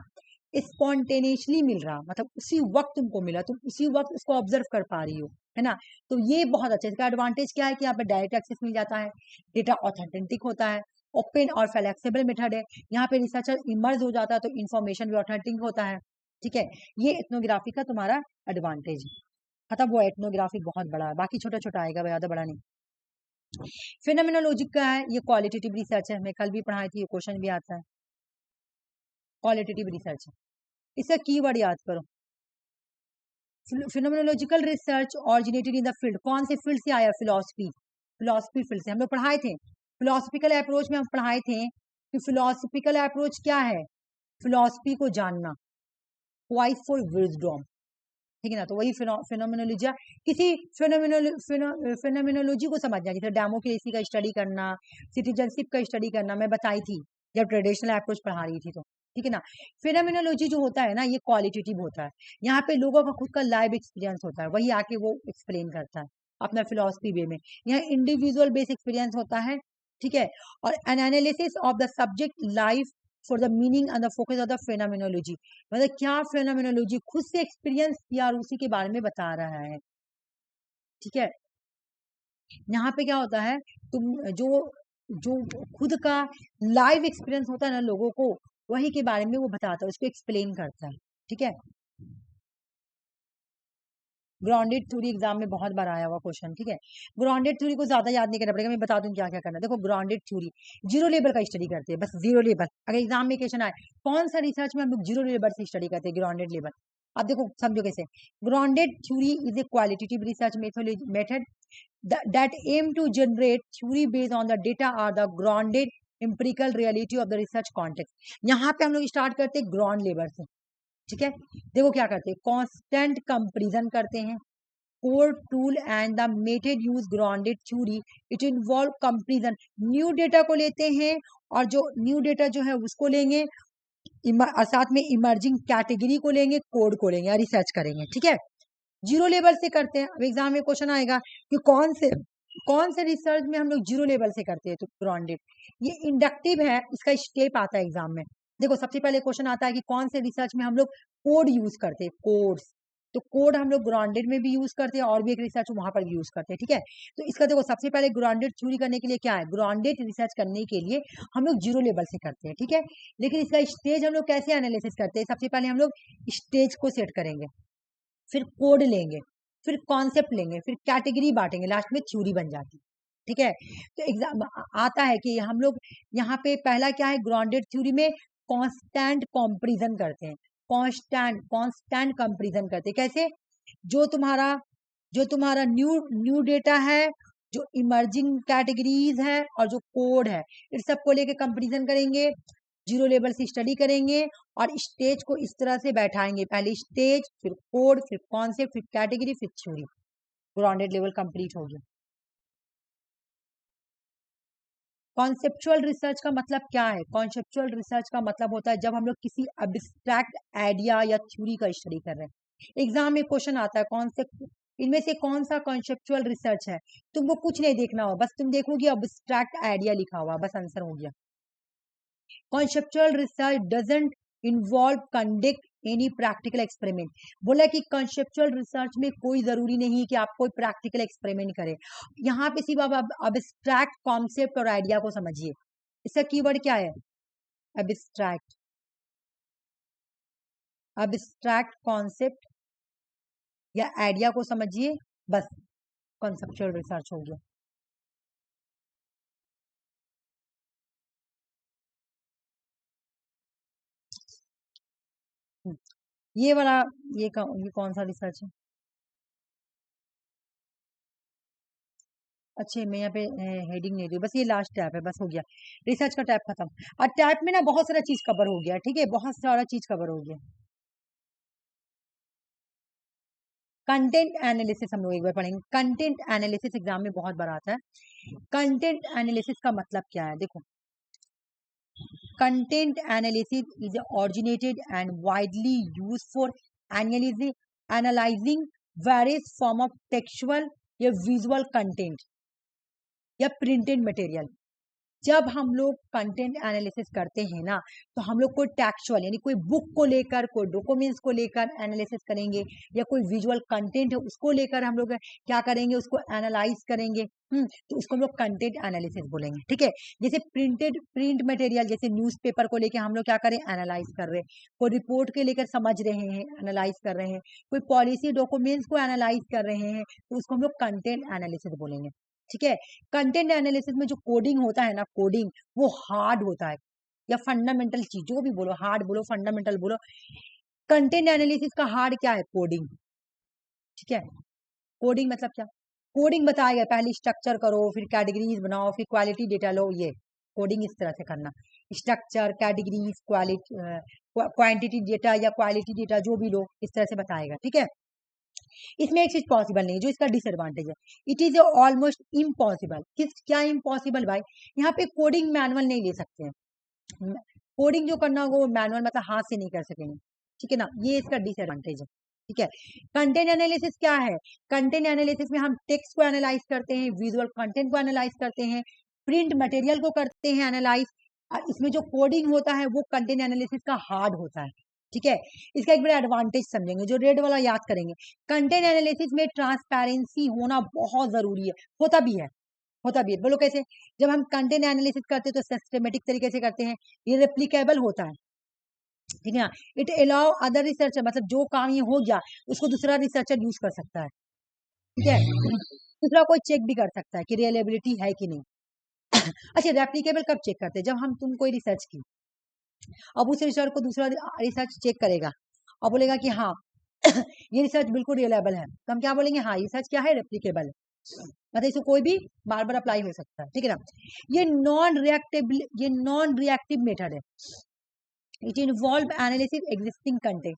स्पॉन्टेनियसली मिल रहा, मतलब उसी वक्त तुमको मिला, तुम उसी वक्त उसको ऑब्जर्व कर पा रही हो, है ना। तो ये बहुत अच्छा, इसका एडवांटेज क्या है कि यहाँ पे डायरेक्ट एक्सेस मिल जाता है, डेटा ऑथेंटिक होता है, ओपन और फ्लेक्सिबल मेथड है, यहाँ पे रिसर्चर इमर्ज हो जाता है तो इन्फॉर्मेशन भी ऑथेंटिक होता है, ठीक है। ये एथनोग्राफी का तुम्हारा एडवांटेज है, मतलब वो एथनोग्राफी बहुत बड़ा है, बाकी छोटा छोटा आएगा, ज्यादा बड़ा नहीं। फिनोमेनोलॉजी का है, ये क्वालिटेटिव रिसर्च है, मैं कल भी पढ़ाई थी, ये क्वेश्चन भी आता है, क्वालिटेटिव रिसर्च है, इसका कीवर्ड याद करो, phenomenological research originated in the field, कौन से फील्ड से आया, फिलोसफी फील्ड से। हम लोग पढ़ाए थे फिलोसफिकल अप्रोच में, हम पढ़ाए थे कि फिलोसफिकल अप्रोच क्या है, फिलोसफी को जानना, क्वाइस फॉर विजडम, ठीक है ना। तो वही फिनोमिनोलॉजी, किसी फिनोमिनोलॉजी को समझना, जैसे डेमोक्रेसी का स्टडी करना, सिटीजनशिप का स्टडी करना, मैं बताई थी जब ट्रेडिशनल अप्रोच पढ़ा रही थी तो, ठीक है ना। फिनोमिनोलॉजी जो होता है ना, ये क्वालिटेटिव होता है, यहाँ पे लोगों का खुद का लाइव एक्सपीरियंस होता है, वही आके वो एक्सप्लेन करता है अपना फिलोसफी वे में। यहाँ इंडिविजुअल बेस एक्सपीरियंस होता है, ठीक है। और an analysis of the subject life for the meaning and the focus of the phenomenology, मतलब क्या फेनोमिनोलॉजी खुद से एक्सपीरियंस किया और उसी के बारे में बता रहा है, ठीक है। यहाँ पे क्या होता है, तुम जो जो खुद का लाइव एक्सपीरियंस होता है ना लोगों को, वही के बारे में वो बताता है, उसको एक्सप्लेन करता है, ठीक है। ग्राउंडेड थ्योरी एग्जाम में बहुत बार आया हुआ क्वेश्चन, ठीक है। ग्राउंडेड थ्योरी को ज्यादा याद नहीं करना पड़ेगा, मैं बता दूं क्या क्या करना है। देखो ग्राउंडेड थ्योरी जीरो लेवल का स्टडी करते हैं, बस जीरो लेवल। अगर एग्जाम में क्वेश्चन आए कौन सा रिसर्च में हम लोग जीरो लेवल से स्टडी करते हैं, ग्राउंडेड लेवल। अब देखो समझो कैसे, grounded theory is a qualitative research method that aim to generate theory based on the data or the grounded empirical reality of the research context। यहाँ पे हम लोग स्टार्ट करते हैं ग्राउंड लेवल से, ठीक है। देखो क्या करते हैं, कांस्टेंट कंपैरिजन करते हैं, core tool and the method use grounded theory it involve comparison. New data को लेते हैं और जो न्यू डेटा जो है उसको लेंगे, और साथ में इमर्जिंग कैटेगरी को लेंगे, कोड को लेंगे, रिसर्च करेंगे, ठीक है। जीरो लेवल से करते हैं। अब एग्जाम में क्वेश्चन आएगा कि कौन से रिसर्च में हम लोग जीरो लेवल से करते हैं, तो ग्राउंडेड। ये इंडक्टिव है, इसका स्टेप आता है एग्जाम में। देखो सबसे पहले क्वेश्चन आता है कि कौन से रिसर्च में हम लोग कोड यूज करते हैं, कोड्स। तो कोड हम लोग ग्राउंडेड में भी यूज करते हैं और भी एक रिसर्च वहां पर यूज करते हैं, ठीक है। तो इसका देखो सबसे पहले ग्राउंडेड थ्योरी करने के लिए क्या है, ग्राउंडेड रिसर्च करने के लिए हम लोग जीरो लेवल से करते हैं, ठीक है। लेकिन इसका स्टेज हम लोग कैसे एनालिसिस करते हैं, सबसे पहले हम लोग स्टेज को सेट करेंगे, फिर कोड लेंगे, फिर कॉन्सेप्ट लेंगे, फिर कैटेगरी बांटेंगे, लास्ट में थ्योरी बन जाती है, ठीक है। तो एग्जाम आता है कि हम लोग यहाँ पे पहला क्या है, ग्राउंडेड थ्योरी में कांस्टेंट कंपैरिजन करते हैं, कांस्टेंट कंपैरिजन करते हैं। कैसे, जो तुम्हारा न्यू डेटा है, जो इमर्जिंग कैटेगरीज है और जो कोड है, इन सबको लेके कंपैरिजन करेंगे, जीरो लेवल से स्टडी करेंगे और स्टेज को इस तरह से बैठाएंगे, पहले स्टेज, फिर कोड, फिर कॉन्सेप्ट, फिर कैटेगरी, फिर थ्योरी। ग्राउंडेड लेवल कंप्लीट हो गया। कॉन्सेप्चुअल रिसर्च का मतलब क्या है, कॉन्सेप्चुअल रिसर्च का मतलब होता है जब हम लोग किसी अब्स्ट्रैक्ट आइडिया या थ्योरी का स्टडी कर रहे हैं। एग्जाम में क्वेश्चन आता है कॉन्सेप्ट, इनमें से कौन सा कॉन्सेप्चुअल रिसर्च है, तुमको कुछ नहीं देखना हो, बस तुम देखोगे अब्स्ट्रैक्ट आइडिया लिखा हुआ, बस आंसर हो गया। Conceptual research doesn't involve conduct any practical experiment। बोला कि conceptual research में कोई जरूरी नहीं कि आप कोई practical experiment करें, यहाँ पे सिर्फ आप abstract concept और idea को समझिए। इसका कीवर्ड क्या है, abstract, abstract concept या idea को समझिए, बस conceptual research हो गया। ये वाला, ये कौन सा रिसर्च है, अच्छे मैं यहाँ पे हेडिंग नहीं दी, बस ये लास्ट टैब है, बस हो गया रिसर्च का टैब खत्म। और टैब में ना बहुत सारा चीज कवर हो गया, ठीक है, बहुत सारा चीज कवर हो गया। कंटेंट एनालिसिस हम लोग एक बार पढ़ेंगे। कंटेंट एनालिसिस एग्जाम में बहुत बार आता है। कंटेंट एनालिसिस का मतलब क्या है, देखो content analysis is originated and widely used for analyzing various form of textual या visual content या प्रिंटेड मटेरियल। जब हम लोग कंटेंट एनालिसिस करते हैं ना, तो हम लोग कोई टेक्सचुअल यानी कोई बुक को लेकर, कोई डॉक्यूमेंट्स को लेकर एनालिसिस करेंगे, या कोई विजुअल कंटेंट है उसको लेकर हम लोग क्या करेंगे, उसको एनालाइज करेंगे। तो उसको हम लोग कंटेंट एनालिसिस बोलेंगे, ठीक है। जैसे प्रिंट मटेरियल, जैसे न्यूज़पेपर को लेकर हम लोग क्या करें, एनालाइज कर रहे हैं, कोई रिपोर्ट के लेकर समझ रहे हैं, एनालाइज कर रहे हैं, कोई पॉलिसी डॉक्यूमेंट्स को एनालाइज कर रहे हैं, तो उसको हम लोग कंटेंट एनालिसिस बोलेंगे, ठीक है। कंटेंट एनालिसिस में जो कोडिंग होता है ना, कोडिंग वो हार्ड होता है, या फंडामेंटल चीज, जो भी बोलो, हार्ड बोलो फंडामेंटल बोलो, कंटेंट एनालिसिस का हार्ड क्या है, कोडिंग, ठीक है। कोडिंग मतलब क्या, कोडिंग बताएगा, पहले स्ट्रक्चर करो, फिर कैटेगरीज बनाओ, फिर क्वालिटी डेटा लो, ये कोडिंग इस तरह से करना, structure, categories, quality, quantity data या क्वालिटी डेटा जो भी लो, इस तरह से बताएगा, ठीक है। इसमें एक चीज पॉसिबल नहीं, जो इसका डिसएडवांटेज है, इट इज ऑलमोस्ट इम्पॉसिबल। क्या इम्पॉसिबल भाई? यहाँ पे कोडिंग मैनुअल नहीं ले सकते हैं, कोडिंग जो करना होगा वो मैनुअल मतलब हाथ से नहीं कर सकेंगे, ठीक है ना, ये इसका डिसएडवांटेज है, ठीक है। कंटेंट एनालिसिस क्या है? कंटेंट एनालिसिस में हम टेक्स्ट को एनालाइज करते हैं, विजुअल कंटेंट को एनालाइज करते हैं, प्रिंट मटेरियल को करते हैं एनालाइज। इसमें जो कोडिंग होता है वो कंटेंट एनालिसिस का हार्ड होता है, ठीक है। इसका एक बड़ा एडवांटेज समझेंगे, जो रेड वाला याद करेंगे। कंटेंट एनालिसिस में ट्रांसपेरेंसी होना बहुत जरूरी है, होता भी है, होता भी है। बोलो कैसे? जब हम कंटेंट एनालिसिस करते हैं तो सिस्टमेटिक तरीके से करते हैं, ये रेप्लिकेबल होता है, ठीक है। इट अलाउ अदर रिसर्चर, मतलब जो काम ये हो गया उसको दूसरा रिसर्चर यूज कर सकता है, ठीक है। दूसरा कोई चेक भी कर सकता है कि रियलेबिलिटी है कि नहीं। अच्छा, रेप्लिकेबल कब चेक करते हैं? जब हम तुम कोई रिसर्च की, अब उस रिसर्च को दूसरा रिसर्च चेक करेगा और बोलेगा कि हाँ ये रिसर्च बिल्कुल रियलेबल है, तो हम क्या बोलेंगे? हाँ ये रिसर्च क्या है? रेप्लिकेबल है, मतलब इसको कोई भी बार बार अप्लाई हो सकता है, ठीक है ना। ये नॉन रिएक्टिव मेथड है। It involve analysis existing content,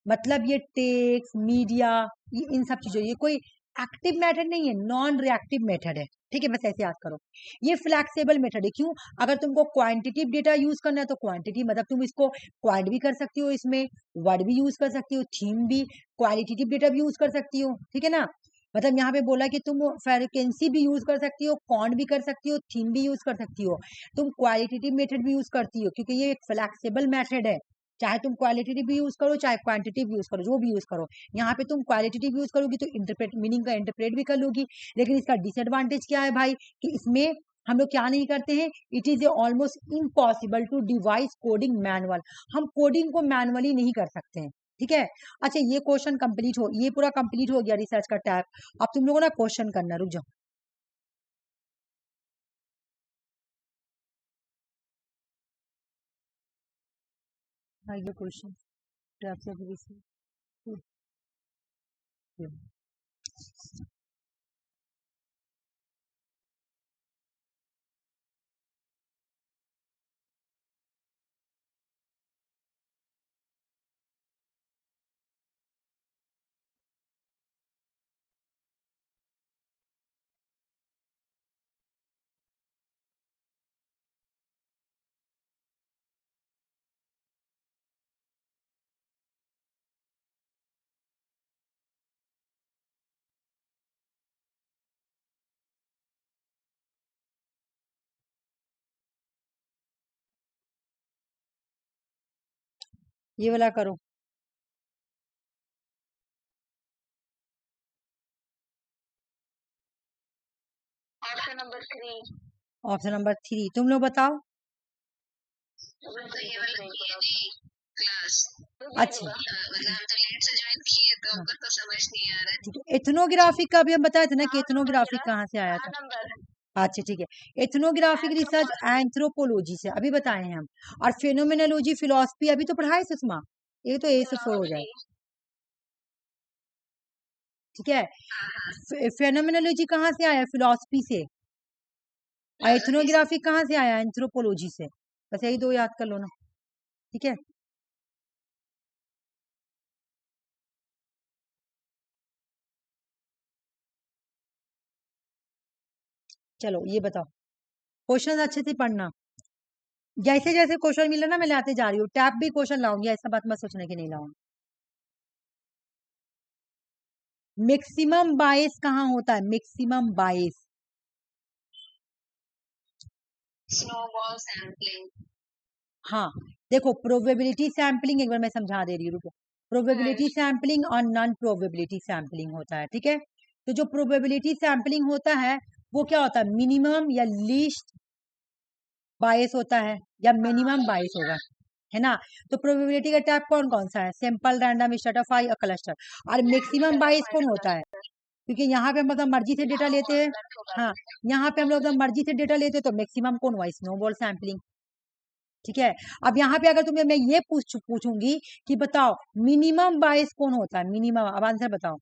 मतलब ये टेक्स्ट मीडिया इन सब चीजों, ये कोई एक्टिव मेथड नहीं है, नॉन रिएक्टिव मेथड है, ठीक है। बस ऐसे याद करो। ये फ्लेक्सिबल मेथड है, क्यों? अगर तुमको क्वांटिटिव डेटा यूज करना है तो क्वांटिटी, मतलब तुम इसको क्वांट भी कर सकती हो, इसमें वर्ड भी यूज कर सकती हो, थीम भी, क्वालिटेटिव डेटा भी यूज कर सकती हो, ठीक है ना। मतलब यहाँ पे बोला कि तुम फ्रीक्वेंसी भी यूज कर सकती हो, कॉन्ट भी कर सकती हो, थीम भी यूज कर सकती हो, तुम क्वालिटेटिव मेथड भी यूज करती हो, क्योंकि ये एक फ्लेक्सिबल मेथड है। चाहे तुम क्वालिटेटिव भी यूज करो, चाहे क्वांटिटिव यूज करो, जो भी यूज करो। यहाँ पे तुम क्वालिटेटिव यूज करोगी तो इंटरप्रेट मीनिंग का इंटरप्रेट भी कर लोगी। लेकिन इसका डिसएडवांटेज क्या है भाई? कि इसमें हम लोग क्या नहीं करते हैं, it is almost impossible to devise coding manual, हम कोडिंग को मैनुअली नहीं कर सकते हैं, ठीक है। अच्छा, ये क्वेश्चन कंप्लीट हो, ये पूरा कंप्लीट हो गया रिसर्च का टैब। अब तुम लोगों ना क्वेश्चन करना, रुक जाओ। हाँ, ये क्वेश्चन टैब से ये वाला करो। Option number 3। ऑप्शन नंबर 3, तुम लोग बताओ। अच्छा, ठीक है। एथनोग्राफी का भी हम बताए थे ना कि एथनोग्राफी कहाँ से आया था। अच्छा, ठीक है। एथनोग्राफिक रिसर्च एंथ्रोपोलॉजी से अभी बताए हैं हम, और फेनोमेनोलॉजी फिलोसफी अभी तो पढ़ाए सुषमा, ये तो ए से 4 हो जाए, ठीक है। फेनोमेनोलॉजी कहाँ से आया? फिलोसफी से। और एथनोग्राफी कहाँ से आया? एंथ्रोपोलॉजी से। बस यही दो याद कर लो ना, ठीक है। चलो ये बताओ, क्वेश्चन अच्छे से पढ़ना, जैसे जैसे क्वेश्चन मिले ना मैं लाते जा रही हूँ, टैब भी क्वेश्चन लाऊंगी, ऐसा बात मत सोचने की नहीं लाऊंगी। मैक्सिमम बायस कहाँ होता है? मैक्सिमम बायस, स्नोबॉल सैम्पलिंग। हाँ देखो, प्रोबेबिलिटी सैम्पलिंग एक बार मैं समझा दे रही हूँ, रुको। प्रोबेबिलिटी सैम्पलिंग और नॉन प्रोबेबिलिटी सैम्पलिंग होता है, ठीक है। तो जो प्रोबेबिलिटी सैम्पलिंग होता है वो क्या होता है? मिनिमम या लीस्ट बायस होता है, या मिनिमम बायस होगा, है ना। तो प्रोबेबिलिटी का टाइप कौन कौन सा है? सैंपल, रैंडम, स्ट्रैटिफाई और क्लस्टर। और मैक्सिमम बायस कौन होता है? क्योंकि यहाँ पे हम मतलब मर्जी से डेटा लेते हैं, हाँ, यहाँ पे हम लोग मर्जी से डेटा लेते हैं, तो मैक्सिमम कौन हुआ? स्नोबॉल सैम्पलिंग, ठीक है। अब यहाँ पे अगर तुम्हें मैं ये पूछूंगी कि बताओ मिनिमम बायस कौन होता है? मिनिमम, अब आंसर बताओ,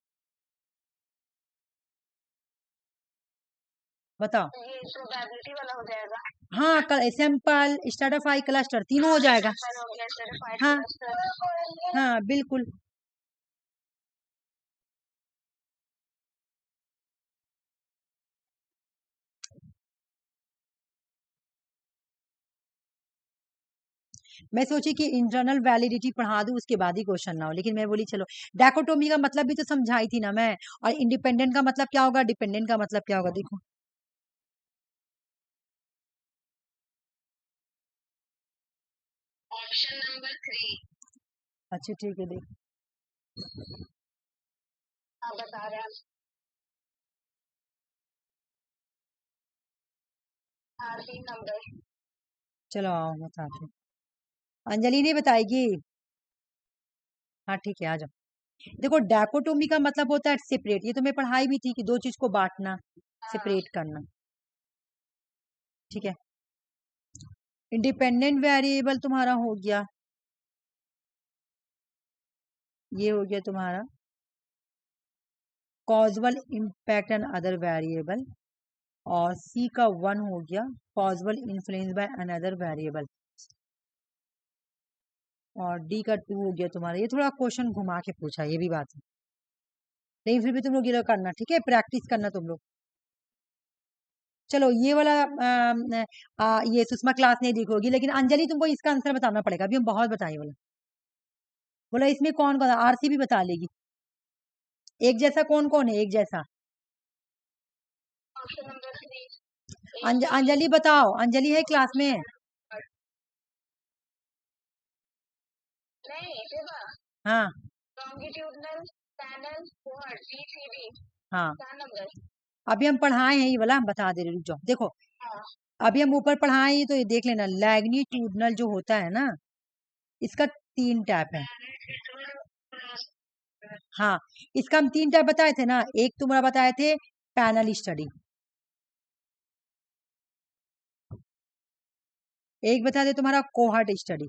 बताओ। ये प्रोबेबिलिटी वाला हो जाएगा। हाँ, सैंपल, स्ट्रैटिफाई, क्लस्टर तीनों हो जाएगा। हो गया सर्टिफाइड हाँ क्लस्टर। हाँ बिल्कुल। मैं सोची कि इंटरनल वैलिडिटी पढ़ा दूं उसके बाद ही क्वेश्चन ना हो, लेकिन मैं बोली चलो डायकोटोमी का मतलब भी तो समझाई थी ना मैं, और इंडिपेंडेंट का मतलब क्या होगा, डिपेंडेंट का मतलब क्या होगा, देखो ऑप्शन नंबर 3। अच्छा ठीक है देख। आप बता रहे हैं। हाँ 3 नंबर। चलो आओ बताते हैं। अंजलि नहीं बताएगी? हाँ ठीक है आ जाओ। देखो डायकोटोमी का मतलब होता है सेपरेट, ये तो मैं पढ़ाई भी थी कि दो चीज को बांटना, हाँ सेपरेट करना, ठीक है। इंडिपेंडेंट वेरिएबल तुम्हारा हो गया, ये हो गया तुम्हारा causal impact and other variable, और सी का 1 हो गया causal influence by another variable, और डी का 2 हो गया तुम्हारा। ये थोड़ा क्वेश्चन घुमा के पूछा, ये भी बात है, लेकिन फिर भी तुम लोग ये लोग करना, ठीक है, प्रैक्टिस करना तुम लोग। चलो ये वाला ये सुषमा क्लास नहीं देखोगी, लेकिन अंजलि तुमको इसका आंसर बताना पड़ेगा, अभी हम बहुत बताए बोला। बोला इसमें कौन कौन, आरसी भी बता लेगी। एक जैसा कौन कौन है एक जैसा? Option number 3। अंजलि बताओ, अंजलि है क्लास में? नहीं शिवा। हाँ लॉन्गिट्यूडनल पैनल कोहर्ट बीसीडी हाँ 4 नंबर। अभी हम पढ़ाए हैं ये वाला, हम बता दे रहे, रुक जाओ देखो। हाँ अभी हम ऊपर पढ़ाए हैं तो ये देख लेना, लैग्नीट्यूडनल जो होता है ना, इसका 3 टाइप है। हाँ इसका हम 3 टाइप बताए थे ना, एक तुम्हारा बताए थे पैनल स्टडी, एक बताए थे तुम्हारा कोहर्ट स्टडी,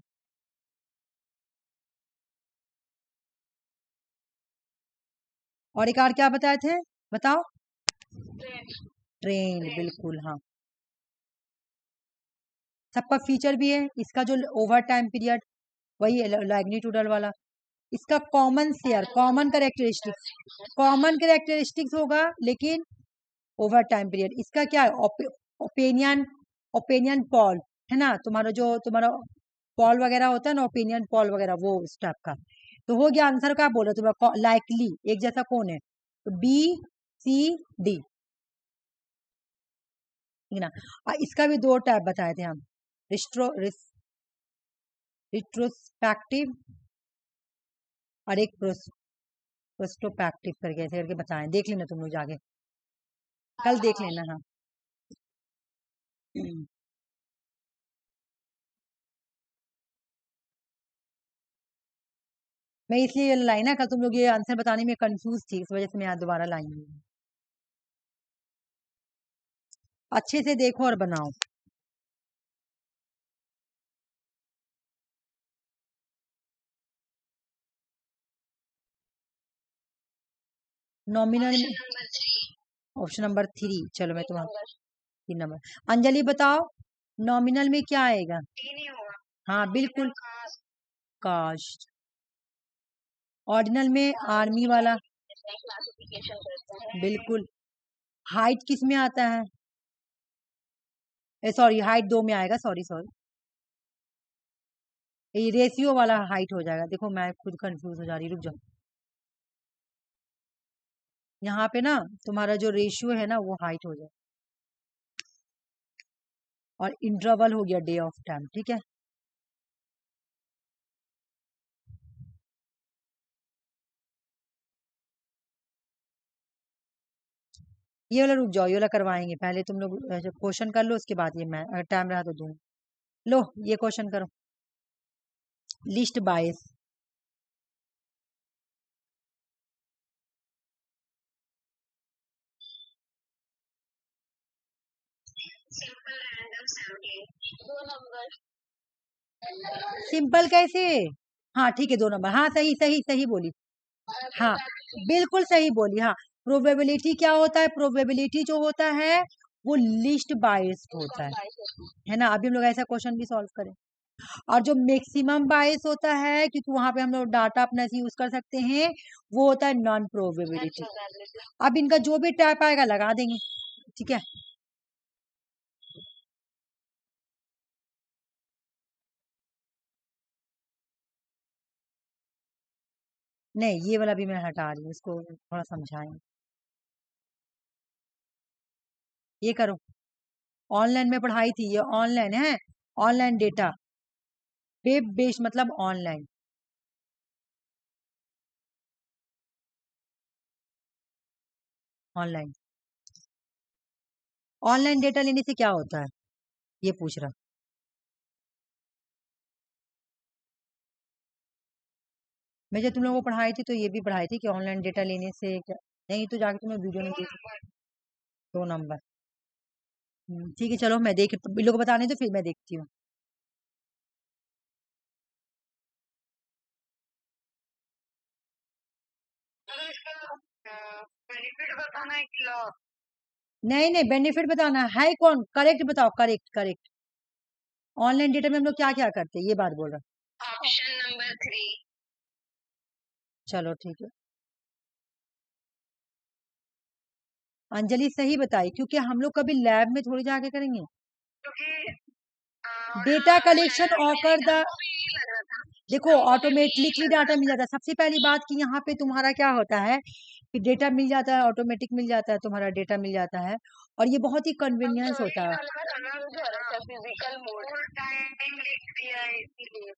और एक और क्या बताए थे बताओ? ट्रेन, बिल्कुल हाँ। सबका फीचर भी है, इसका जो ओवर टाइम पीरियड वही है लैग्नीट्यूडल वाला, इसका कॉमन शेयर, कॉमन कैरेक्टरिस्टिक्स होगा, लेकिन ओवर टाइम पीरियड इसका क्या है, ओपिनियन, ओपिनियन पॉल है ना, तुम्हारा जो तुम्हारा पॉल वगैरह होता है ना, ओपिनियन पॉल वगैरह, वो उस टाइप का। तो हो गया आंसर, क्या बोल रहे तुम्हारा लाइकली एक जैसा कौन है, तो बी सी डी, ठीक ना। इसका भी 2 टाइप बताए थे हम, रिट्रोस्पेक्टिव और एक प्रोस्टोपैक्टिव करके, ऐसे करके बताएं, देख लेना तुम लोग जाके, कल देख लेना। हाँ मैं इसलिए लाई ना, कल तुम लोग ये आंसर बताने में कंफ्यूज थी, इस वजह से मैं आज दोबारा लाई हूँ। अच्छे से देखो और बनाओ। नॉमिनल में ऑप्शन नंबर 3, चलो मैं तुम्हारा 3 नंबर। अंजलि बताओ नॉमिनल में क्या आएगा? हाँ बिल्कुल, कास्ट। ऑर्डिनल में आर्मी वाला, क्लासिफिकेशन करते हैं। बिल्कुल। हाइट किस में आता है? सॉरी हाइट 2 में आएगा, सॉरी सॉरी, ये रेशियो वाला हाइट हो जाएगा, देखो मैं खुद कंफ्यूज हो जा रही, रुक जाओ। यहाँ पे ना तुम्हारा जो रेशियो है ना वो हाइट हो जाए, और इंटरवल हो गया डे ऑफ टाइम, ठीक है। ये वाला रुक जाओ, ये वाला करवाएंगे, पहले तुम लोग क्वेश्चन कर लो, उसके बाद ये मैं अगर टाइम रहा तो दूंगा। लो ये क्वेश्चन करो, list bias. Simple random sampling 2 number. Simple कैसे? हाँ ठीक है 2 नंबर, हाँ सही सही सही बोली, हाँ बिल्कुल सही बोली। हाँ प्रोबेबिलिटी क्या होता है, प्रोबेबिलिटी जो होता है वो लिस्ट बायस्ड होता है ना। अभी हम लोग ऐसा क्वेश्चन भी सॉल्व करें। और जो मैक्सिमम बायस होता है, क्योंकि वहां पे हम लोग डाटा अपना से यूज कर सकते हैं, वो होता है नॉन प्रोबेबिलिटी। अब इनका जो भी टाइप आएगा लगा देंगे, ठीक है। नहीं, ये वाला भी मैं हटा रही हूँ, इसको थोड़ा समझाएं। ये करो, ऑनलाइन में पढ़ाई थी, ये ऑनलाइन है, ऑनलाइन डेटा, वेब बेस्ड मतलब ऑनलाइन। ऑनलाइन ऑनलाइन डेटा लेने से क्या होता है, ये पूछ रहा। मैं जब तुम लोगों को पढ़ाई थी तो ये भी पढ़ाई थी कि ऑनलाइन डेटा लेने से क्या, नहीं तो जाके तुम्हें वीडियो नहीं देखी। 2 नंबर। ठीक है, चलो मैं देख, इन लोगों को बताने तो फिर मैं देखती हूँ। बेनिफिट बताना है कि लॉस? नहीं नहीं, बेनिफिट बताना है कौन, करेक्ट बताओ, करेक्ट करेक्ट। ऑनलाइन डेटा में हम लोग क्या क्या करते हैं, ये बात बोल रहा। Option number 3। चलो ठीक है, अंजलि सही बताई, क्योंकि हम लोग कभी लैब में थोड़ी जाके करेंगे। क्योंकि डेटा कलेक्शन ऑकर द, लग रहा था। देखो ऑटोमेटिकली डाटा मिल जाता है। सबसे पहली बात कि यहाँ पे तुम्हारा क्या होता है कि डेटा मिल जाता है, ऑटोमेटिक मिल जाता है, तुम्हारा डेटा मिल जाता है, और ये बहुत ही कन्वीनियंस होता है। फिजिकल मोड टाइम लिख दिया है इसीलिए।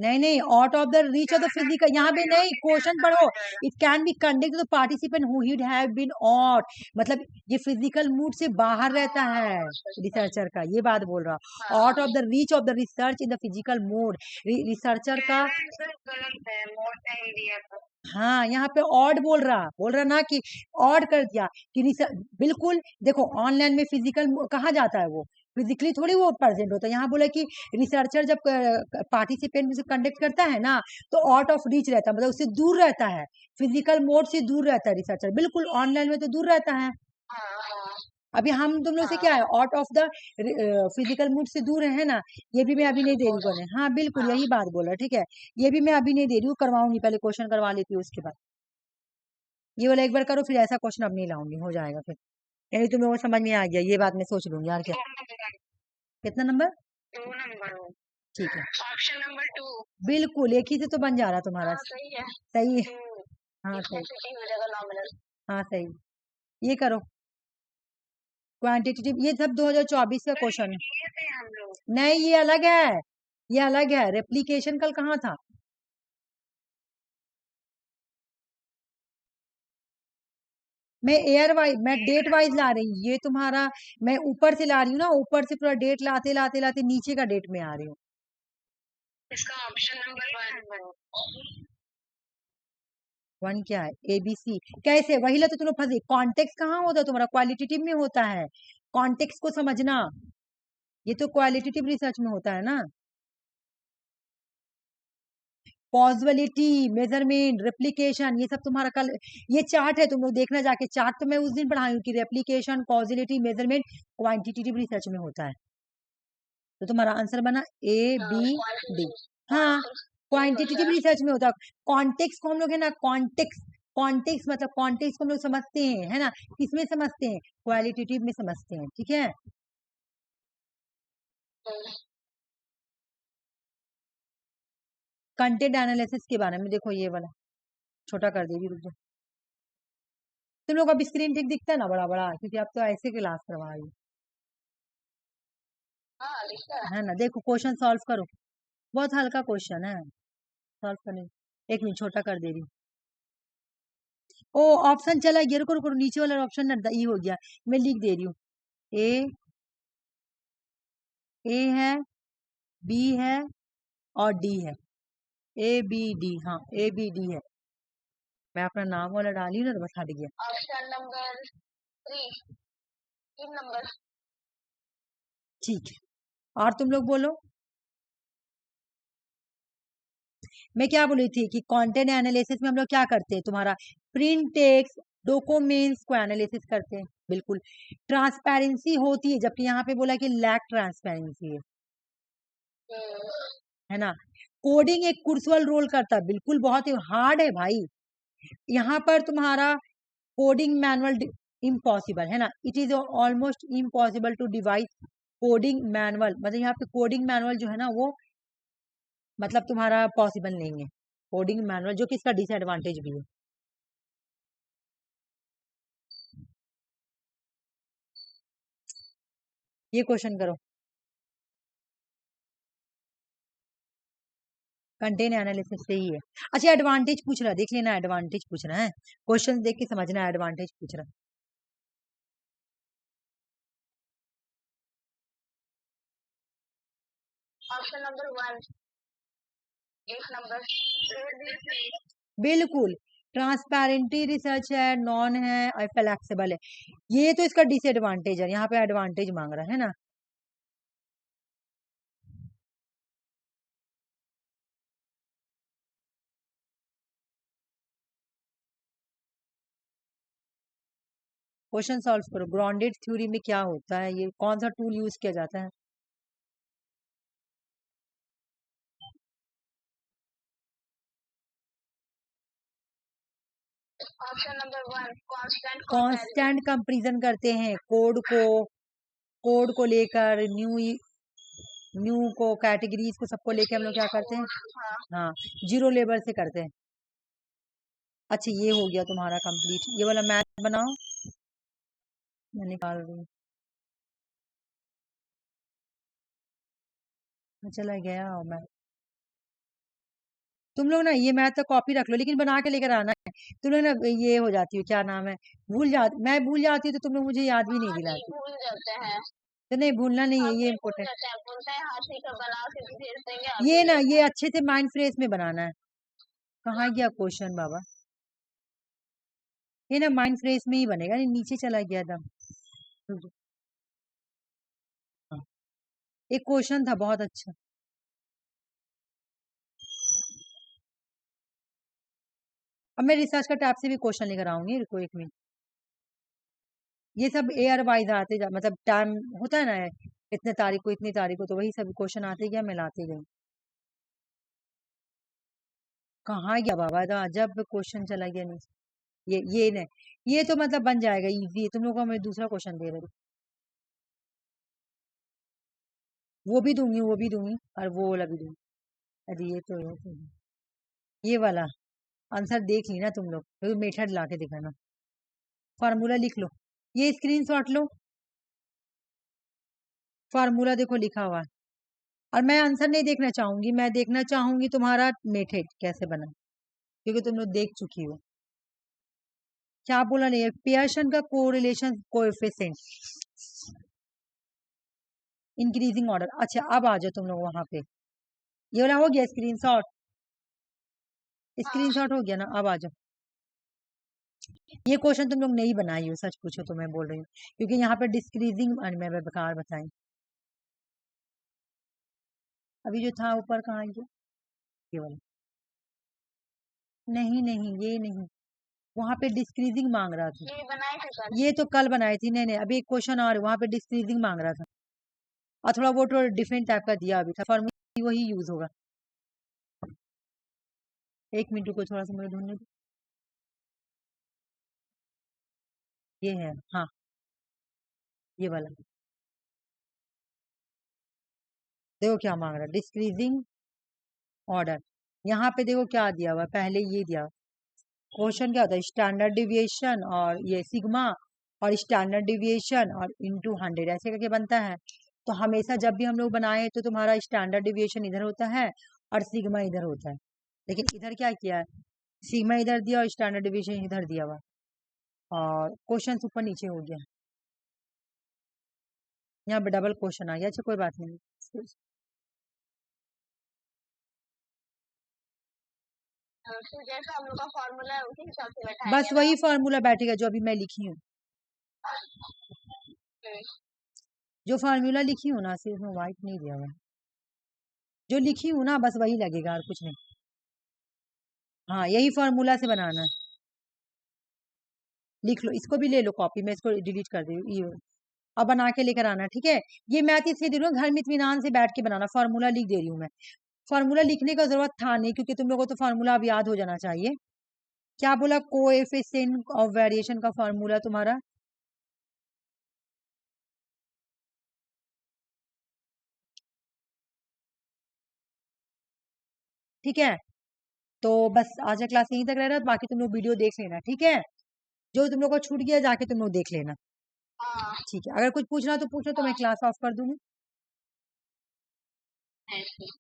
नहीं नहीं, out of the reach of the physical, यहाँ पे नहीं, क्वेश्चन पढ़ो। It can be conduct the participant who would have been out, मतलब ये फिजिकल मूड से बाहर रहता है रिसर्चर का, ये बात बोल रहा। Out of the reach of the research in the physical mood, researcher का। गलत है, मोड टाइम दिया था। हाँ, यहाँ पे ऑड बोल रहा ना कि ऑड कर दिया कि बिल्कुल देखो, ऑनलाइन में फिजिकल कहाँ जाता है, वो फिजिकली थोड़ी वो प्रेजेंट होता है। यहाँ बोला कि रिसर्चर जब पार्टिसिपेंट से कंडक्ट करता है ना, तो आउट ऑफ रीच रहता है, मतलब उससे दूर रहता है, फिजिकल मोड से दूर रहता है रिसर्चर, बिल्कुल ऑनलाइन में तो दूर रहता है। अभी हम तुम लोग से क्या है, out of the physical mood से दूर है ना, ये भी मैं अभी नहीं दे रही हूँ। हाँ बिल्कुल यही बात बोला, ठीक है, ये भी मैं अभी नहीं दे रही हूँ, करवाऊंगी, पहले क्वेश्चन करवा लेती हूँ उसके बाद। ये वाला एक बार करो, फिर ऐसा क्वेश्चन अब नहीं लाऊंगी, हो जाएगा फिर, यानी तुम लोगों को समझ में आ गया, ये बात मैं सोच लूंगी यार क्या। कितना नंबर? 2 नंबर हो। ठीक है, ऑप्शन नंबर 2। बिल्कुल एक ही से तो बन जा रहा तुम्हारा। सही है। सही है, हाँ सही, हो जाएगा नॉमिनल। हाँ सही। ये करो, क्वांटिटेटिव, ये सब 2024 का क्वेश्चन है। ये थे हम लोग। नहीं, ये अलग है, ये अलग है, रेप्लीकेशन कल कहाँ था। मैं एयर वाइज, मैं डेट वाइज ला रही हूँ, ये तुम्हारा, मैं ऊपर से ला रही हूँ ना, ऊपर से पूरा डेट लाते लाते लाते नीचे का डेट में आ रही हूँ। इसका ऑप्शन नंबर 1। 1 क्या है, एबीसी कैसे, वही ला तो तुम लोग फंसे। कॉन्टेक्स्ट कहाँ होता है तुम्हारा, क्वालिटेटिव में होता है, कॉन्टेक्स्ट को समझना, ये तो क्वालिटेटिव रिसर्च में होता है ना। पॉजिबिलिटी, मेजरमेंट, रेप्लीकेशन, ये सब तुम्हारा कल, ये चार्ट है, तुम लोग देखना जाके, चार्ट तो मैं उस दिन पढ़ाई हूँ कि रेप्लीकेशन, पॉजिबिलिटी, मेजरमेंट क्वांटिटेटिव रिसर्च में होता है। तो तुम्हारा आंसर बना ए बी डी। हाँ, क्वांटिटेटिव रिसर्च में होता है। कॉन्टेक्स्ट को हम लोग है ना, कॉन्टेक्स्ट, कॉन्टेक्स्ट मतलब कॉन्टेक्स्ट को हम लोग समझते हैं, है ना, किसमें समझते हैं, क्वालिटेटिव में समझते हैं, ठीक है। कंटेंट एनालिसिस के बारे में देखो, ये वाला छोटा कर देगी, रुक जाओ। तुम लोग अब स्क्रीन ठीक दिखता है ना बड़ा बड़ा, क्योंकि आप तो ऐसे क्लास करवा रही है ना। देखो क्वेश्चन सॉल्व करो, बहुत हल्का क्वेश्चन है, सॉल्व करने, एक मिनट छोटा कर दे रही हूँ। ओ ऑप्शन चला गया, रुको रुको, नीचे वाला ऑप्शन ना ई हो गया, मैं लिख दे रही हूँ। ए, ए है, बी है, और डी है, ए बी डी, हाँ ए बी डी है। मैं अपना नाम वाला डाली ना तो बस हट गया। Option number 3। 3 नंबर। ठीक है, और तुम लोग बोलो। मैं क्या बोली थी कि कंटेंट एनालिसिस में हम लोग क्या करते हैं, तुम्हारा प्रिंट टेक्स्ट डॉक्यूमेंट्स को एनालिसिस करते हैं, बिल्कुल ट्रांसपेरेंसी होती है, जबकि यहाँ पे बोला कि लैक ट्रांसपेरेंसी है ना। कोडिंग एक क्रूशियल रोल करता है, बिल्कुल बहुत ही हार्ड है भाई। यहाँ पर तुम्हारा कोडिंग मैनुअल इम्पॉसिबल है ना, it is almost impossible to devise coding manual, मतलब यहाँ पे कोडिंग मैनुअल जो है ना वो मतलब तुम्हारा पॉसिबल नहीं है, कोडिंग मैनुअल, जो कि इसका डिसएडवांटेज भी है। ये क्वेश्चन करो, कंटेन एनालिसिस से ही है। अच्छा एडवांटेज पूछ रहा है, देख लेना, एडवांटेज पूछ रहा है, क्वेश्चन देख के समझना, एडवांटेज पूछ रहा है। ऑप्शन नंबर 1 एक नंबर बिल्कुल, ट्रांसपेरेंटी रिसर्च है, नॉन है और फ्लेक्सिबल है। ये तो इसका डिसएडवांटेज है, यहाँ पे एडवांटेज मांग रहा है ना। क्वेश्चन सॉल्व करो, ग्राउंडेड थ्योरी में क्या होता है, ये कौन सा टूल यूज किया जाता है। ऑप्शन नंबर 1 कांस्टेंट कंपैरिजन करते हैं कोड को लेकर, न्यू को, कैटेगरीज को, सबको लेके हम लोग क्या करते हैं, हाँ, जीरो लेवल से करते हैं। अच्छा ये हो गया तुम्हारा कंप्लीट, ये वाला मैथ बनाओ, मैं निकाल रही हूँ। चला गया मैं, तुम लोग ना ये मैथ तो कॉपी रख लो, लेकिन बना के लेकर आना है। तुम लोग ना ये हो जाती हो, क्या नाम है, मैं भूल जाती हूँ, तो तुम लोग मुझे याद भी नहीं दिलाती। भूल जाते हैं, तो नहीं भूलना नहीं है, ये इम्पोर्टेंट। ये ना ये अच्छे से माइंड फ्रेश में बनाना है। कहाँ गया क्वेश्चन बाबा, ये ना माइंड फ्रेश में ही बनेगा, नहीं नीचे चला गया था। हाँ, एक क्वेश्चन था बहुत अच्छा, अब मैं रिसर्च का टैब से भी क्वेश्चन लेकर आऊंगी, रुको एक मिनट। ये सब एयर वाइज आते जा, मतलब टाइम होता है ना, इतने तारीख को इतनी तारीख को, तो वही सब क्वेश्चन आते गया, मैं लाते गई। कहाँ गया बाबा था, जब क्वेश्चन चला गया नीचे, ये नहीं, ये तो मतलब बन जाएगा इजी, तुम लोगों को मैं दूसरा क्वेश्चन दे रही हूँ, वो भी दूंगी और वो वाला भी दूंगी। अरे ये तो है, ये वाला आंसर देख ली ना तुम लोग, तो मेथड ला के दिखाना, फार्मूला लिख लो, ये स्क्रीनशॉट लो, फार्मूला देखो लिखा हुआ है, और मैं आंसर नहीं देखना चाहूंगी, मैं देखना चाहूंगी तुम्हारा मेथड कैसे बना, क्योंकि तुम लोग देख चुकी हो। क्या बोला नहीं है, पियर्सन का कोरिलेशन कोएफिशिएंट, इंक्रीजिंग ऑर्डर। अच्छा अब आ जाओ तुम लोग वहां पे, ये वाला हो गया स्क्रीनशॉट, स्क्रीनशॉट हो गया ना, अब आ जाओ। ये क्वेश्चन तुम लोग नहीं बनाई हो, सच पूछो तो मैं बोल रही हूँ, क्योंकि यहाँ पे डिस्क्रीजिंग मैं बेकार बताई। अभी जो था ऊपर कहाँ गया, ये वाला, नहीं नहीं ये नहीं, वहां पे डिस्क्रीजिंग मांग रहा था, ये बनाए थे कल, ये तो कल बनाई थी, नहीं नहीं अभी एक क्वेश्चन और वहां पे डिस्क्रीजिंग मांग रहा था, और थोड़ा वो तो डिफरेंट टाइप का दिया अभी था, फॉर्मूला वही यूज होगा। एक मिनट को थोड़ा सा मुझे ढूंढने दो, ये है, हाँ ये वाला, देखो क्या मांग रहा है, डिस्क्रीजिंग ऑर्डर, यहाँ पे देखो क्या दिया हुआ है, पहले ये दिया, क्वेश्चन क्या होता है, स्टैंडर्ड डिविएशन और ये सिग्मा, और स्टैंडर्ड डिविएशन और इनटू 100 ऐसे करके बनता है। तो हमेशा जब भी हम लोग बनाए तो तुम्हारा स्टैंडर्ड डिविएशन इधर होता है और सिग्मा इधर होता है, लेकिन इधर क्या किया है, सिग्मा इधर दिया और स्टैंडर्ड डिविएशन इधर दिया हुआ, और क्वेश्चन ऊपर नीचे हो गया, यहाँ पे डबल क्वेश्चन आ गया। अच्छा कोई बात नहीं, तो जैसा हम लोग का फॉर्मूला है उसी हिसाब से बैठाया बस गया वही फॉर्मूला बैठेगा जो अभी मैं लिखी हूँ, ना। जो फार्मूला लिखी हूँ ना, सिर्फ में व्हाइट नहीं दिया हुआ, जो लिखी हूँ ना बस वही लगेगा और कुछ नहीं। हाँ यही फॉर्मूला से बनाना है, लिख लो, इसको भी ले लो कॉपी में, इसको डिलीट कर दो ये, अब बना के लेकर आना, ठीक है। ये मैथ इसलिए दे रही हूँ, घर में इत्मीनान से बैठ के बनाना, फॉर्मूला लिख दे रही हूँ मैं, फॉर्मूला लिखने का जरूरत था नहीं, क्योंकि तुम लोगों को तो फॉर्मूला अब याद हो जाना चाहिए। क्या बोला, कोएफिशिएंट ऑफ वेरिएशन का फॉर्मूला तुम्हारा, ठीक है, तो बस आज का क्लास यहीं तक रह रहा है, बाकी तुम लोग वीडियो देख लेना, ठीक है? जो तुम लोग को छूट गया जाके तुम लोग देख लेना, हाँ ठीक है? अगर कुछ पूछना तो पूछो, तो मैं क्लास ऑफ कर दूंगी। ऐसे